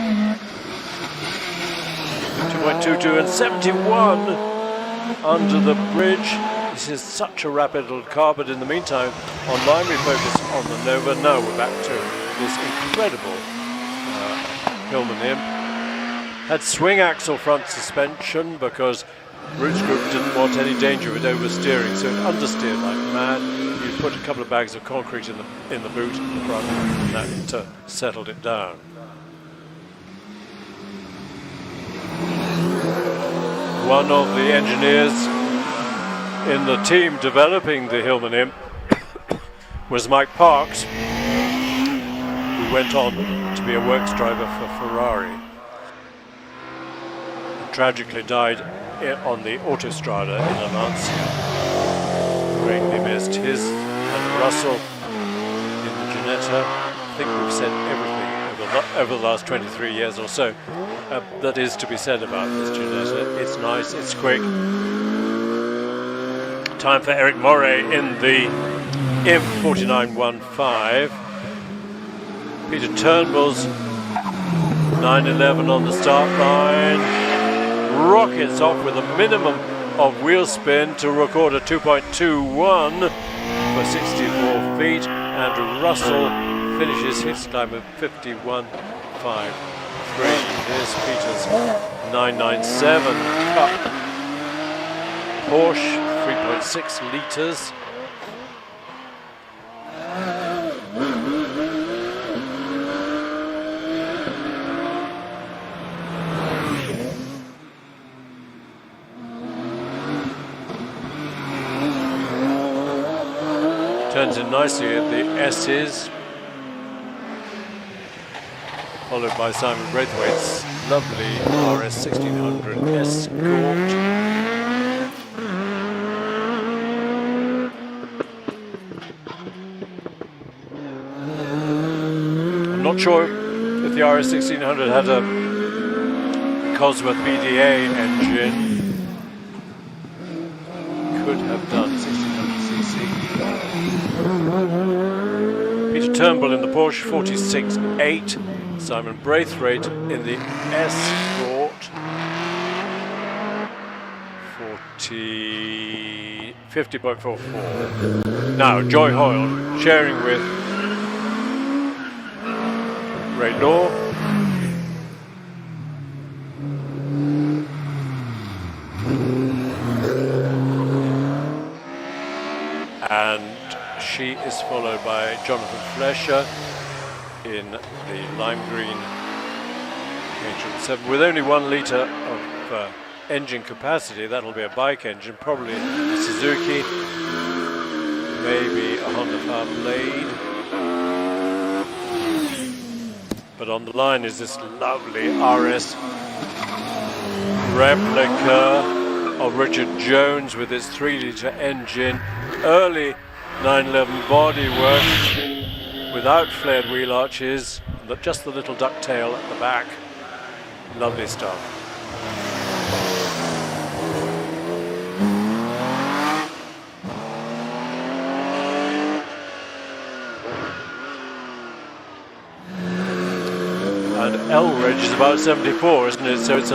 2.22 and 71 under the bridge. This is such a rapid little car, but in the meantime, online we focus on the Nova. Now we're back to this incredible Hillman Imp. Had swing axle front suspension because Roots Group didn't want any danger with oversteering, so it understeered like mad. You put a couple of bags of concrete in the boot at the front, and that settled it down. One of the engineers in the team developing the Hillman Imp was Mike Parks, who went on to be a works driver for Ferrari. He tragically died on the Autostrada in Lancia. Greatly missed. His and Russell in the Ginetta. I think we've said everything over the last 23 years or so that is to be said about this Ginetta. It's nice, it's quick. Time for Eric Murray in the Imp 49.15. Peter Turnbull's 911 on the start line. Rockets off with a minimum of wheel spin to record a 2.21 for 64 feet, and Russell finishes his climb at 51.53. Here's Peter's 997 Cup Porsche, 3.6 litres. Turns in nicely at the S's, followed by Simon Braithwaite's lovely RS 1600 Escort. I'm not sure if the RS 1600 had a Cosworth BDA engine. Could have done 1600cc. Peter Turnbull in the Porsche 46.8. Simon Braithwaite in the Escort 50.44. Now Joy Hoyle sharing with Ray Law. And she is followed by Jonathan Flesher in the lime green H7 with only 1 litre of engine capacity. That'll be a bike engine, probably a Suzuki, maybe a Honda Power Blade. But on the line is this lovely RS replica of Richard Jones with its 3 litre engine, early 911 bodywork without flared wheel arches, just the little ducktail at the back. Lovely stuff. And L-Reg is about 74, isn't it? So it's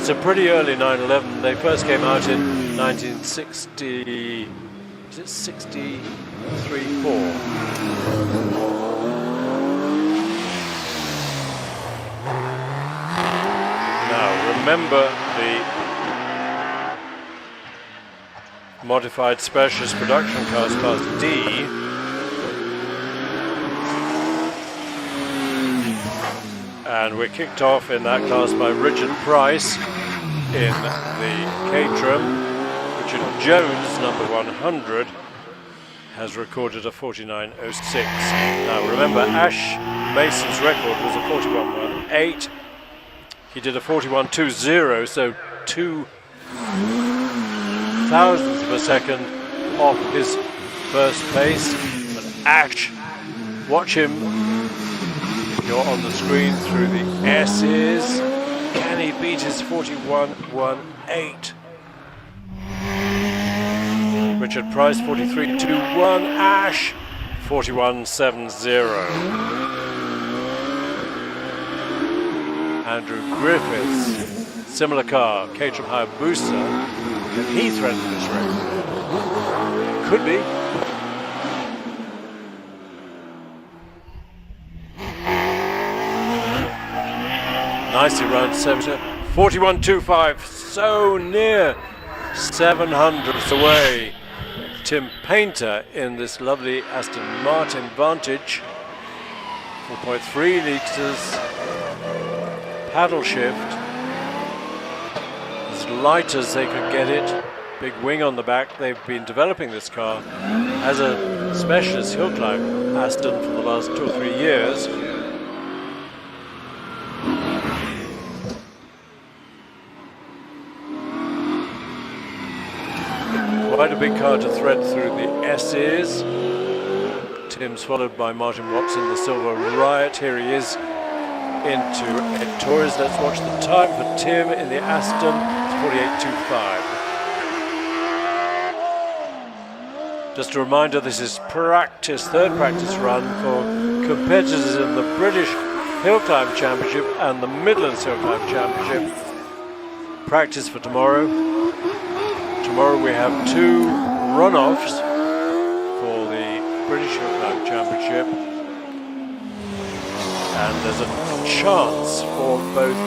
a pretty early 911. They first came out in 1960. Is it 63.4? Now remember the modified specialist production cars, class D. And we're kicked off in that class by Richard Price in the Caterham. Richard Jones, number 100, has recorded a 49.06. Now remember, Ash Mason's record was a 41.18. He did a 41.20, so 2 thousandths of a second off his first pace. But Ash, watch him. You're on the screen through the S's. Can he beat his 41.18? Richard Richard Price 43.21, Ash 41.70. Andrew Griffiths, similar car, Caterham Hayabusa. Can he threaten this race? Could be. Nicely run, 41.25, so near 700ths away. Tim Painter in this lovely Aston Martin Vantage, 4.3 litres, paddle shift, as light as they could get it, big wing on the back. They've been developing this car as a specialist hill climb Aston for the last 2 or 3 years. Quite a big car to thread through the S's. Tim's followed by Martin Watts in the Silver Riot. Here he is into Ed Torres. Let's watch the time for Tim in the Aston. It's 48.25. Just a reminder, this is practice, third practice run for competitors in the British Hill Climb Championship and the Midlands Hill Climb Championship. Practice for tomorrow. Tomorrow we have 2 runoffs for the British Hill Climb Championship, and there's a chance for both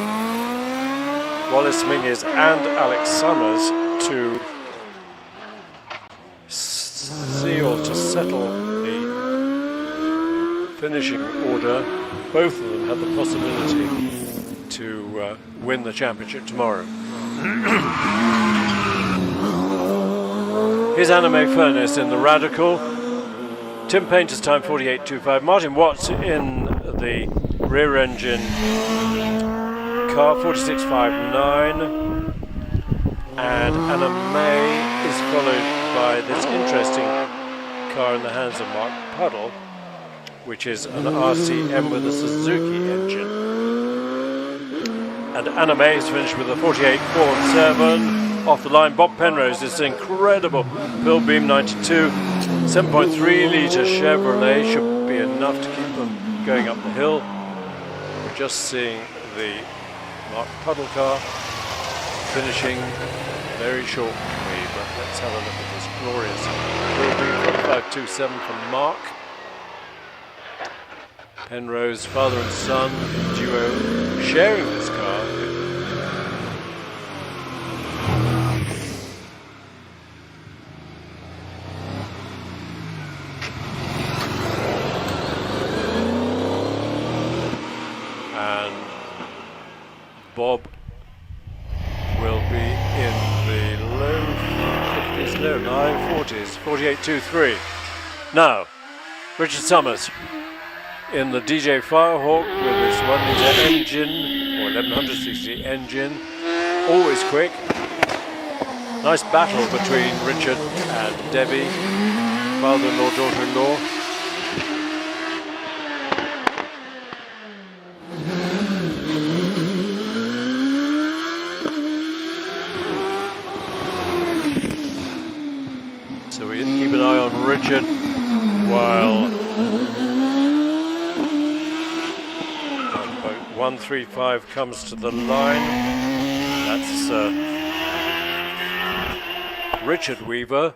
Wallace Mingus and Alex Summers to seal, to settle the finishing order. Both of them have the possibility to win the championship tomorrow. Here's Anime Furness in the Radical. Tim Painter's time 48.25. Martin Watts in the rear engine car 46.59. And Anna May is followed by this interesting car in the hands of Mark Puddle, which is an RCM with a Suzuki engine. And Anna May is finished with a 48.47. Off the line, Bob Penrose, this incredible Pilbeam 92, 7.3 litre Chevrolet should be enough to keep them going up the hill. We're just seeing the Mark Puddle car finishing very shortly, but let's have a look at this glorious Pilbeam 45.27 from Mark. Penrose, father and son duo, sharing this car. Bob will be in the low 50s, no, high 40s, 48.23. Now, Richard Summers in the DJ Firehawk with his 1 litre engine, or 1100cc engine, always quick. Nice battle between Richard and Debbie, father-in-law, daughter-in-law. So we keep an eye on Richard while boat 135 comes to the line. That's Richard Weaver,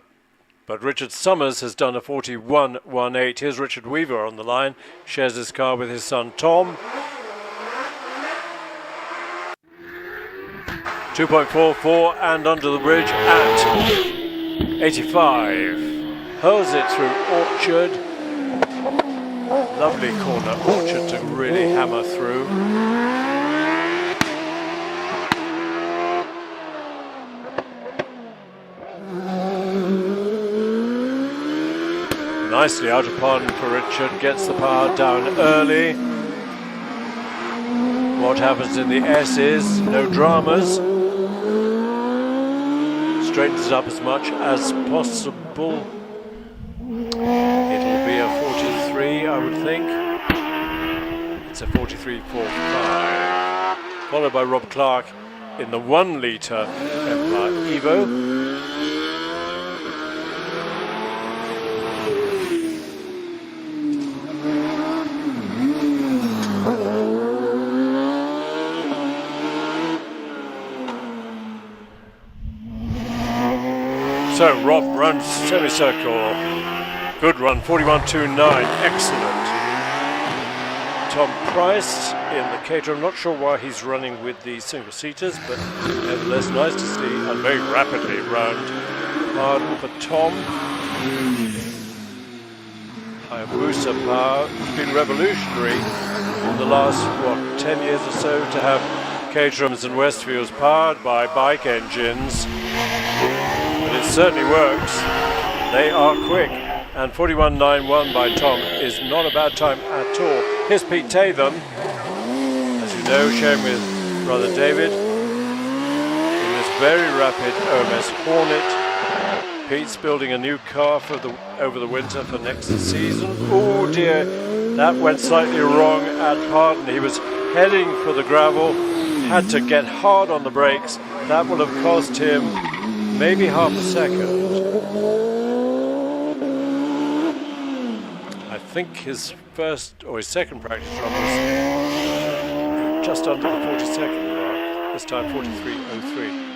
but Richard Summers has done a 41.18. Here's Richard Weaver on the line, shares his car with his son Tom. 2.44 and under the bridge at 85. Hurls it through Orchard. Lovely corner, Orchard to really hammer through. Nicely out of pond for Richard, gets the power down early. What happens in the S is no dramas. Straightens it up as much as possible. It'll be a 43, I would think. It's a 43.45. Followed by Rob Clark in the 1 litre Empire Evo. So Rob runs semicircle. Good run, 41.29, excellent. Tom Price in the Caterham. I'm not sure why he's running with the single-seaters, but nevertheless nice to see, and very rapidly round Harden for Tom. Hayabusa power has been revolutionary in the last, 10 years or so to have Caterhams and Westfields powered by bike engines. But it certainly works. They are quick. And 41.91 by Tom is not a bad time at all. Here's Pete Tatham, as you know, sharing with brother David in this very rapid OMS Hornet. Pete's building a new car for over the winter for next season. Oh dear, that went slightly wrong at Harden. He was heading for the gravel, had to get hard on the brakes. That will have cost him maybe half a second. I think his first or his second practice run was just under the 40-second mark. This time 43.03.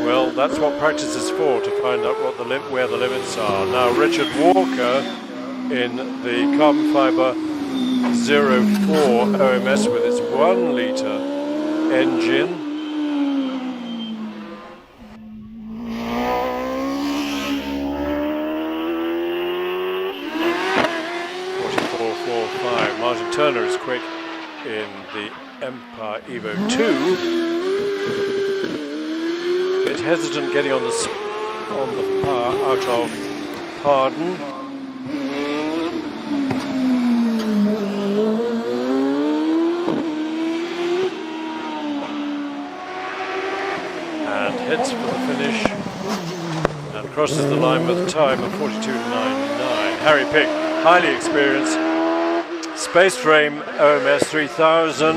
Well, that's what practice is for, to find out what where the limits are. Now Richard Walker in the carbon fibre 04 OMS with its 1 litre engine. Martin Turner is quick in the Empire Evo 2. Bit hesitant getting on the power out of Harden. And heads for the finish and crosses the line with a time of 42.99. Harry Pick, highly experienced. Space Frame OMS 3000.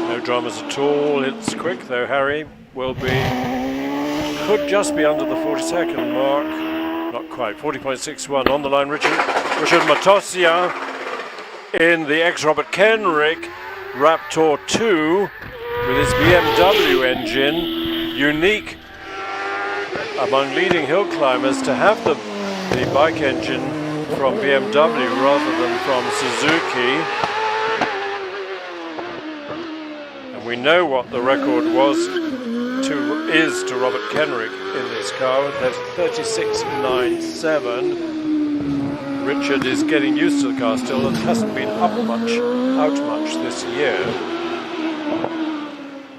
No dramas at all. It's quick though. Harry will be, could just be under the 40-second mark. Not quite. 40.61 on the line. Richard Matossia in the ex-Robert Kenrick Raptor 2 with its BMW engine, unique among leading hill climbers to have the bike engine from BMW rather than from Suzuki. And we know what the record is to Robert Kenrick in this car. That's 36.97. Richard is getting used to the car still and hasn't been out much this year.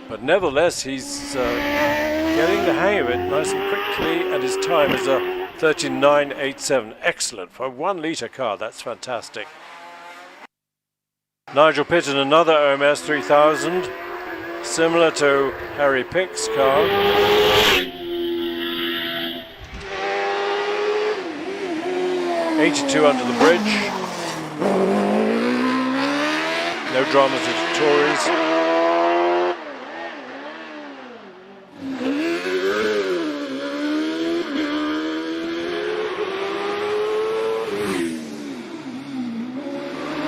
But nevertheless, he's getting the hang of it nice and quickly, and his time is a 39.87. Excellent for a 1 litre car. That's fantastic. Nigel Pitt in another OMS 3000, similar to Harry Pick's car. 82 under the bridge. No dramas at Tories.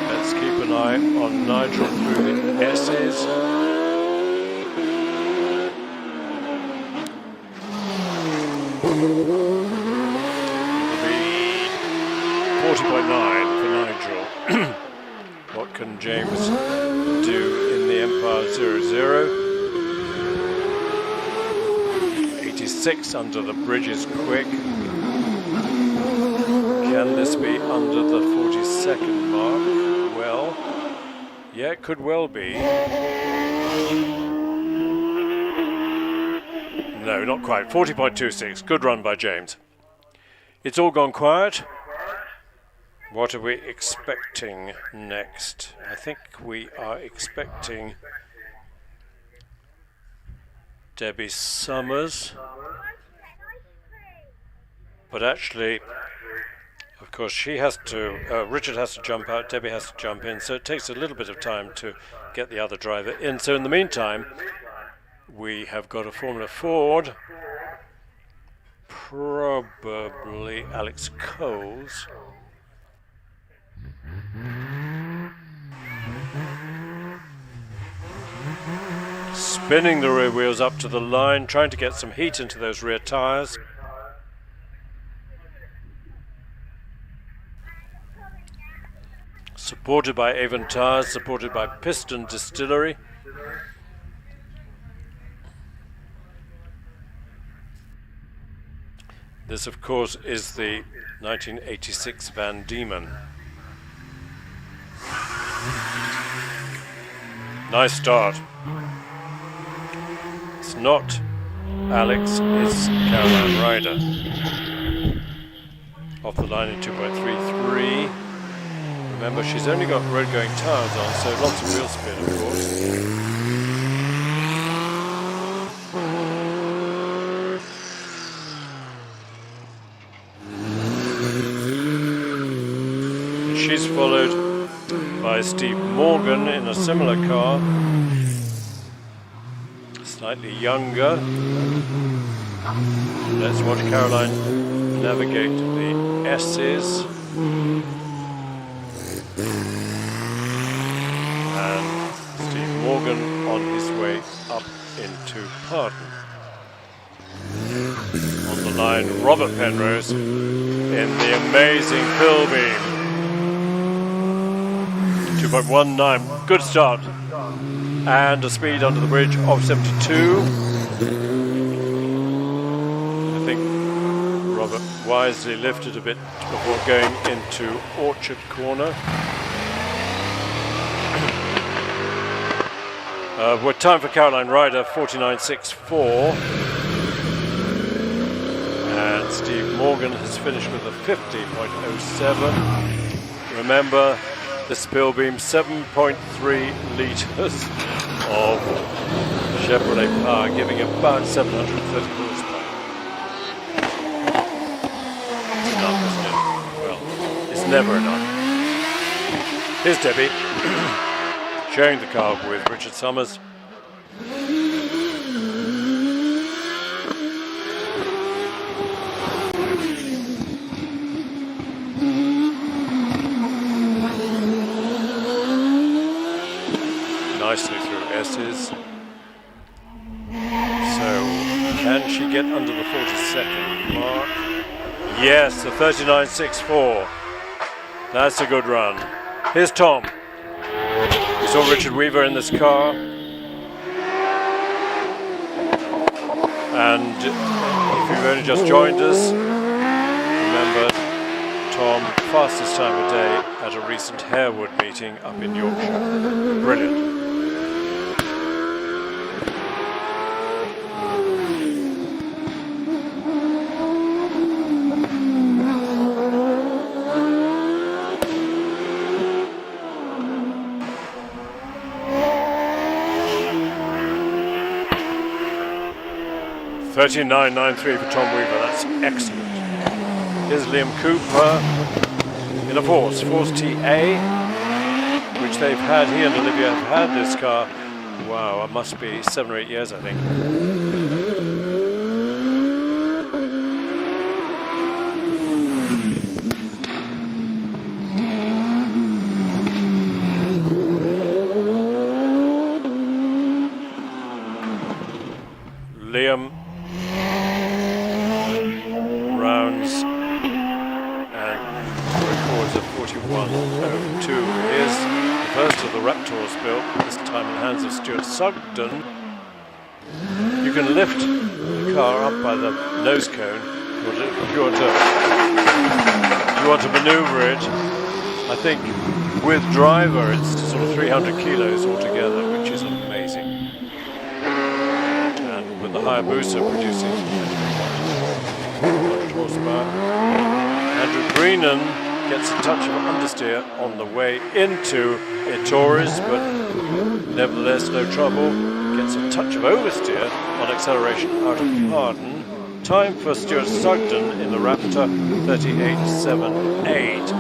Let's keep an eye on Nigel through the S's. 40.9 for Nigel. What can James do in the Empire 00? 86 under the bridge is quick. Can this be under the 40-second mark? Well, yeah, it could well be. No, not quite. 40.26. Good run by James. It's all gone quiet. What are we expecting next? I think we are expecting Debbie Summers. But actually, of course, she has to, Richard has to jump out, Debbie has to jump in, so it takes a little bit of time to get the other driver in. So in the meantime, we have got a Formula Ford probably Alex Coles. Spinning the rear wheels up to the line, trying to get some heat into those rear tyres. Supported by Avon Tyres, supported by Piston Distillery. This, of course, is the 1986 Van Diemen. Nice start. It's not Alex, it's Caroline Ryder. Off the line in 2.33. Remember, she's only got road-going tyres on, so lots of wheel spin, of course. And she's followed by Steve Morgan in a similar car, slightly younger. Let's watch Caroline navigate the S's. And Steve Morgan on his way up into Pardon. On the line, Robert Penrose in the amazing Pilbeam. 2.19, good start. And a speed under the bridge of 72. I think Robert wisely lifted a bit before going into Orchard Corner. We're time for Caroline Ryder, 49.64. And Steve Morgan has finished with a 50.07. Remember, this Pilbeam, 7.3 litres of Chevrolet power, giving about 730 horsepower. It's enough, isn't it? Well, it's never enough. Here's Debbie, sharing the car with Richard Summers. Nicely through S's. So, can she get under the 42nd mark? Yes, the 39.64. That's a good run. Here's Tom. We saw Richard Weaver in this car. And if you've only just joined us, remember Tom, fastest time of day at a recent Harewood meeting up in Yorkshire. Brilliant. $39.93 for Tom Weaver, that's excellent. Here's Liam Cooper in a Force TA, which they've had, he and Olivia have had this car, wow, it must be 7 or 8 years, I think. Liam rounds and records a 41.02. Here's the first of the Raptors built, this time in the hands of Stuart Sugden. You can lift the car up by the nose cone if you want to maneuver it. I think with driver it's sort of 300 kilos altogether, which is amazing. And with the Hayabusa producing 100 horsepower. Andrew Greenan gets a touch of understeer on the way into Ettores, but nevertheless no trouble. Gets a touch of oversteer on acceleration out of Pardon. Time for Stuart Sugden in the Raptor, 38.78.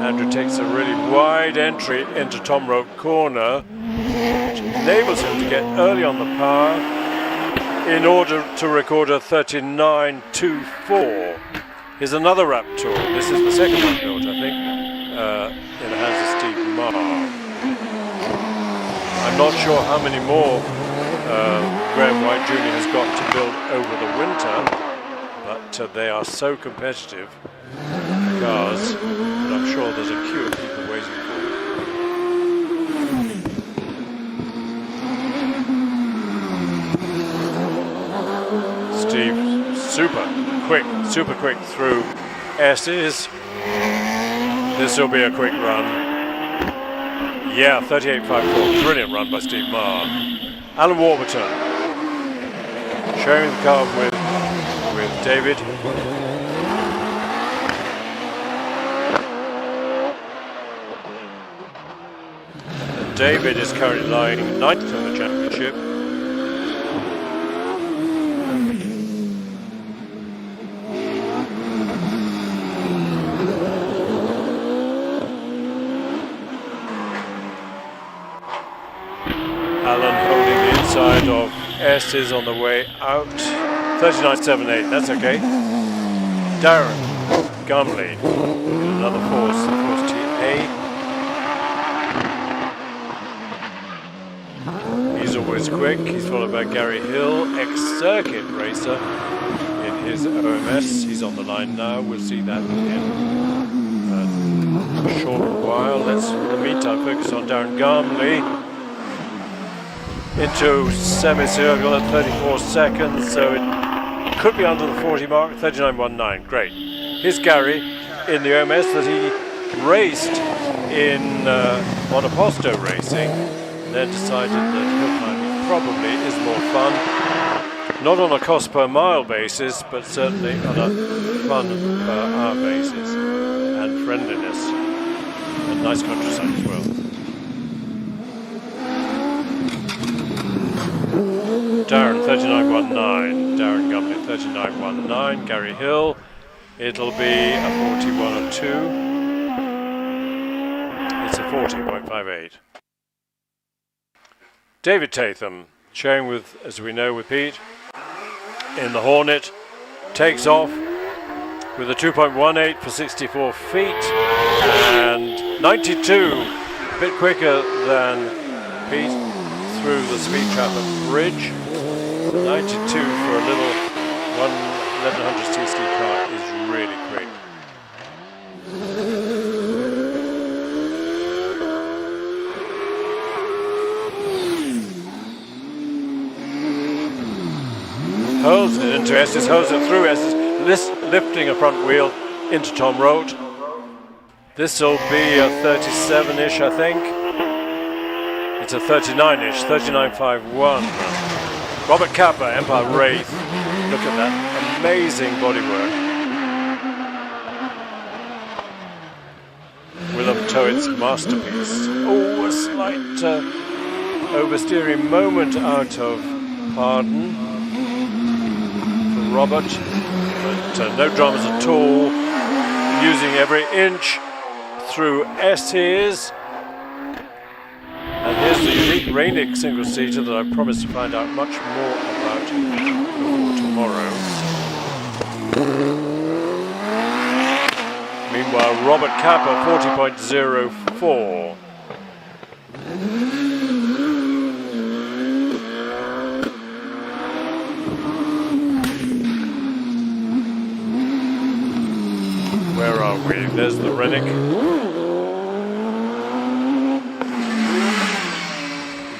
Andrew takes a really wide entry into Tom Rope Corner, which enables him to get early on the power in order to record a 39.24. Here's another Raptor. This is the second one built, I think, in the hands of Steve Marr. I'm not sure how many more Graham White Jr. has got to build over the winter, but they are so competitive, the cars, that I'm sure there's a queue of people waiting for them. Steve, super quick through S's. This will be a quick run. Yeah, 38.54. Brilliant run by Steve Marr. Alan Warburton sharing the car with David. And David is currently lying 9th in the championship. Alan holding the inside of S is on the way out. 39.78, that's okay. Darren Gumley, another force TA. He's always quick. He's followed by Gary Hill, ex-circuit racer in his OMS. He's on the line now. We'll see that in a short while. Let's, in the meantime, focus on Darren Gumley. Into semicircle at 34 seconds, so it could be under the 40 mark. 39.19, great. Here's Gary in the OMS that he raced in Monoposto racing, then decided that HillClimb probably is more fun, not on a cost per mile basis, but certainly on a fun per hour basis, and friendliness, and nice countryside as well. Darren 39.19, Darren Gumley 39.19, Gary Hill, it'll be a 41.02, it's a 40.58. David Tatham, sharing with, as we know, with Pete, in the Hornet, takes off with a 2.18 for 64 feet, and 92, a bit quicker than Pete through the speed trap at Bridge. 92 for a little 1100cc car is really quick. Hurls it into Estes, hurls it through Estes, lifting a front wheel into Tom Rote. This will be a 37-ish, I think. It's a 39-ish, 39.51. Robert Capper, Empire Wraith. Look at that amazing bodywork. Willem Toett's masterpiece. Oh, a slight oversteering moment out of Pardon for Robert, but no dramas at all. Using every inch through S's. And here's the unique Rainick single-seater that I promised to find out much more about tomorrow. Meanwhile, Robert Capper, 40.04. Where are we? There's the Rennick.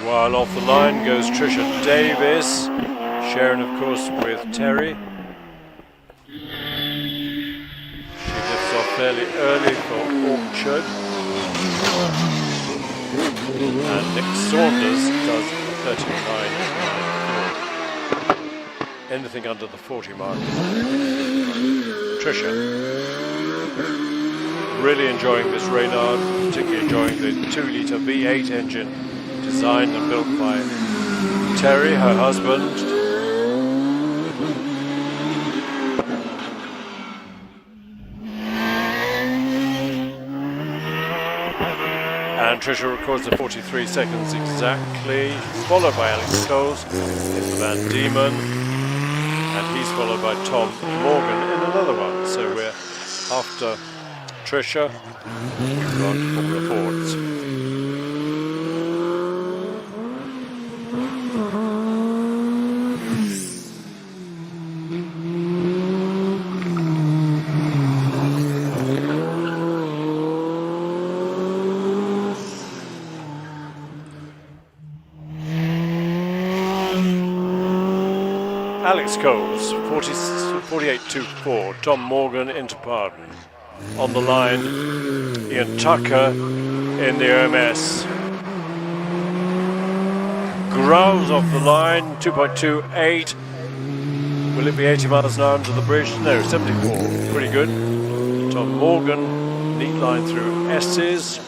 While off the line goes Trisha Davis, sharing of course with Terry. She lifts off fairly early for Orchard. And Nick Saunders does 39.94. Anything under the 40 mark. Trisha. Really enjoying this Reynard, particularly enjoying the 2-litre V8 engine designed and built by Terry, her husband. And Tricia records the 43 seconds exactly. He's followed by Alex Coles in the Van Diemen, and he's followed by Tom Morgan in another one. So we're after Tricia, we're on to Formula Fords. Alex Coles, 48.24. Tom Morgan into Pardon. On the line, Ian Tucker in the OMS. Growls off the line, 2.28. Will it be 80 miles an hour under the bridge? No, 74. Pretty good. Tom Morgan, neat line through S's.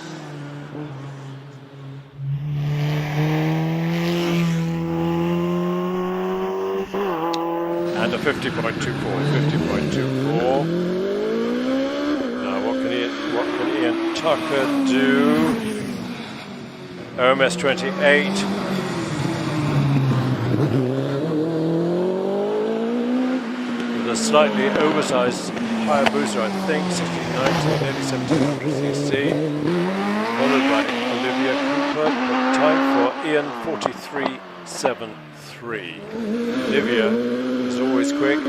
And a 50.24. Now what can Ian Tucker do? OMS 28. With a slightly oversized higher booster, I think, 1690, nearly 1700 cc. Followed by Olivia Cooper, but time for Ian 43.73. Olivia is always quick.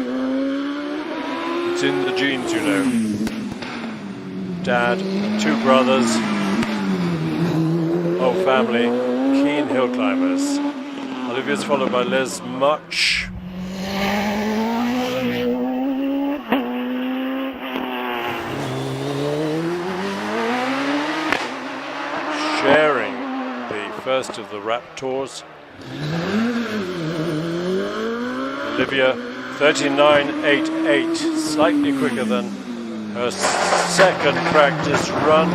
It's in the genes, you know. Dad, two brothers, whole family, keen hill climbers. Olivia's followed by Les Much. Sharing the first of the Raptors. Olivia 39.88, slightly quicker than her second practice run.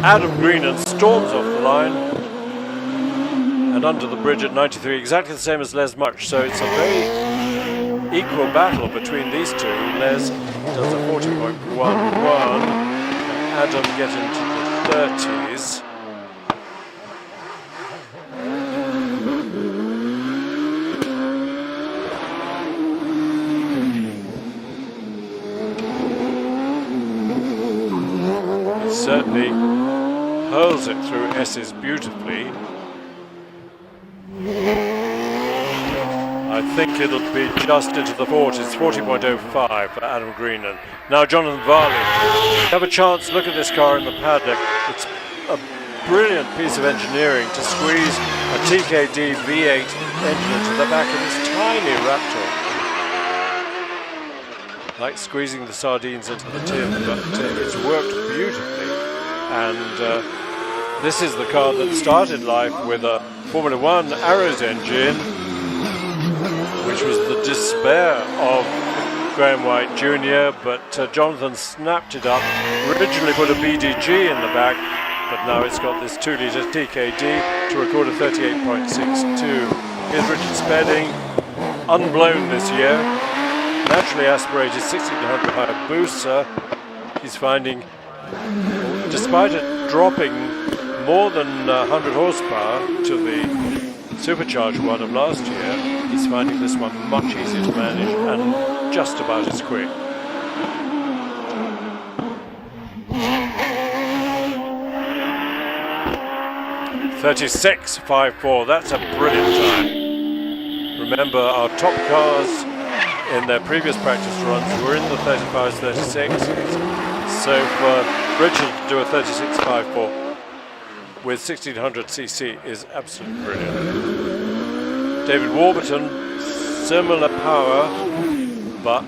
Adam Greenan storms off the line and under the bridge at 93, exactly the same as Les Much, so it's a very equal battle between these two. Les does a 40.11 and Adam gets into the 30s. Certainly hurls it through S's beautifully. I think it'll be just into the 40s, 40.05 for Adam Greenan. Now Jonathan Varley. Have a chance, look at this car in the paddock. It's a brilliant piece of engineering to squeeze a TKD V8 engine into the back of this tiny Raptor. Like squeezing the sardines into the tin, but it's worked beautifully. And this is the car that started life with a Formula One Arrows engine, which was the despair of Graham White Jr., but Jonathan snapped it up, originally put a BDG in the back, but now it's got this 2-litre TKD to record a 38.62. Here's Richard Spedding, unblown this year, naturally aspirated 1600 Hayabusa. He's finding, despite it dropping more than 100 horsepower to the supercharged one of last year, he's finding this one much easier to manage and just about as quick. .36.54, that's a brilliant time. Remember, our top cars in their previous practice runs were in the 35s, 36. So for Richard to do a 36.54 with 1600 cc is absolutely brilliant. David Warburton, similar power, but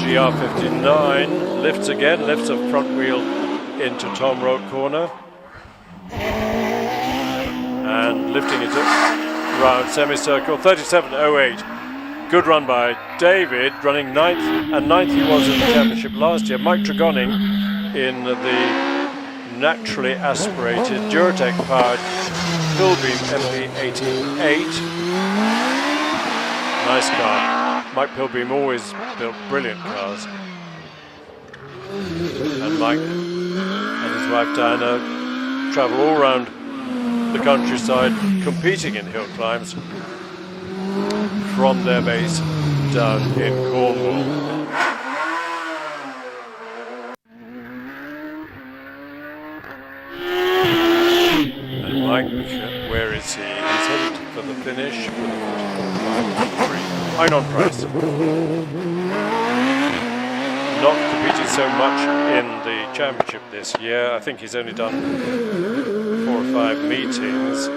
GR59 lifts again, lifts a front wheel into Tom Road corner and lifting it round semicircle. 37.08. Good run by David, running 9th, and 9th he was in the championship last year. Mike Tregonning in the naturally aspirated Duratec powered Pilbeam MP88. Nice car. Mike Pilbeam always built brilliant cars. And Mike wife Diana travel all around the countryside competing in hill climbs from their base down in Cornwall. And Mike, where is he? He's headed for the finish with a 44.53. Einon Price. Not competing so much in the championship this year. I think he's only done 4 or 5 meetings.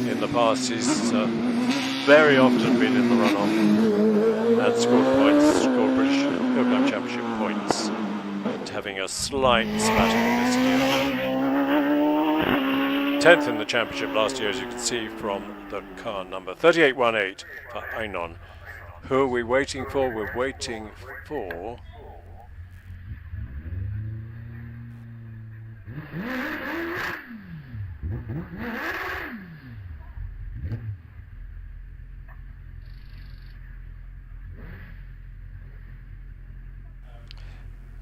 In the past, he's very often been in the run-off and scored points, scored British HillClimb Championship points, and having a slight sabbatical this year. 10th in the championship last year, as you can see from the car number 3818 for Einon. Who are we waiting for? We're waiting for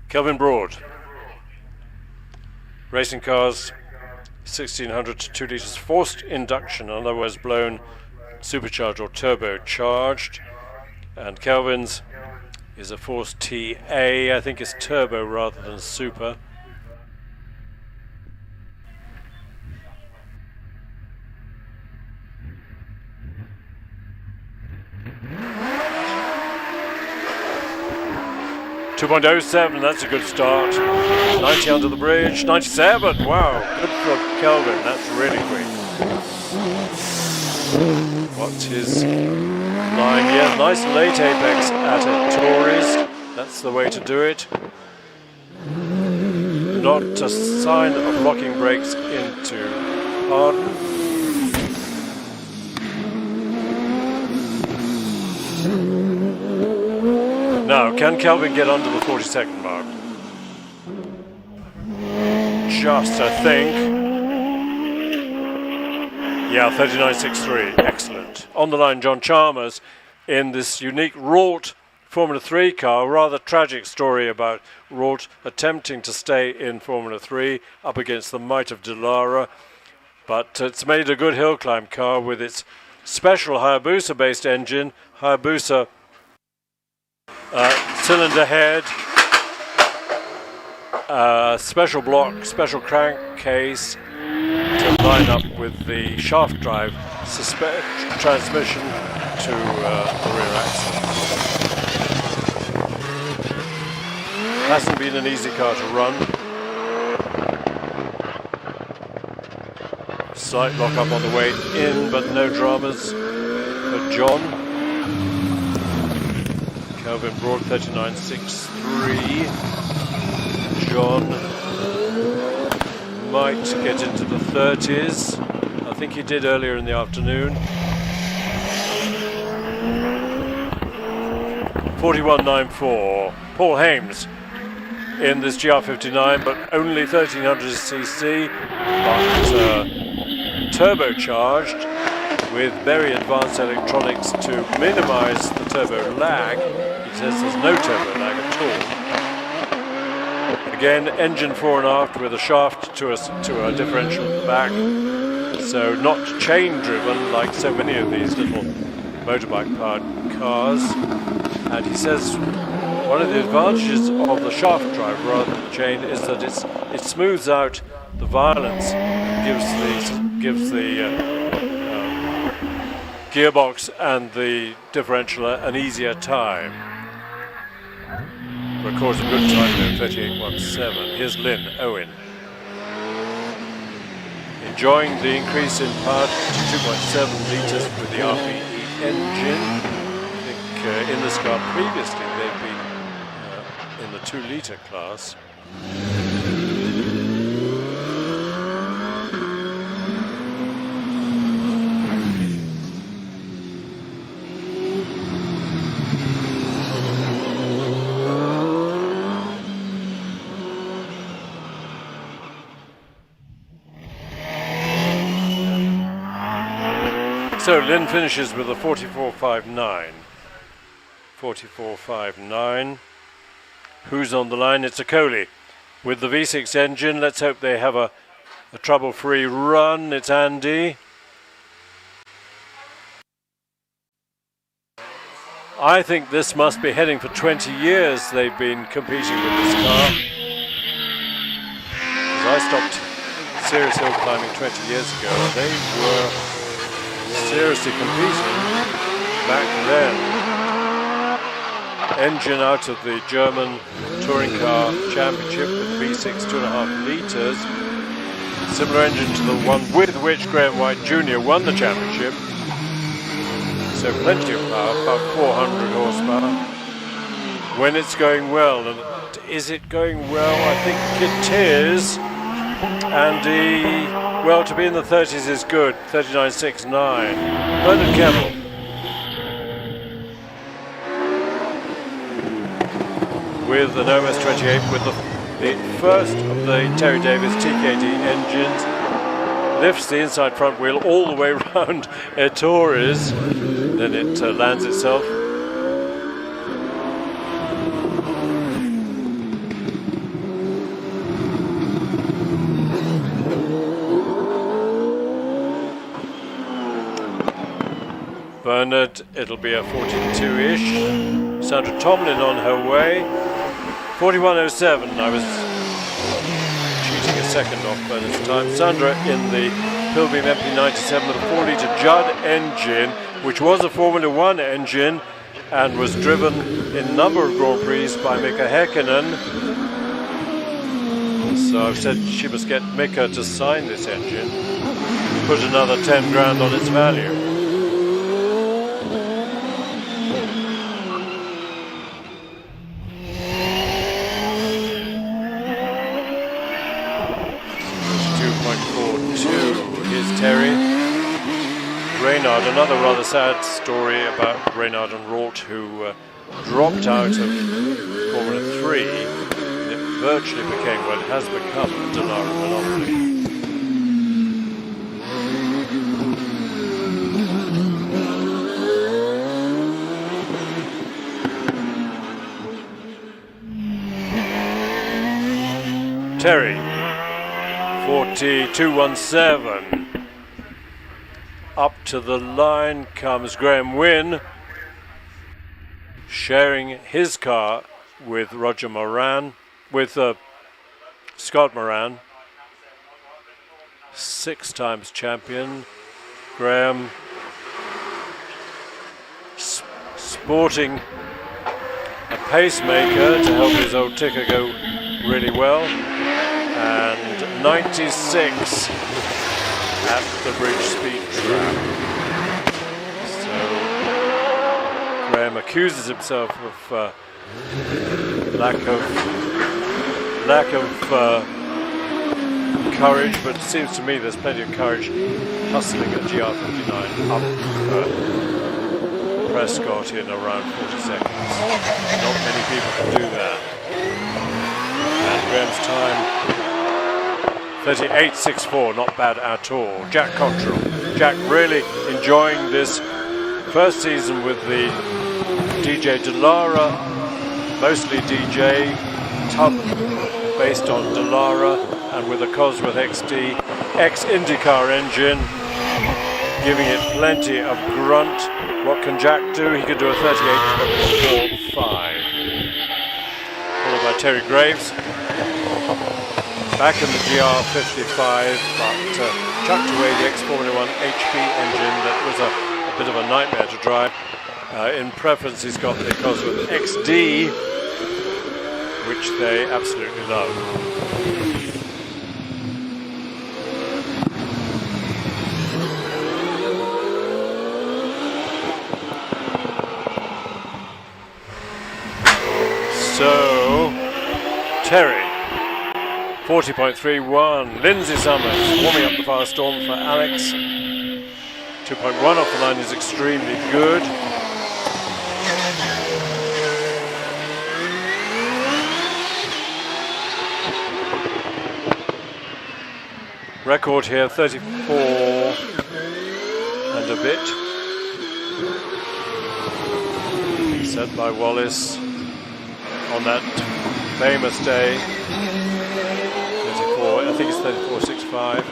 Kelvin Broad. Racing cars 1600 to 2 litres forced induction, in other words blown supercharged or turbocharged. And Kelvin's is a forced TA, I think it's turbo rather than super. .07, that's a good start. 90 under the bridge, 97, wow, good for Kelvin, that's really quick. What's his line? Yeah, nice late apex at a Tories, that's the way to do it. Not a sign of locking brakes into Harden. Now, can Kelvin get under the 40-second mark? Just, I think. Yeah, 39.63, excellent. On the line, John Chalmers in this unique Rort Formula 3 car. Rather tragic story about Rort attempting to stay in Formula 3 up against the might of Delara. But it's made a good hill climb car with its special Hayabusa-based engine. Hayabusa cylinder head, special block, special crankcase to line up with the shaft drive transmission to the rear axle. Hasn't been an easy car to run. Slight lock up on the way in, but no dramas for John. Kelvin Broad 39.63. John might get into the 30s. I think he did earlier in the afternoon. 41.94. Paul Hames in this GR59, but only 1300cc, but turbocharged with very advanced electronics to minimize the turbo lag. He says there's no turbo lag at all. Again, engine fore and aft with a shaft to a differential at the back, so not chain driven like so many of these little motorbike powered cars. And he says one of the advantages of the shaft drive rather than the chain is that it smooths out the violence, gives the gearbox and the differential an easier time. Records a good time though, 38.17. Here's Lynn Owen. Enjoying the increase in power to 2.7 litres with the RPE engine. I think in this car previously they've been in the 2 litre class. So Lynn finishes with a 44.59. 44.59. Who's on the line? It's a Coley with the V6 engine. Let's hope they have a trouble-free run. It's Andy. I think this must be heading for 20 years they've been competing with this car. Because I stopped serious hill climbing 20 years ago, and they were seriously competing back then. Engine out of the German Touring Car Championship with V6 2.5 litres. Similar engine to the one with which Graham White Jr. won the championship. So plenty of power, about 400 horsepower. When it's going well, and is it going well? I think it is. Andy, well, to be in the 30s is good. 39.69. Bernard Campbell. With an OS28 with the first of the Terry Davis TKD engines. Lifts the inside front wheel all the way around Ettores. Then it lands itself. Bernard, it'll be a 42-ish. Sandra Tomlin on her way. 41.07. I was cheating a second off Bernard's time. Sandra in the Pilbeam MP97 with a 4-litre Judd engine, which was a Formula One engine and was driven in a number of Grand Prix by Mika Häkkinen. So I've said she must get Mika to sign this engine, put another 10 grand on its value. Terry. Reynard, another rather sad story about Reynard and Ralt, who dropped out of Formula 3. It virtually became, well, it has become a Dallara monopoly. Terry, 42.17. Up to the line comes Graham Wynne, sharing his car with Roger Moran, with Scott Moran, 6 times champion. Graham sporting a pacemaker to help his old ticker go really well, and 96 at the Bridge Speed Trap. So Graham accuses himself of lack of courage, but it seems to me there's plenty of courage hustling at GR59 up Prescott in around 40 seconds. Not many people can do that. And Graham's time 38.64, not bad at all. Jack Cottrell. Jack really enjoying this first season with the DJ Dallara, mostly DJ, tub based on Dallara, and with a Cosworth XD ex-IndyCar engine, giving it plenty of grunt. What can Jack do? He can do a 38.45. Followed by Terry Graves. Back in the GR55, but chucked away the ex-Formula 1 HP engine that was a bit of a nightmare to drive. In preference, he's got the Cosworth XD, which they absolutely love. So, Terry. 40.31. Lindsay Summers warming up the fast storm for Alex. 2.1 off the line is extremely good. Record here 34 and a bit. Set by Wallace on that famous day. 34, I think it's 34.65.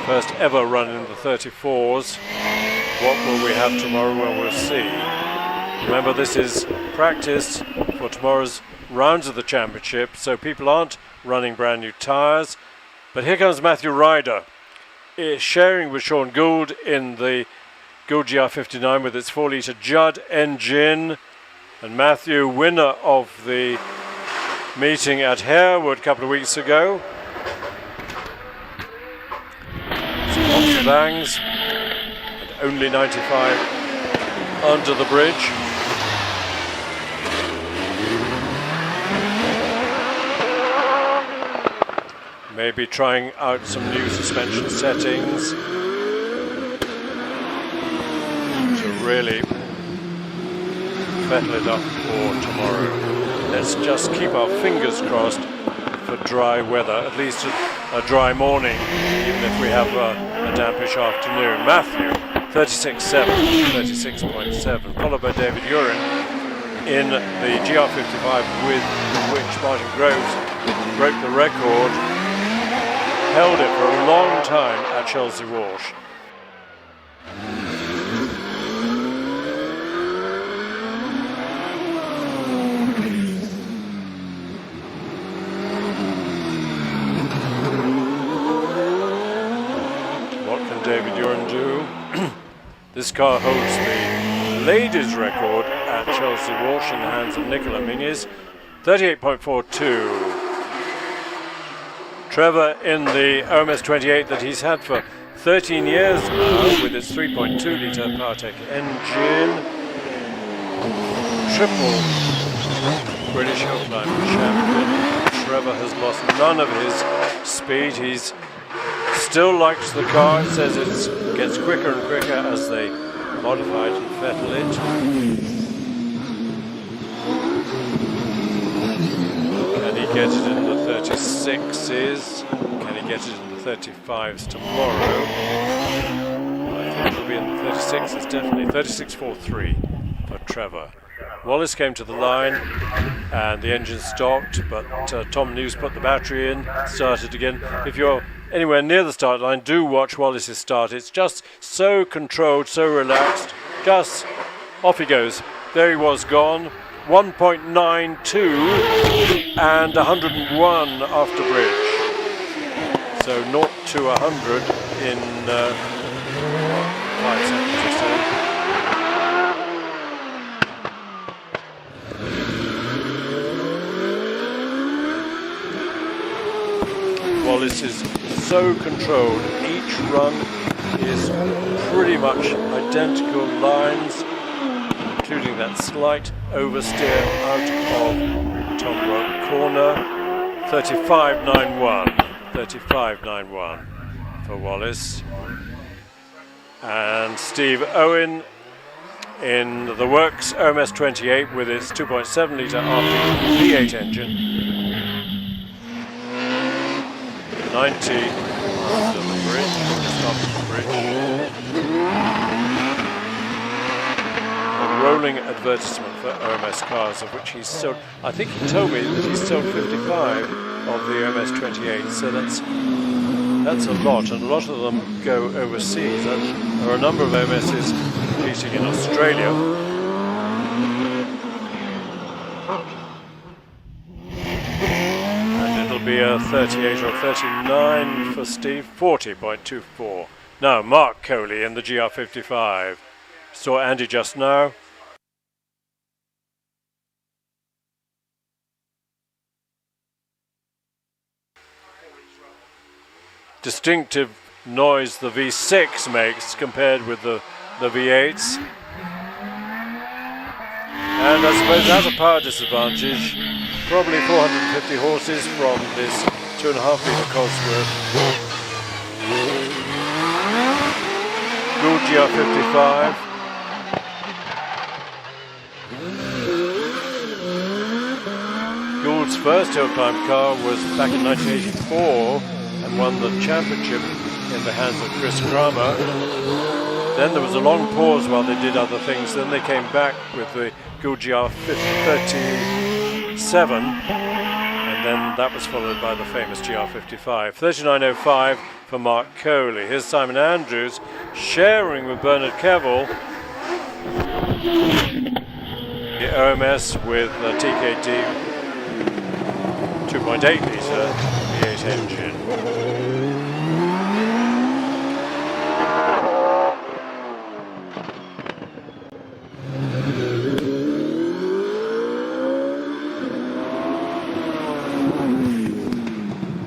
First ever run in the 34s. What will we have tomorrow? Well, we'll see. Remember, this is practice for tomorrow's rounds of the championship, so people aren't running brand new tyres. But here comes Matthew Ryder, sharing with Sean Gould in the Gould GR59 with its 4-litre Judd engine. And Matthew, winner of the meeting at Harewood a couple of weeks ago. Some lots of bangs, and only 95 under the bridge. Maybe trying out some new suspension settings to really fettle it up for tomorrow. Let's just keep our fingers crossed for dry weather, at least a dry morning, even if we have a dampish afternoon. Matthew, 36.7, 36.7, followed by David Urin in the GR55, with which Martin Groves broke the record, held it for a long time at Chelsea Walsh. David Urin do. This car holds the ladies' record at Chelsea Walsh in the hands of Nicola Mingis, 38.42. Trevor in the OMS 28 that he's had for 13 years now, with its 3.2-litre PowerTech engine. Triple British HillClimb champion. Trevor has lost none of his speed. He's still likes the car. It says it gets quicker and quicker as they modify it and fettle it. Can he get it in the 36s? Can he get it in the 35s tomorrow? I think it'll be in the 36s, definitely. 36.43 for Trevor. Wallace came to the line and the engine stopped, but Tom News put the battery in, started again. If you're anywhere near the start line, do watch Wallace's start. It's just so controlled, so relaxed. Just off he goes. There he was, gone. 1.92 and 101 after bridge. So 0 to 100 in 5 seconds or so. Wallace is so controlled. Each run is pretty much identical lines, including that slight oversteer out of Tom Road corner. 35.91. 35.91 for Wallace. And Steve Owen in the Works OMS 28 with its 2.7-litre RP V8 engine. 90 under the bridge, just after the bridge. A rolling advertisement for OMS cars, of which he's sold, I think he told me that he's sold 55 of the OMS 28, so that's a lot, and a lot of them go overseas. There are a number of OMSs competing in Australia. Be a 38 or 39 for Steve, 40.24. Now Mark Coley in the GR55. Saw Andy just now. Distinctive noise the V6 makes compared with the V8s. And I suppose that's a power disadvantage. Probably 450 horses from this 2.5-litre Cosworth. Gould GR55. Gould's first HillClimb car was back in 1984 and won the championship in the hands of Chris Kramer. Then there was a long pause while they did other things. Then they came back with the Gould GR30. and then that was followed by the famous GR55. 39.05 for Mark Coley. Here's Simon Andrews sharing with Bernard Kevill. The OMS with TKT 2.8 litre V8 engine.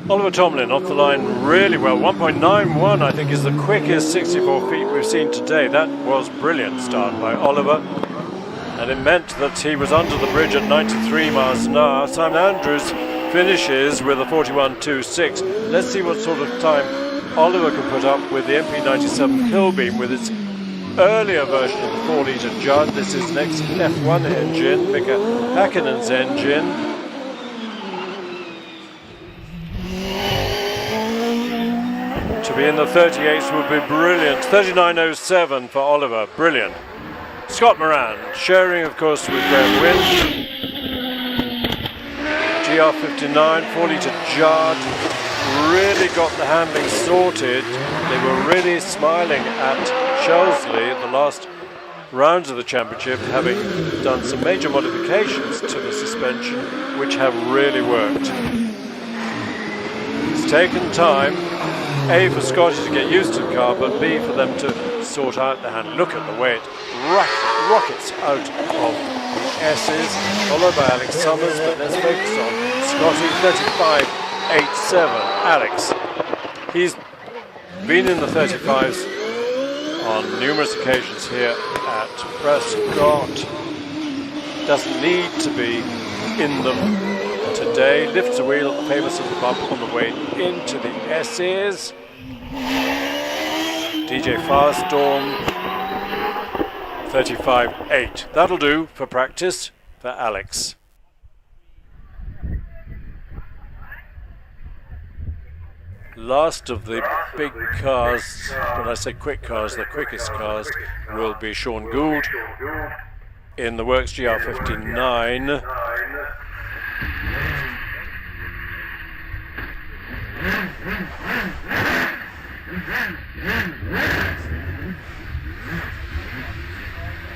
Oliver Tomlin off the line really well. 1.91 I think is the quickest 64 feet we've seen today. That was brilliant start by Oliver, and it meant that he was under the bridge at 93 miles an hour. Simon Andrews finishes with a 41.26. Let's see what sort of time Oliver can put up with the MP97 Hillbeam with its earlier version of the 4 litre Judd. This is next F1 engine, Mika Häkkinen's engine. To be in the 38s would be brilliant. 39.07 for Oliver, brilliant. Scott Moran, sharing of course with Graham Winch. GR59, 4 litre Judd, really got the handling sorted. They were really smiling at Shelsley the last rounds of the championship, having done some major modifications to the suspension which have really worked. It's taken time, A, for Scotty to get used to the car, but B, for them to sort out the hand. Look at the way it rockets out of the S's, followed by Alex Summers, but let's focus on Scotty, 35.87. Alex, he's been in the 35s on numerous occasions here at Prescott. Doesn't need to be in them today. Lifts a wheel at the famous of the bump on the way into the S's. DJ Firestorm, 35.8. That'll do for practice for Alex. Last of the big cars, when I say quick cars, the quickest cars, will be Sean Gould in the Works GR59.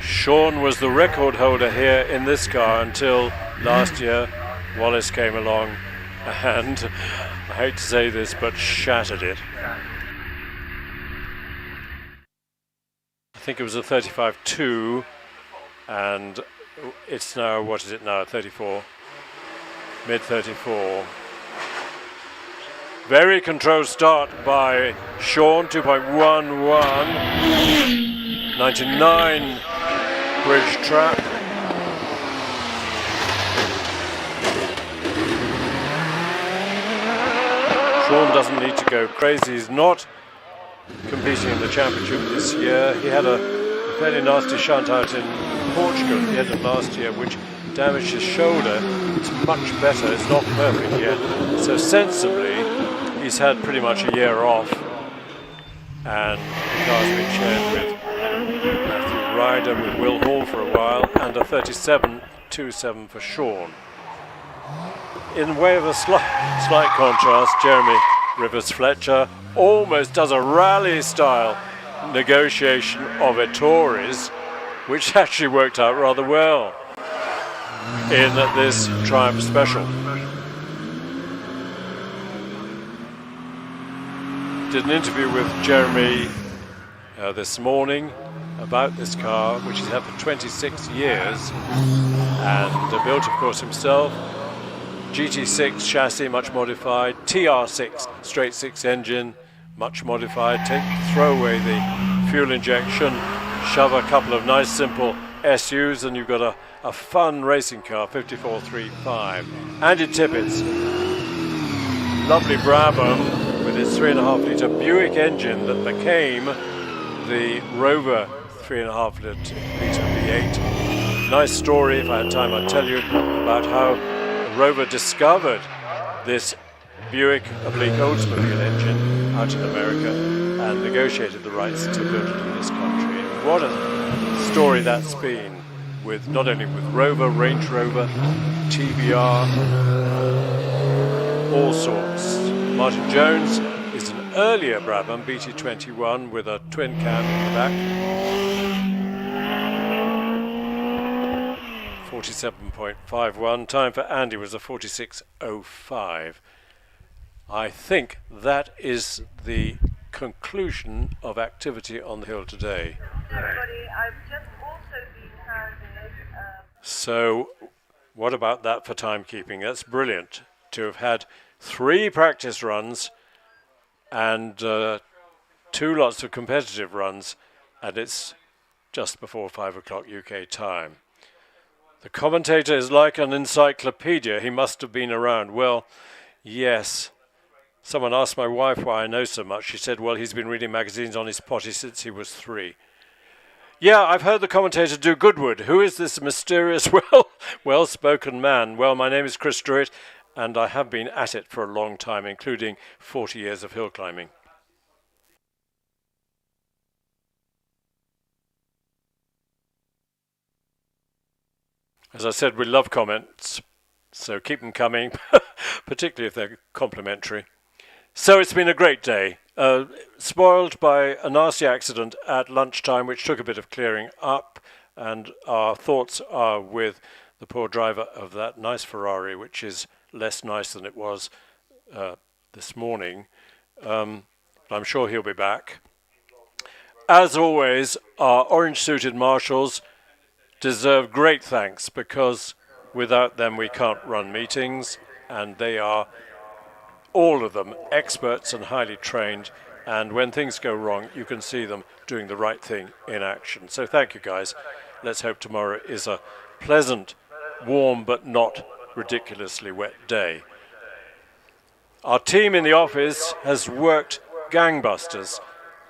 Sean was the record holder here in this car until last year. Wallace came along and, I hate to say this, but shattered it. I think it was a 35.2, and it's now, what is it now, 34, mid 34. Very controlled start by Sean, 2.11, 99 bridge trap. Sean doesn't need to go crazy. He's not competing in the championship this year. He had a fairly nasty shunt out in Portugal at the end of last year, which damaged his shoulder. It's much better. It's not perfect yet. So sensibly, he's had pretty much a year off, and the car's been shared with Matthew Ryder, with Will Hall for a while, and a 37.27 for Sean. In way of a slight contrast, Jeremy Rivers-Fletcher almost does a rally-style negotiation of Ettores, which actually worked out rather well in this Triumph Special. Did an interview with Jeremy this morning about this car, which he's had for 26 years, and built, of course, himself. GT6 chassis, much modified. TR6 straight 6 engine, much modified. Throw away the fuel injection, shove a couple of nice simple SUs, and you've got a fun racing car. 54.35. Andy Tippett's lovely Brabham with its 3.5 litre Buick engine that became the Rover 3.5 litre V8. Nice story. If I had time, I'd tell you about how Rover discovered this Buick oblique Oldsmobile engine out in America and negotiated the rights to build it in this country. And what a story that's been. with not only with Rover, Range Rover, TBR, all sorts. Martin Jones is an earlier Brabham BT21 with a twin cam in the back. 47.51. Time for Andy was a 46.05. I think that is the conclusion of activity on the hill today. I've just also been handed, So what about that for timekeeping? That's brilliant to have had 3 practice runs and 2 lots of competitive runs, and it's just before 5 o'clock UK time. The commentator is like an encyclopedia. He must have been around. Well, yes. Someone asked my wife why I know so much. She said, well, he's been reading magazines on his potty since he was 3. Yeah, I've heard the commentator do Goodwood. Who is this mysterious, well-spoken man? Well, my name is Chris Druitt, and I have been at it for a long time, including 40 years of hill climbing. As I said, we love comments, so keep them coming, particularly if they're complimentary. So it's been a great day, spoiled by a nasty accident at lunchtime, which took a bit of clearing up, and our thoughts are with the poor driver of that nice Ferrari, which is less nice than it was this morning. But I'm sure he'll be back. As always, our orange-suited marshals deserve great thanks, because without them we can't run meetings, and they are, all of them, experts and highly trained, and when things go wrong you can see them doing the right thing in action. So thank you guys. Let's hope tomorrow is a pleasant, warm but not ridiculously wet day. Our team in the office has worked gangbusters,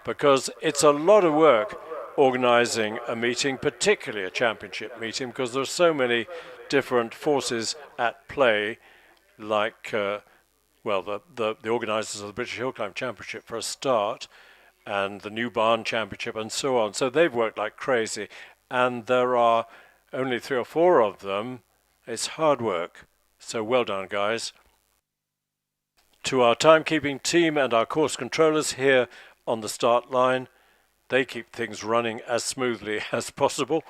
because it's a lot of work organising a meeting, particularly a championship meeting, because there are so many different forces at play, like the organisers of the British Hill Climb Championship for a start, and the New Barn Championship and so on. So they've worked like crazy, and there are only 3 or 4 of them. It's hard work. So well done, guys. To our timekeeping team and our course controllers here on the start line, they keep things running as smoothly as possible,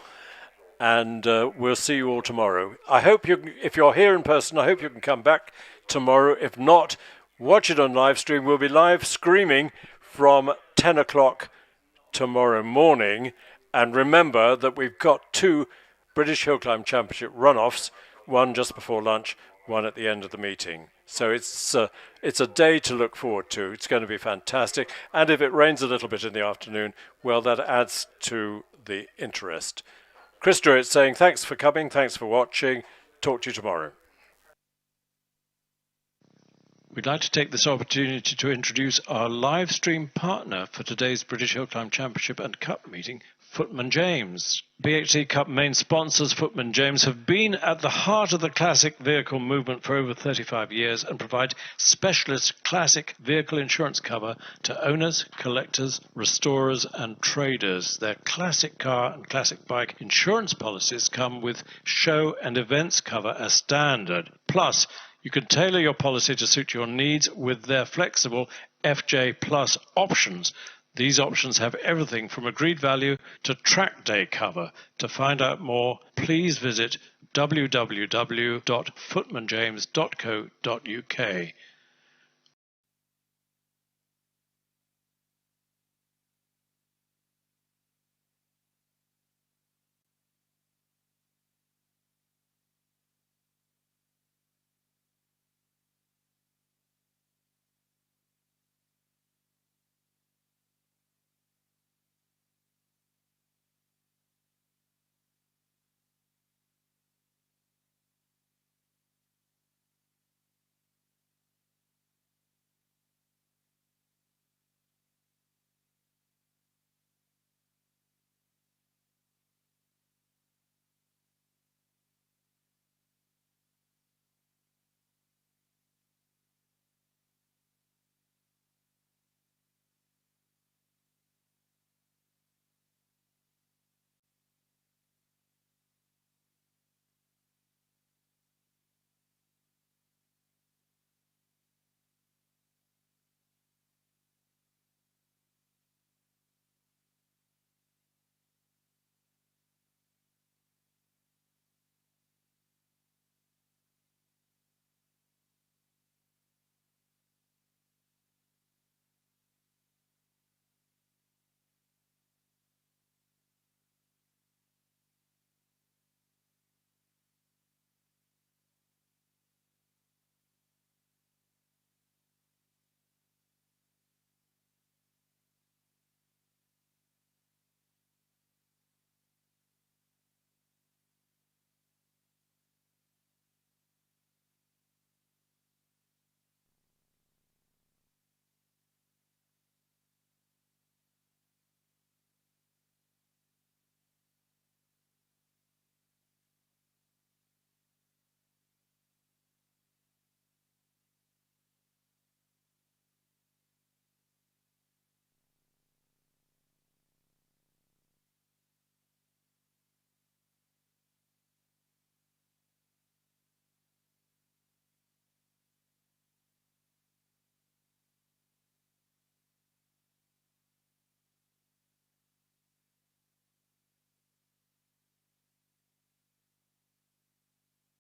and we'll see you all tomorrow. I hope if you're here in person, I hope you can come back tomorrow. If not, watch it on live stream. We'll be live streaming from 10 o'clock tomorrow morning, and remember that we've got 2 British Hill Climb Championship runoffs, one just before lunch, one at the end of the meeting. So it's a day to look forward to. It's going to be fantastic. And if it rains a little bit in the afternoon, well, that adds to the interest. Chris Druitt saying thanks for coming, thanks for watching. Talk to you tomorrow. We'd like to take this opportunity to introduce our live stream partner for today's British Hill Climb Championship and Cup meeting, Footman James. BHC Cup main sponsors Footman James have been at the heart of the classic vehicle movement for over 35 years and provide specialist classic vehicle insurance cover to owners, collectors, restorers and traders. Their classic car and classic bike insurance policies come with show and events cover as standard. Plus, you can tailor your policy to suit your needs with their flexible FJ Plus options. These options have everything from agreed value to track day cover. To find out more, please visit www.footmanjames.co.uk.